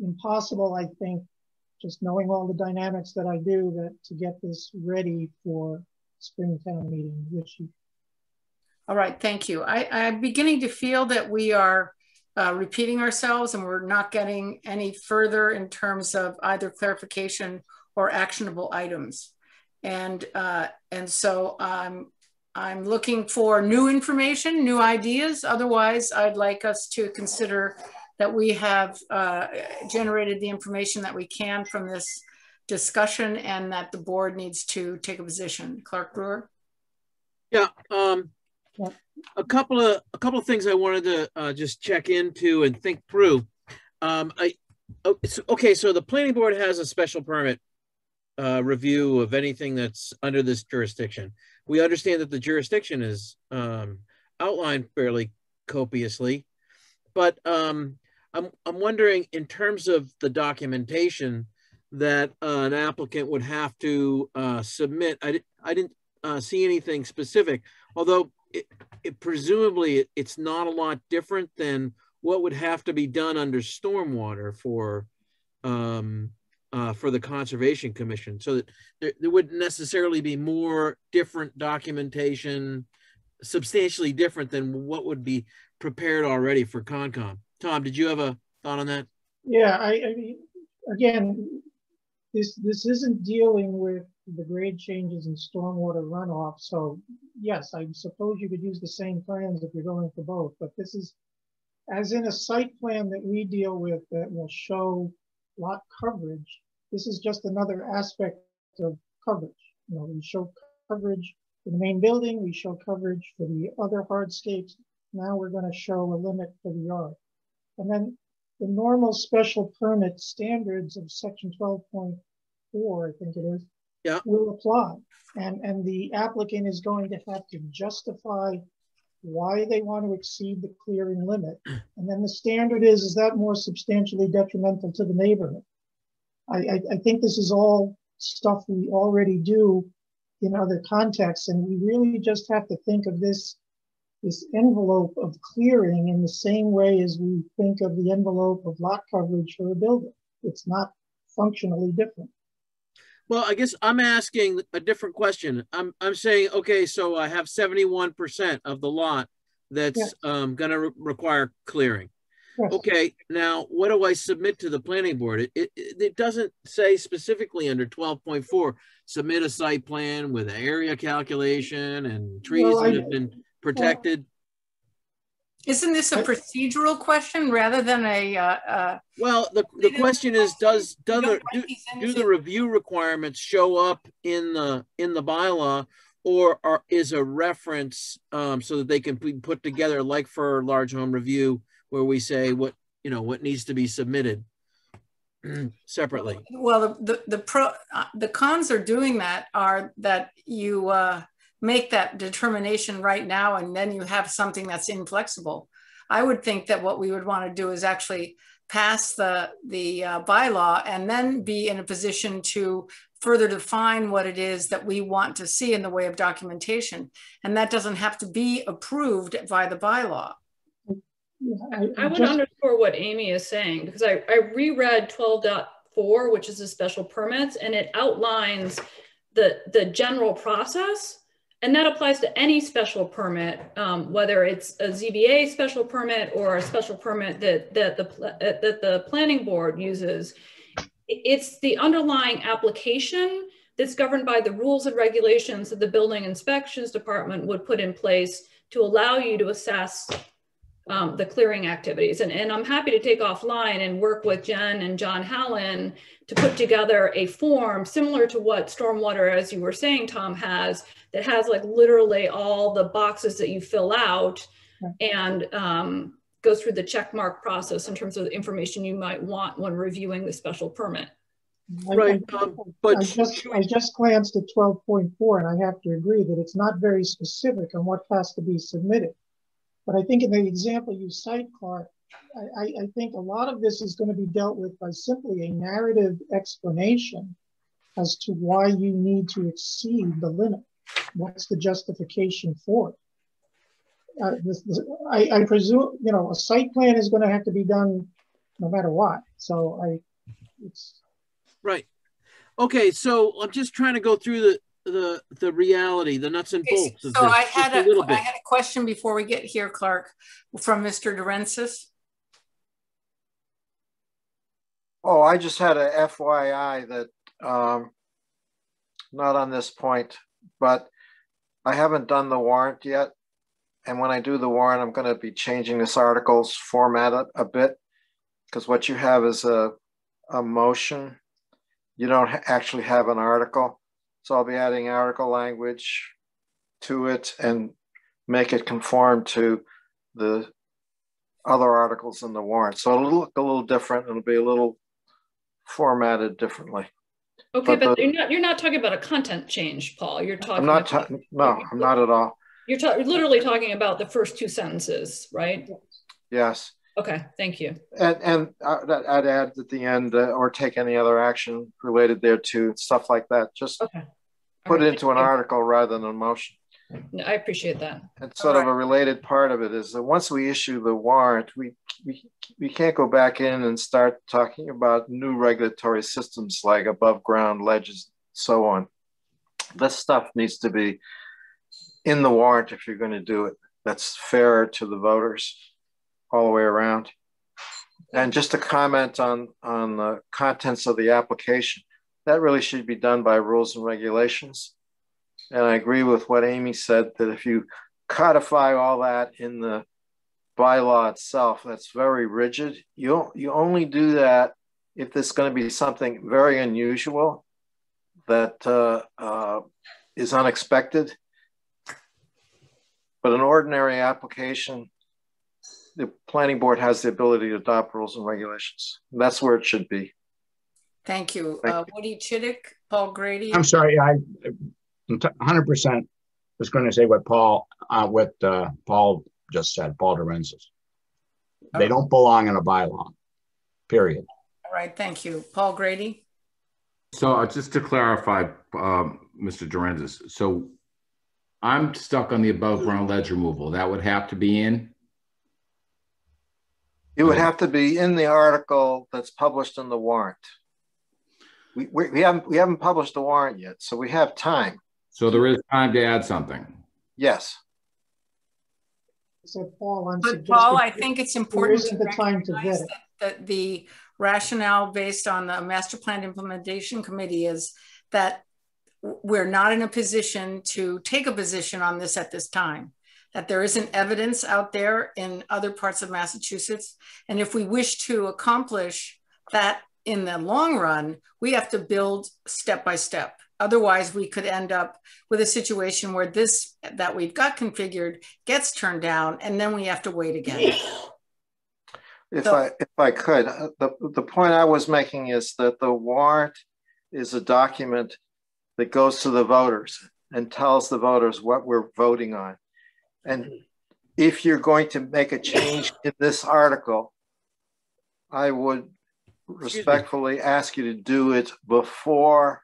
impossible, I think, just knowing all the dynamics that I do, that to get this ready for spring town meeting this year. All right, thank you. I'm beginning to feel that we are repeating ourselves and we're not getting any further in terms of either clarification or actionable items. And so I'm looking for new information, new ideas. Otherwise, I'd like us to consider that we have generated the information that we can from this discussion and that the board needs to take a position. Clark Brewer? Yeah, a couple of things I wanted to just check into and think through. Okay, so the planning board has a special permit review of anything that's under this jurisdiction. We understand that the jurisdiction is outlined fairly copiously, but I'm wondering, in terms of the documentation that an applicant would have to submit, I didn't see anything specific, although presumably it's not a lot different than what would have to be done under stormwater for the Conservation Commission, so that there wouldn't necessarily be more different documentation, substantially different than what would be prepared already for Concom. Tom, did you have a thought on that? Yeah, I mean, again, this isn't dealing with the grade changes in stormwater runoff. So yes, I suppose you could use the same plans if you're going for both, but this is, as in a site plan that we deal with that will show lot coverage, this is just another aspect of coverage. We show coverage for the main building, we show coverage for the other hardscapes. Now we're going to show a limit for the yard. And then the normal special permit standards of section 12.4, I think it is, will apply. And the applicant is going to have to justify why they want to exceed the clearing limit. And then the standard is that more substantially detrimental to the neighborhood? I think this is all stuff we already do in other contexts, and we really just have to think of this envelope of clearing in the same way as we think of the envelope of lot coverage for a building. It's not functionally different. Well, I guess I'm asking a different question. I'm saying, okay, so I have 71% of the lot that's going to require clearing. Yes. Okay, now what do I submit to the planning board? It doesn't say specifically under 12.4, submit a site plan with an area calculation and trees that have been protected. Isn't this a procedural question rather than a? Well, the question is, do the review requirements show up in the bylaw, or is a reference so that they can be put together, like for large home review, where we say what needs to be submitted separately? Well, the cons are doing that are that you make that determination right now, and then you have something that's inflexible. I would think that what we would want to do is actually pass the bylaw and then be in a position to further define what it is that we want to see in the way of documentation. And that doesn't have to be approved by the bylaw. I would underscore what Amy is saying, because I reread 12.4, which is the special permits, and it outlines the general process. And that applies to any special permit, whether it's a ZBA special permit or a special permit that the planning board uses. It's the underlying application that's governed by the rules and regulations that the building inspections department would put in place to allow you to assess the clearing activities. And I'm happy to take offline and work with Jen and John Hallen to put together a form similar to what Stormwater, as you were saying, Tom, has, that has like literally all the boxes that you fill out and go through the check mark process in terms of the information you might want when reviewing the special permit. Right, but I just glanced at 12.4, and I have to agree that it's not very specific on what has to be submitted. But I think in the example you cite, Clark, I think a lot of this is going to be dealt with by simply a narrative explanation as to why you need to exceed the limit. What's the justification for it? I presume, a site plan is going to have to be done no matter what. So it's right. Okay, so I'm just trying to go through the reality, the nuts and bolts of so this. I had a question before we get here, Clark, from Mr. Durensis. Oh, I just had a FYI that not on this point, but I haven't done the warrant yet. And when I do the warrant, I'm going to be changing this article's format a bit, because what you have is a motion. You don't actually have an article. So I'll be adding article language to it and make it conform to the other articles in the warrant. So it'll look a little different. It'll be a little formatted differently. Okay, but you're not talking about a content change, Paul. You're talking. I'm not at all. You're literally talking about the first two sentences, right? Yes. Okay, thank you. And I'd add at the end, or take any other action related thereto, stuff like that. Just put it into an article rather than a motion. No, I appreciate that. And sort of a related part of it is that once we issue the warrant, we can't go back in and start talking about new regulatory systems like above ground ledges, so on. This stuff needs to be in the warrant if you're going to do it. That's fairer to the voters all the way around. And just to comment on the contents of the application, that really should be done by rules and regulations. And I agree with what Amy said, that if you codify all that in the bylaw itself, that's very rigid. You only do that if there's going to be something very unusual that is unexpected. But an ordinary application, the planning board has the ability to adopt rules and regulations. That's where it should be. Thank you. Woody Chidick, Paul Grady. I'm sorry, I 100% was going to say what Paul just said, Paul Dorenzis. They don't belong in a bylaw, period. All right, thank you. Paul Grady. So just to clarify, Mr. Dorenzis, so I'm stuck on the above ground ledge removal. That would have to be in? It would have to be in the article that's published in the warrant. We haven't published the warrant yet, so we have time. So there is time to add something? Yes. So Paul, but Paul, I think it's important to the time to vet it. That the rationale based on the Master Plan Implementation Committee is that we're not in a position to take a position on this at this time, that there isn't evidence out there in other parts of Massachusetts. And if we wish to accomplish that in the long run, we have to build step by step. Otherwise, we could end up with a situation where this that we've got configured gets turned down, and then we have to wait again. If I could, the point I was making is that the warrant is a document that goes to the voters and tells the voters what we're voting on. And if you're going to make a change in this article, I would respectfully ask you to do it before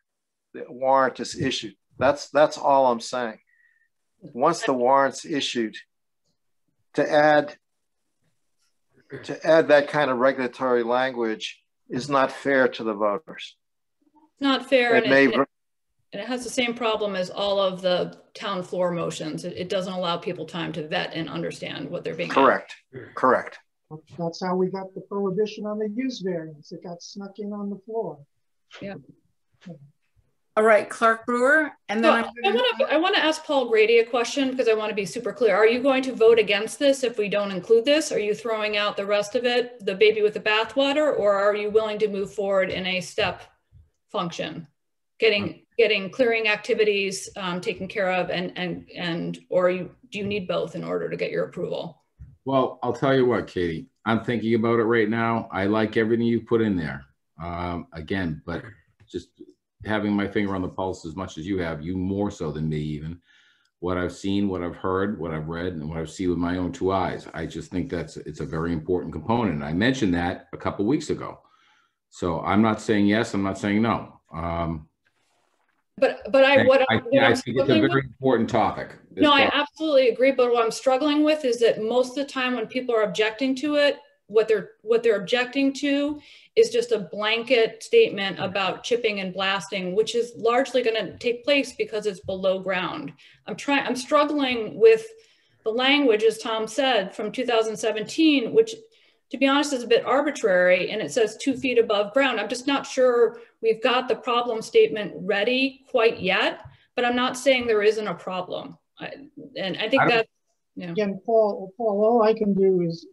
the warrant is issued. That's all I'm saying. Once the warrant's issued, to add that kind of regulatory language is not fair to the voters. It's not fair, and it has the same problem as all of the town floor motions. It doesn't allow people time to vet and understand what they're being correct. asked. Correct. That's how we got the prohibition on the use variance. It got snuck in on the floor. Yeah. All right, Clark Brewer, and then I want to ask Paul Grady a question because I want to be super clear. Are you going to vote against this if we don't include this? Are you throwing out the rest of it, the baby with the bathwater, or are you willing to move forward in a step function, getting clearing activities taken care of, or do you need both in order to get your approval? Well, I'll tell you what, Katie, I'm thinking about it right now. I like everything you put in there. Again, but just having my finger on the pulse as much as you have, you more so than me even, what I've seen, what I've heard, what I've read, and what I've seen with my own two eyes. I just think it's a very important component. I mentioned that a couple of weeks ago. So I'm not saying yes, I'm not saying no. But I think it's a very important topic. No, I absolutely agree. But what I'm struggling with is that most of the time when people are objecting to it, what they're objecting to is just a blanket statement about chipping and blasting, which is largely going to take place because it's below ground. I'm struggling with the language, as Tom said, from 2017, which, to be honest, is a bit arbitrary, and it says 2 feet above ground. I'm just not sure we've got the problem statement ready quite yet, but I'm not saying there isn't a problem. And I think that, yeah. Again, Paul, all I can do is,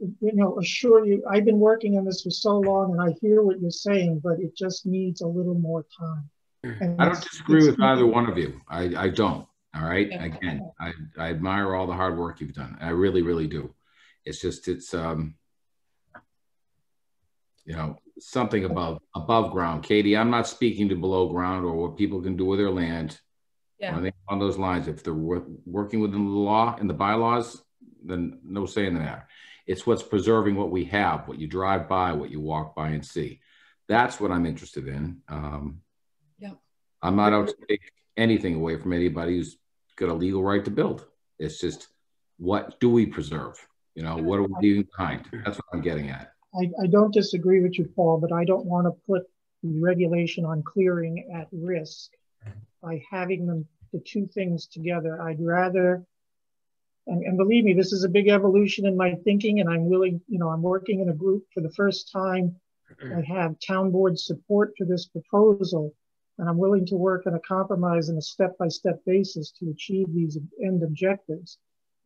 assure you, I've been working on this for so long and I hear what you're saying, but it just needs a little more time. And I don't disagree with either one of you. I don't, all right? Yeah. Again, I admire all the hard work you've done. I really, really do. It's just, something above ground. Katie, I'm not speaking to below ground or what people can do with their land. Yeah. I think on those lines, if they're working within the law and the bylaws, then no say in the matter. It's what's preserving what we have, what you drive by, what you walk by and see. That's what I'm interested in. Yeah. I'm not out to take anything away from anybody who's got a legal right to build. It's just, what do we preserve? What are we leaving behind? That's what I'm getting at. I don't disagree with you, Paul, but I don't want to put the regulation on clearing at risk by having the two things together. I'd rather, and believe me, this is a big evolution in my thinking, and I'm willing, I'm working in a group for the first time. I have town board support for this proposal, and I'm willing to work on a compromise on a step-by-step basis to achieve these end objectives.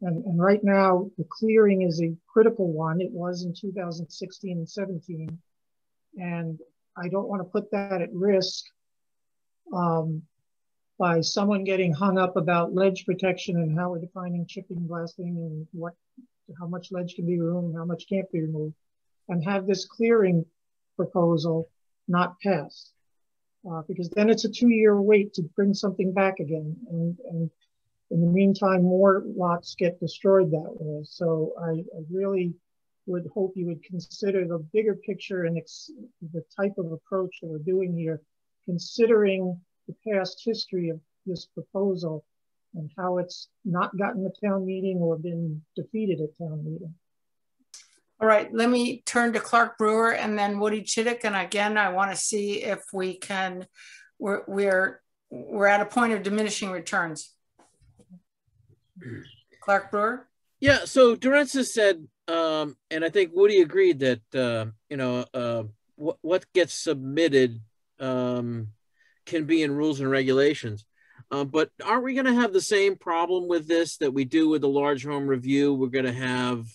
And right now, the clearing is a critical one. It was in 2016 and 17. And I don't want to put that at risk by someone getting hung up about ledge protection and how we're defining chipping, blasting, and what how much ledge can be removed, how much can't be removed, and have this clearing proposal not pass. Because then it's a 2-year wait to bring something back again. And in the meantime, more lots get destroyed that way. So I really would hope you would consider the bigger picture and the type of approach that we're doing here, considering the past history of this proposal and how it's not gotten the town meeting or been defeated at town meeting. All right, let me turn to Clark Brewer and then Woody Chittick. And again, I want to see if we can, we're at a point of diminishing returns. Clark Brewer? Yeah, so Durensis said, and I think Woody agreed that, you know, what gets submitted can be in rules and regulations. But aren't we going to have the same problem with this that we do with the large home review? We're going to have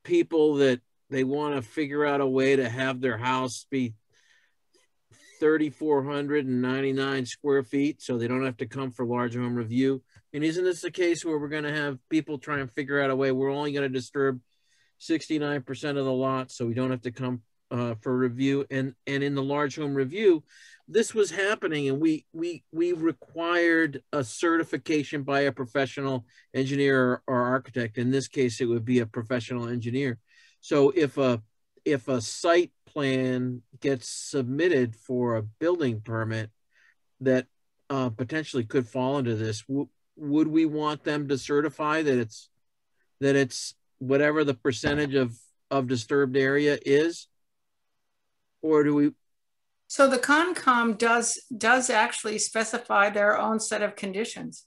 people that they want to figure out a way to have their house be 3,499 square feet so they don't have to come for large home review. And isn't this the case where we're going to have people try and figure out a way we're only going to disturb 69% of the lot so we don't have to come for review? And in the large home review, this was happening, and we required a certification by a professional engineer or architect. In this case, it would be a professional engineer. So if a site plan gets submitted for a building permit that potentially could fall into this, would we want them to certify that it's whatever the percentage of disturbed area is? Or do we? So the Concom does actually specify their own set of conditions.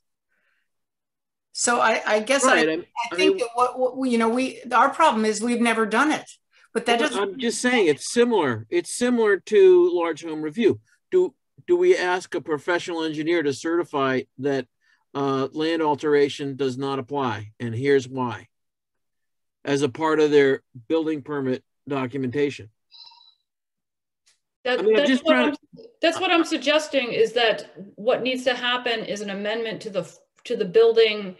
So I guess right. I think that what you know, our problem is we've never done it, but that doesn't. I'm just saying it's similar. It's similar to large home review. Do we ask a professional engineer to certify that land alteration does not apply, and here's why, as a part of their building permit documentation? That's what I'm suggesting, is that what needs to happen is an amendment to the building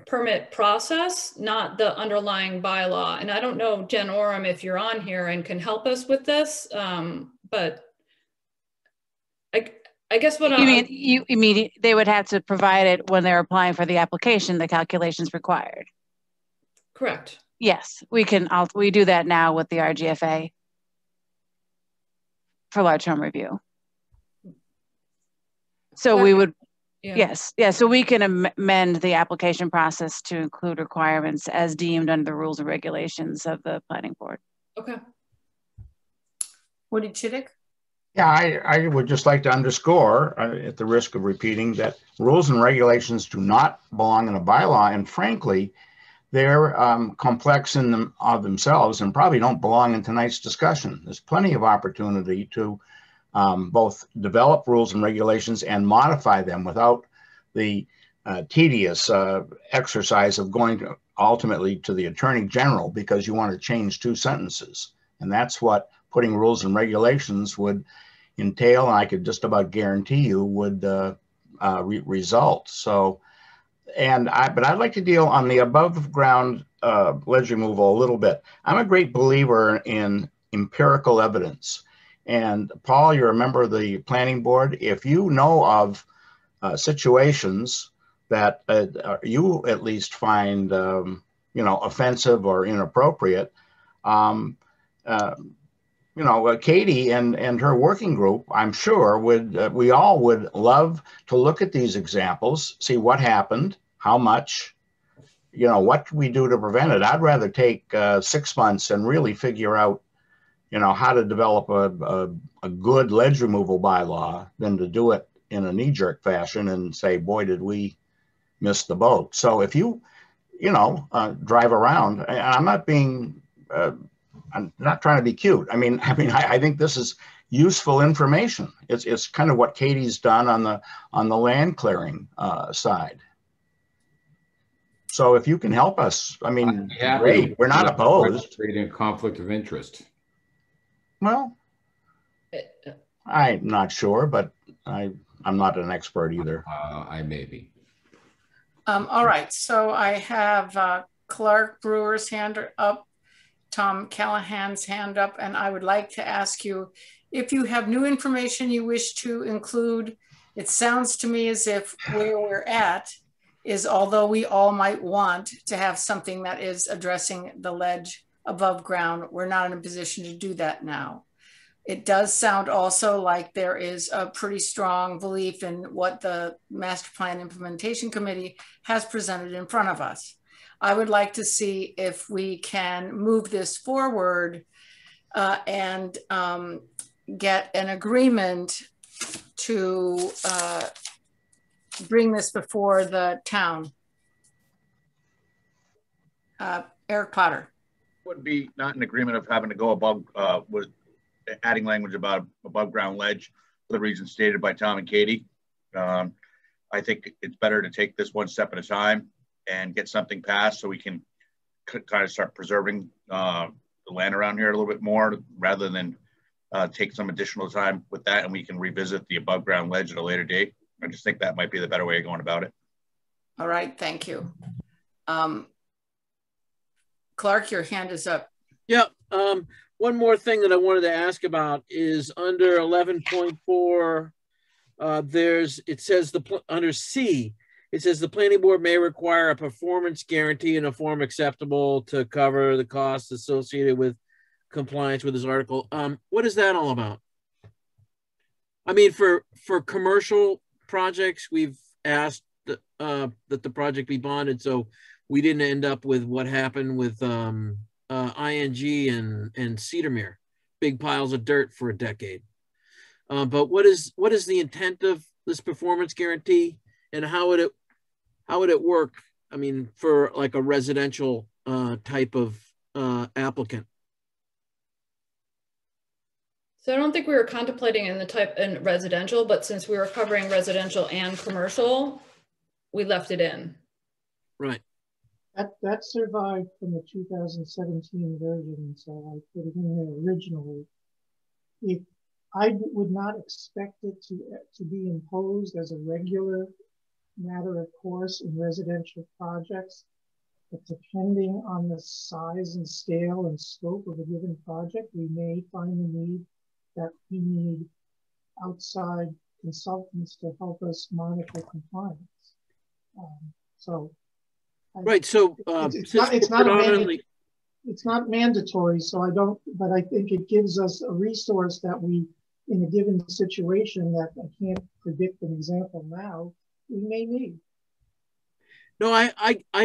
permit process, not the underlying bylaw. And I don't know, Jen Oram, if you're on here and can help us with this, but I guess what you mean they would have to provide it when they're applying for the application, the calculations required. Correct. Yes, we do that now with the RGFA for large home review. So we would, yes. So we can amend the application process to include requirements as deemed under the rules and regulations of the planning board. Okay. Woody Chittick? Yeah, I would just like to underscore, at the risk of repeating, that rules and regulations do not belong in a bylaw, and frankly, they're complex in them of themselves and probably don't belong in tonight's discussion. There's plenty of opportunity to both develop rules and regulations and modify them without the tedious exercise of going ultimately to the Attorney General because you want to change 2 sentences. And that's what putting rules and regulations would entail, and I could just about guarantee you would result. So, but I'd like to deal on the above ground ledge removal a little bit. I'm a great believer in empirical evidence. And Paul, you're a member of the planning board. If you know of situations that you at least find, you know, offensive or inappropriate, you know, Katie and her working group, I'm sure would, we all would love to look at these examples, see what happened, how much, you know, what can we do to prevent it? I'd rather take 6 months and really figure out, you know, how to develop a good ledge removal bylaw than to do it in a knee-jerk fashion and say, boy, did we miss the boat. So if you know, drive around, and I'm not being, I'm not trying to be cute. I mean, I think this is useful information. It's kind of what Katie's done on the land clearing side. So if you can help us, I mean, great. We're not opposed. Creating a conflict of interest. Well, I'm not sure, but I'm not an expert either. I may be. All right. So I have Clark Brewer's hand up, Tom Callahan's hand up, and I would like to ask you if you have new information you wish to include. It sounds to me as if where we're at is, although we all might want to have something that is addressing the ledge above ground, we're not in a position to do that now. It does sound also like there is a pretty strong belief in what the Master Plan Implementation Committee has presented in front of us. I would like to see if we can move this forward and get an agreement to bring this before the town. Eric Potter. Would be not in agreement of having to go above with adding language about above ground ledge for the reasons stated by Tom and Katie. I think it's better to take this one step at a time and get something passed so we can kind of start preserving the land around here a little bit more, rather than take some additional time with that, and we can revisit the above ground ledge at a later date. I just think that might be the better way of going about it. All right, thank you. Clark, your hand is up. Yeah. One more thing that I wanted to ask about is under 11.4, it says under C, it says the planning board may require a performance guarantee in a form acceptable to cover the costs associated with compliance with this article. What is that all about? I mean, for commercial projects, we've asked that the project be bonded, so we didn't end up with what happened with ING and Cedarmere, big piles of dirt for a decade. But what is the intent of this performance guarantee, and how would it work? I mean, for like a residential type of applicant. So I don't think we were contemplating in residential, but since we were covering residential and commercial, we left it in. Right. That survived from the 2017 version, so I put it in there originally. If I would not expect it to be imposed as a regular matter of course in residential projects, but depending on the size and scale and scope of a given project, we may find the need that we need outside consultants to help us monitor compliance. Right. So it's not mandatory. So I don't, but I think it gives us a resource that we, in a given situation that I can't predict an example now, we may need. No, I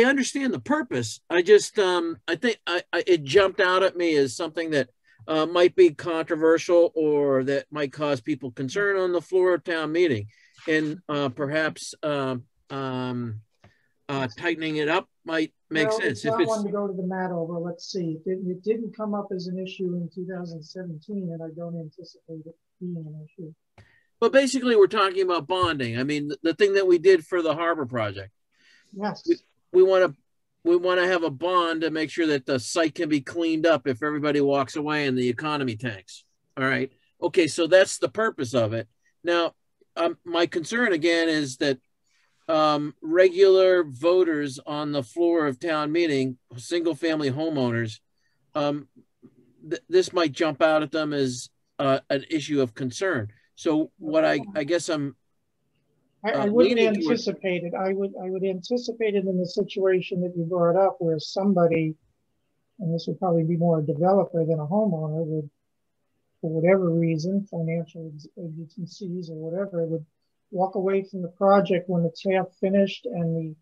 understand the purpose. I just I think it jumped out at me as something that might be controversial or that might cause people concern on the floor of town meeting, and perhaps tightening it up might make sense. If it's one to go to the mat over, let's see. It didn't come up as an issue in 2017, and I don't anticipate it being an issue. But basically, we're talking about bonding. I mean, the thing that we did for the harbor project. Yes. We want to have a bond to make sure that the site can be cleaned up if everybody walks away and the economy tanks. All right. Okay, so that's the purpose of it. Now, my concern again is that regular voters on the floor of town meeting, single-family homeowners, this might jump out at them as an issue of concern. So what I guess I wouldn't anticipate it. I would anticipate it in the situation that you brought up, where somebody, and this would probably be more a developer than a homeowner, would, for whatever reason, financial agencies or whatever, would walk away from the project when it's half finished and the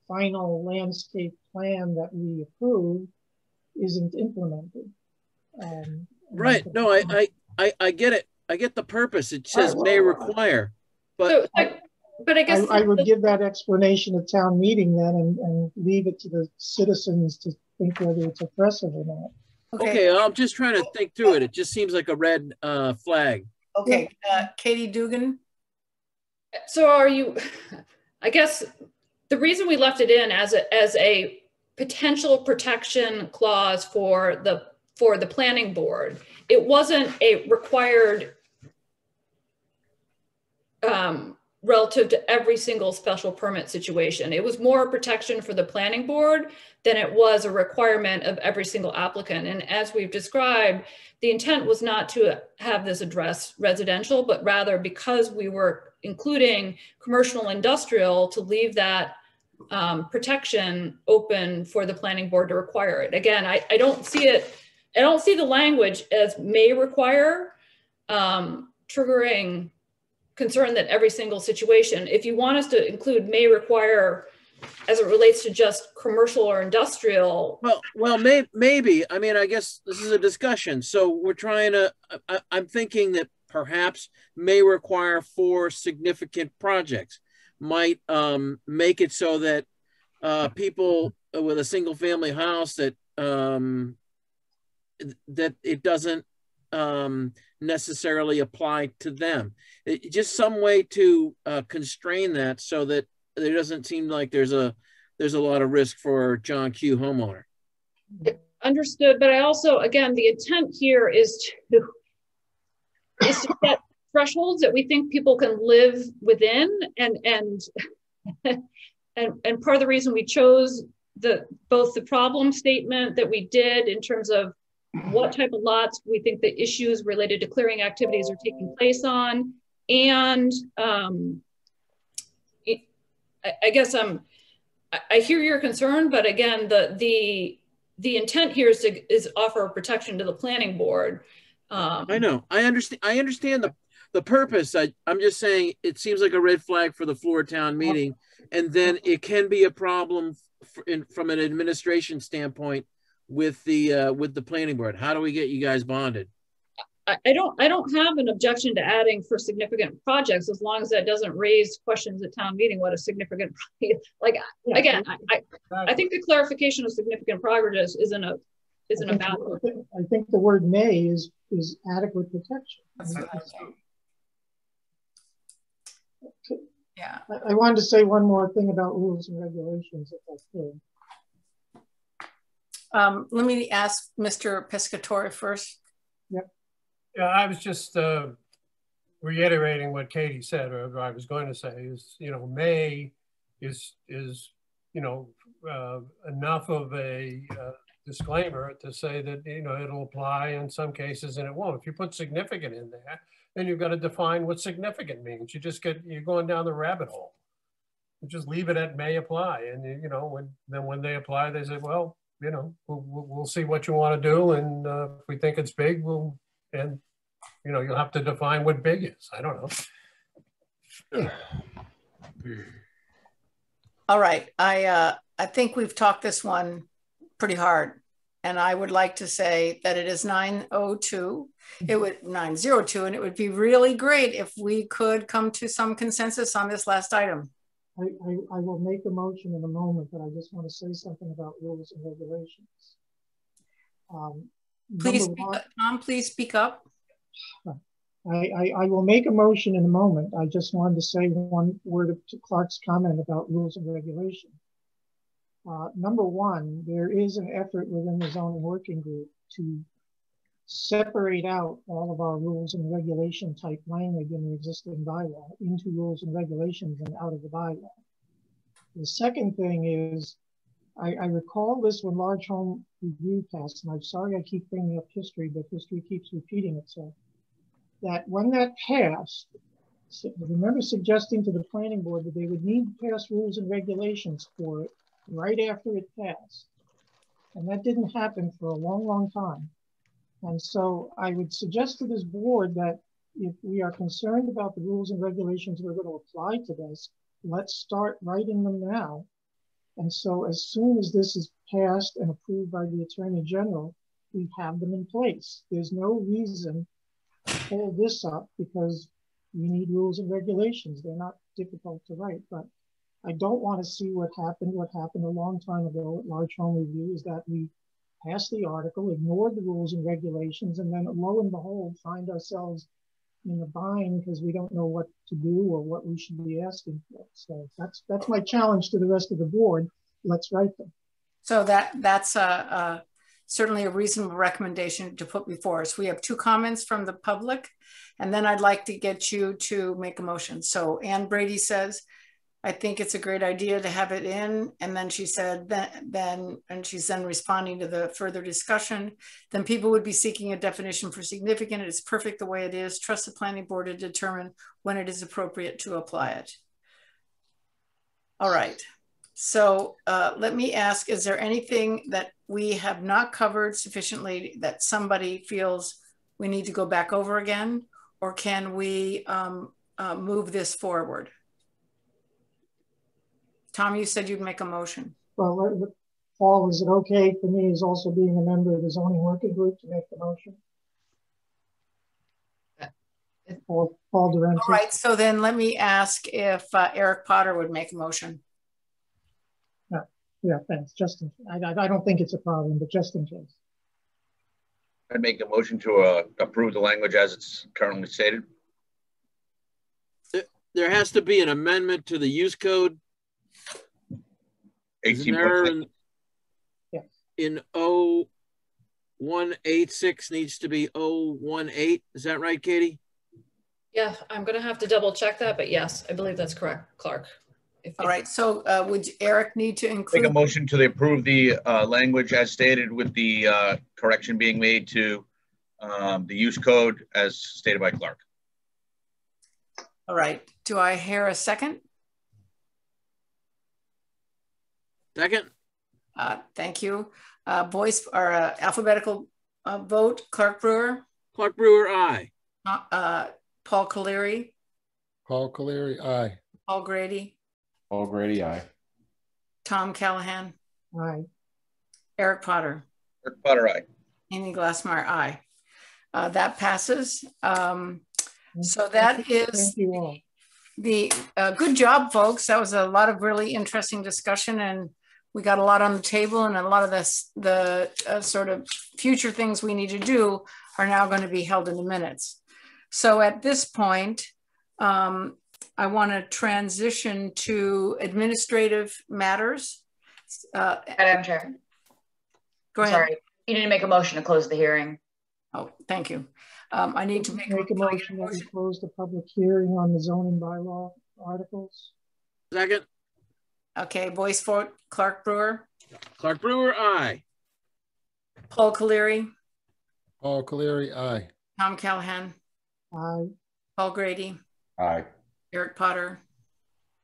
final landscape plan that we approved isn't implemented. Right. No, I get it. I get the purpose. It says may require, but I guess I would give that explanation at town meeting then and leave it to the citizens to think whether it's oppressive or not. Okay, I'm just trying to think through it. It just seems like a red flag. Okay, Katie Dugan. So are you, I guess the reason we left it in as a potential protection clause for the planning board, it wasn't a required relative to every single special permit situation. It was more protection for the planning board than it was a requirement of every single applicant. And as we've described, the intent was not to have this address residential, but rather because we were including commercial and industrial, to leave that protection open for the planning board to require it. Again, I don't see it, I don't see the language as may require, triggering concern that every single situation. If you want us to include may require as it relates to just commercial or industrial. Well, maybe. I mean, I guess this is a discussion. So we're trying to, I'm thinking that perhaps may require for significant projects might make it so that people with a single family house that that it doesn't necessarily apply to them. Just some way to constrain that so that there doesn't seem like there's a lot of risk for John Q. homeowner. Understood, but I also, again, the intent here is to set thresholds that we think people can live within, and part of the reason we chose both the problem statement that we did in terms of what type of lots we think the issues related to clearing activities are taking place on, and I guess I hear your concern, but again, the intent here is offer protection to the planning board. I know, I understand the purpose. I'm just saying it seems like a red flag for the floor town meeting, and then it can be a problem from an administration standpoint with the planning board. How do we get you guys bonded? I don't have an objection to adding for significant projects as long as that doesn't raise questions at town meeting. What a significant, like, again, I think the clarification of significant progress isn't a bad word. I think the word may is adequate protection. Yeah. I wanted to say one more thing about rules and regulations, if I could. Let me ask Mr. Piscatori first. Yep. Yeah, I was just reiterating what Katie said, or what I was going to say is, may is enough of a disclaimer to say that, it'll apply in some cases and it won't. If you put significant in there, then you've got to define what significant means. You're going down the rabbit hole. You just leave it at may apply. And, when they apply, they say, well, we'll see what you want to do. And if we think it's big, you'll have to define what big is. I don't know. All right. I think we've talked this one pretty hard. And I would like to say that it is 9:02. It would 9:02, and it would be really great if we could come to some consensus on this last item. I will make a motion in a moment, but I just want to say something about rules and regulations. Please speak up, Tom, please speak up. I will make a motion in a moment. I just wanted to say one word to Clark's comment about rules and regulations. Number one, there is an effort within the zoning working group to separate out all of our rules and regulation type language in the existing bylaw into rules and regulations and out of the bylaw. The second thing is, I recall this when large home review passed, and I'm sorry I keep bringing up history, but history keeps repeating itself, that when that passed, I remember suggesting to the planning board that they would need to pass rules and regulations for it right after it passed. And that didn't happen for a long, long time. And so I would suggest to this board that if we are concerned about the rules and regulations we're going to apply to this, let's start writing them now. And so as soon as this is passed and approved by the Attorney General, we have them in place. There's no reason to hold this up because we need rules and regulations. They're not difficult to write, but I don't want to see what happened a long time ago at Large Home Review, is that we passed the article, ignored the rules and regulations, and then lo and behold, find ourselves in a bind because we don't know what to do or what we should be asking for. So that's my challenge to the rest of the board. Let's write them. So that's certainly a reasonable recommendation to put before us. We have 2 comments from the public, and then I'd like to get you to make a motion. So Ann Brady says, I think it's a great idea to have it in. And then she said, and she's then responding to the further discussion, then people would be seeking a definition for significant. It's perfect the way it is. Trust the planning board to determine when it is appropriate to apply it. All right. So let me ask, is there anything that we have not covered sufficiently that somebody feels we need to go back over again? Or can we move this forward? Tom, you said you'd make a motion. Well, Paul, is it okay for me as also being a member of the zoning working group to make the motion? Paul Durante. All right, so then let me ask if Eric Potter would make a motion. Yeah, thanks. Just in, I don't think it's a problem, but just in case. I'd make a motion to approve the language as it's currently stated. There has to be an amendment to the use code. 18. In 0186 needs to be 018. Is that right, Katie? Yeah, I'm going to have to double check that, but yes, I believe that's correct, Clark. All right, so would Eric need to include? Make a motion to approve the language as stated with the correction being made to the use code as stated by Clark. All right, do I hear a second? Second. Thank you. Voice or alphabetical vote, Clark Brewer. Clark Brewer, aye. Paul Caleri. Paul Caleri, aye. Paul Grady. Paul Grady, aye. Tom Callahan. Aye. Eric Potter. Eric Potter, aye. Amy Glassmeyer, aye. That passes. So that is the good job, folks. That was a lot of really interesting discussion, and we got a lot on the table, and a lot of the sort of future things we need to do are now going to be held in the minutes. So at this point, I want to transition to administrative matters. Madam Chair. Go ahead. Sorry, you need to make a motion to close the hearing. Oh, thank you. I need to make a motion that we close the public hearing on the zoning bylaw articles. Second. Okay, voice vote, Clark Brewer. Clark Brewer, aye. Paul Caleri. Paul Caleri, aye. Tom Callahan. Aye. Paul Grady. Aye. Eric Potter.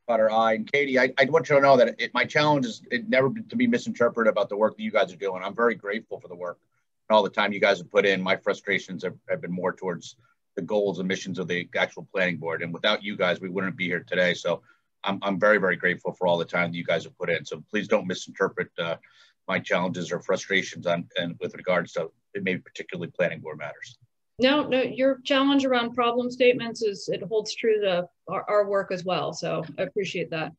Potter, aye. And Katie, I want you to know that my challenge is never to be misinterpreted about the work that you guys are doing. I'm very grateful for the work and all the time you guys have put in. My frustrations have been more towards the goals and missions of the actual planning board. And without you guys, we wouldn't be here today. So I'm very, very grateful for all the time that you guys have put in. So please don't misinterpret my challenges or frustrations and with regards to maybe particularly planning board matters. No, your challenge around problem statements it holds true to our work as well. So I appreciate that.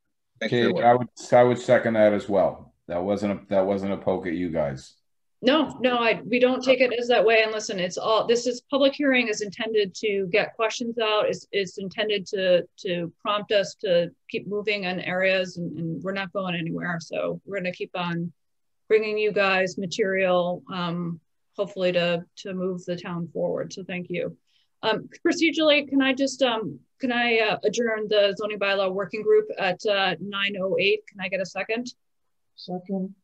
Okay, I would second that as well. That wasn't a poke at you guys. No, we don't take it as that way. And listen, public hearing is intended to get questions out. It's intended to prompt us to keep moving in areas, and we're not going anywhere. So we're going to keep on bringing you guys material, hopefully to move the town forward. So thank you. Procedurally, can I just adjourn the zoning bylaw working group at 9:08? Can I get a second? Second.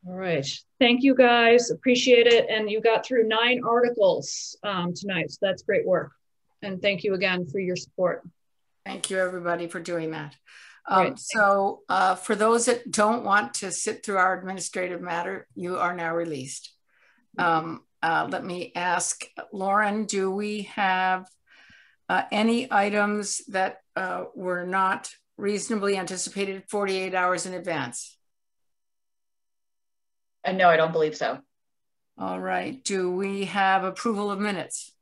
All right. Thank you guys. Appreciate it. And you got through 9 articles tonight. So that's great work. And thank you again for your support. Thank you, everybody, for doing that. Right. So for those that don't want to sit through our administrative matter, you are now released. Let me ask Lauren, do we have any items that were not reasonably anticipated 48 hours in advance? No, I don't believe so. All right. Do we have approval of minutes?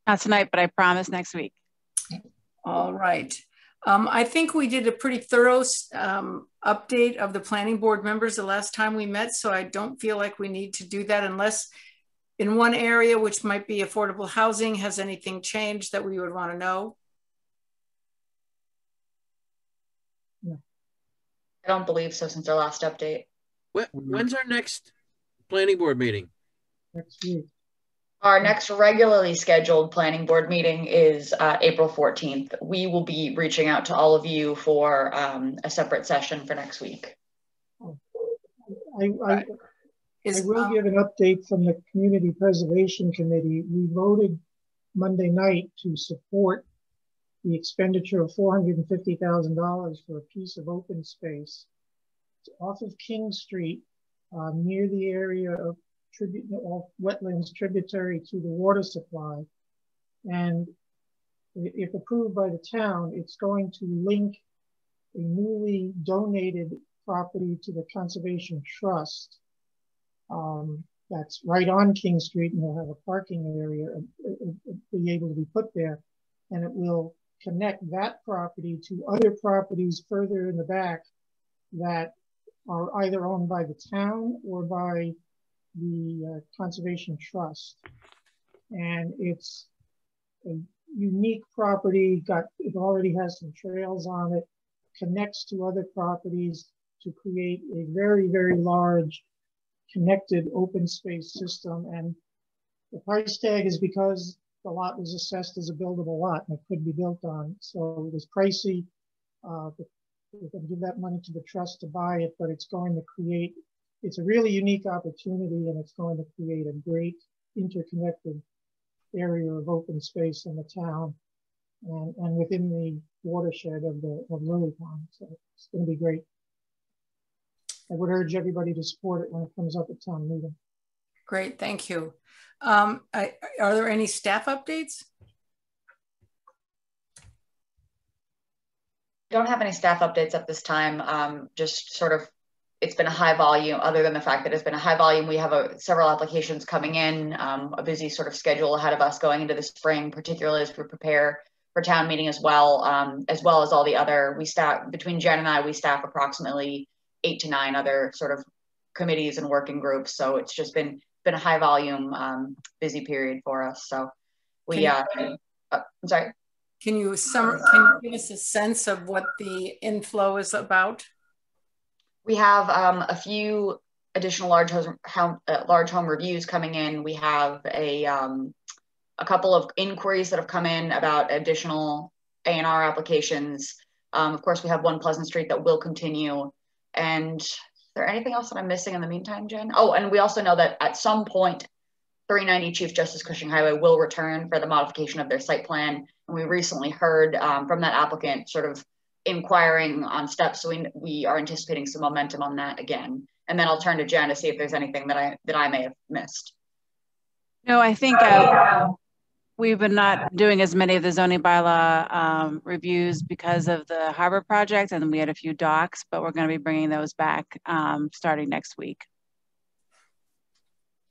Not tonight, but I promise next week. All right. I think we did a pretty thorough update of the planning board members the last time we met, so I don't feel like we need to do that unless in one area, which might be affordable housing, has anything changed that we would want to know? I don't believe so since our last update. When's our next planning board meeting? Next week. Our next regularly scheduled planning board meeting is April 14th. We will be reaching out to all of you for a separate session for next week. I will give an update from the Community Preservation Committee. We voted Monday night to support the expenditure of $450,000 for a piece of open space off of King Street near the area of wetlands tributary to the water supply. And if approved by the town, it's going to link a newly donated property to the Conservation Trust that's right on King Street, and they'll have a parking area be able to be put there, and it will connect that property to other properties further in the back that are either owned by the town or by the Conservation Trust. And it's a unique property, it already has some trails on it, connects to other properties to create a very, very large connected open space system. And the price tag is because the lot was assessed as a buildable lot and it could be built on. So it was pricey. We're going to give that money to the trust to buy it, but it's going to create, it's a really unique opportunity, and it's going to create a great interconnected area of open space in the town and within the watershed of Lily Pond. So it's going to be great. I would urge everybody to support it when it comes up at town meeting. Great, thank you. Are there any staff updates? Don't have any staff updates at this time. Just sort of, it's been a high volume, other than the fact that it's been a high volume. We have several applications coming in, a busy sort of schedule ahead of us going into the spring, particularly as we prepare for town meeting as well as all the other, between Jen and I, we staff approximately 8 to 9 other sort of committees and working groups. So it's just been a high volume, busy period for us. So we, I'm sorry. Can you give us a sense of what the inflow is about? We have a few additional large home reviews coming in. We have a couple of inquiries that have come in about additional A&R applications. Of course, we have One Pleasant Street that will continue. And is there anything else that I'm missing in the meantime, Jen? Oh, and we also know that at some point, 390 Chief Justice Cushing Highway will return for the modification of their site plan. And we recently heard from that applicant sort of inquiring on steps. So we are anticipating some momentum on that again. And then I'll turn to Jen to see if there's anything that I may have missed. No, I think we've been not doing as many of the zoning bylaw reviews because of the harbor project, and we had a few docs, but we're going to be bringing those back starting next week.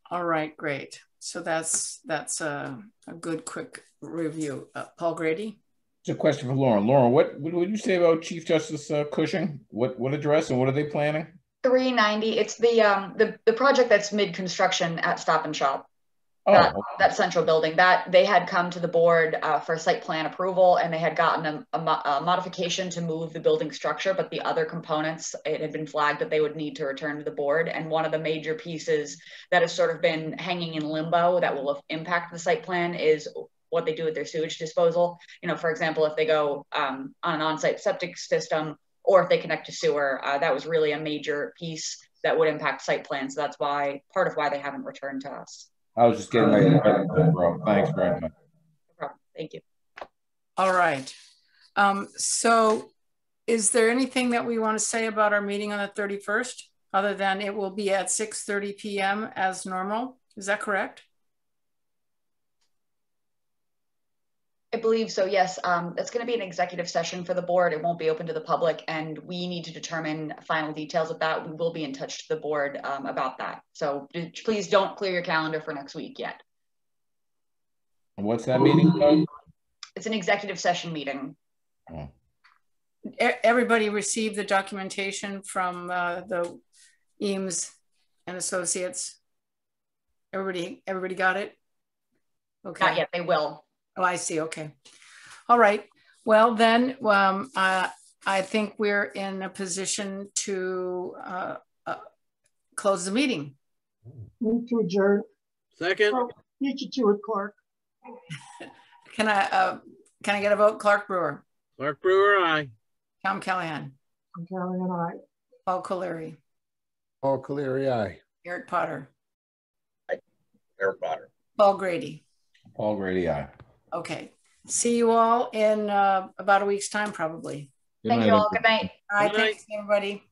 All right, great. So that's a good quick review. Paul Grady. It's a question for Lauren. Lauren, what would you say about Chief Justice Cushing? What address and what are they planning? 390. It's the project that's mid-construction at Stop and Shop. That central building that they had come to the board for site plan approval, and they had gotten a modification to move the building structure, but the other components, it had been flagged that they would need to return to the board. And one of the major pieces that has sort of been hanging in limbo that will impact the site plan is what they do with their sewage disposal. You know, for example, if they go on an on-site septic system, or if they connect to sewer, that was really a major piece that would impact site plans. So that's part of why they haven't returned to us. I was just getting ready to bro. Thanks very much. No problem. Thank you. All right. So is there anything that we want to say about our meeting on the 31st, other than it will be at 6:30 p.m. as normal? Is that correct? I believe so, yes. It's going to be an executive session for the board. It won't be open to the public, and we need to determine final details of that. We will be in touch to the board about that. So please don't clear your calendar for next week yet. And what's that meeting? It's an executive session meeting. Oh. Everybody received the documentation from the Eames and Associates. Everybody got it? Okay. Not yet, they will. Oh, I see. Okay. All right. Well, then I think we're in a position to close the meeting. Move to adjourn. Second. Oh, beat you to it, Clark. Can I get a vote? Clark Brewer. Clark Brewer, aye. Tom Callahan. I'm Callahan, aye. Paul Colery. Paul Caleri, aye. Eric Potter. Eric Potter. Paul Grady. Paul Grady, aye. Okay. See you all in about a week's time, probably. Thank you all. Good night. All right. Thanks, everybody.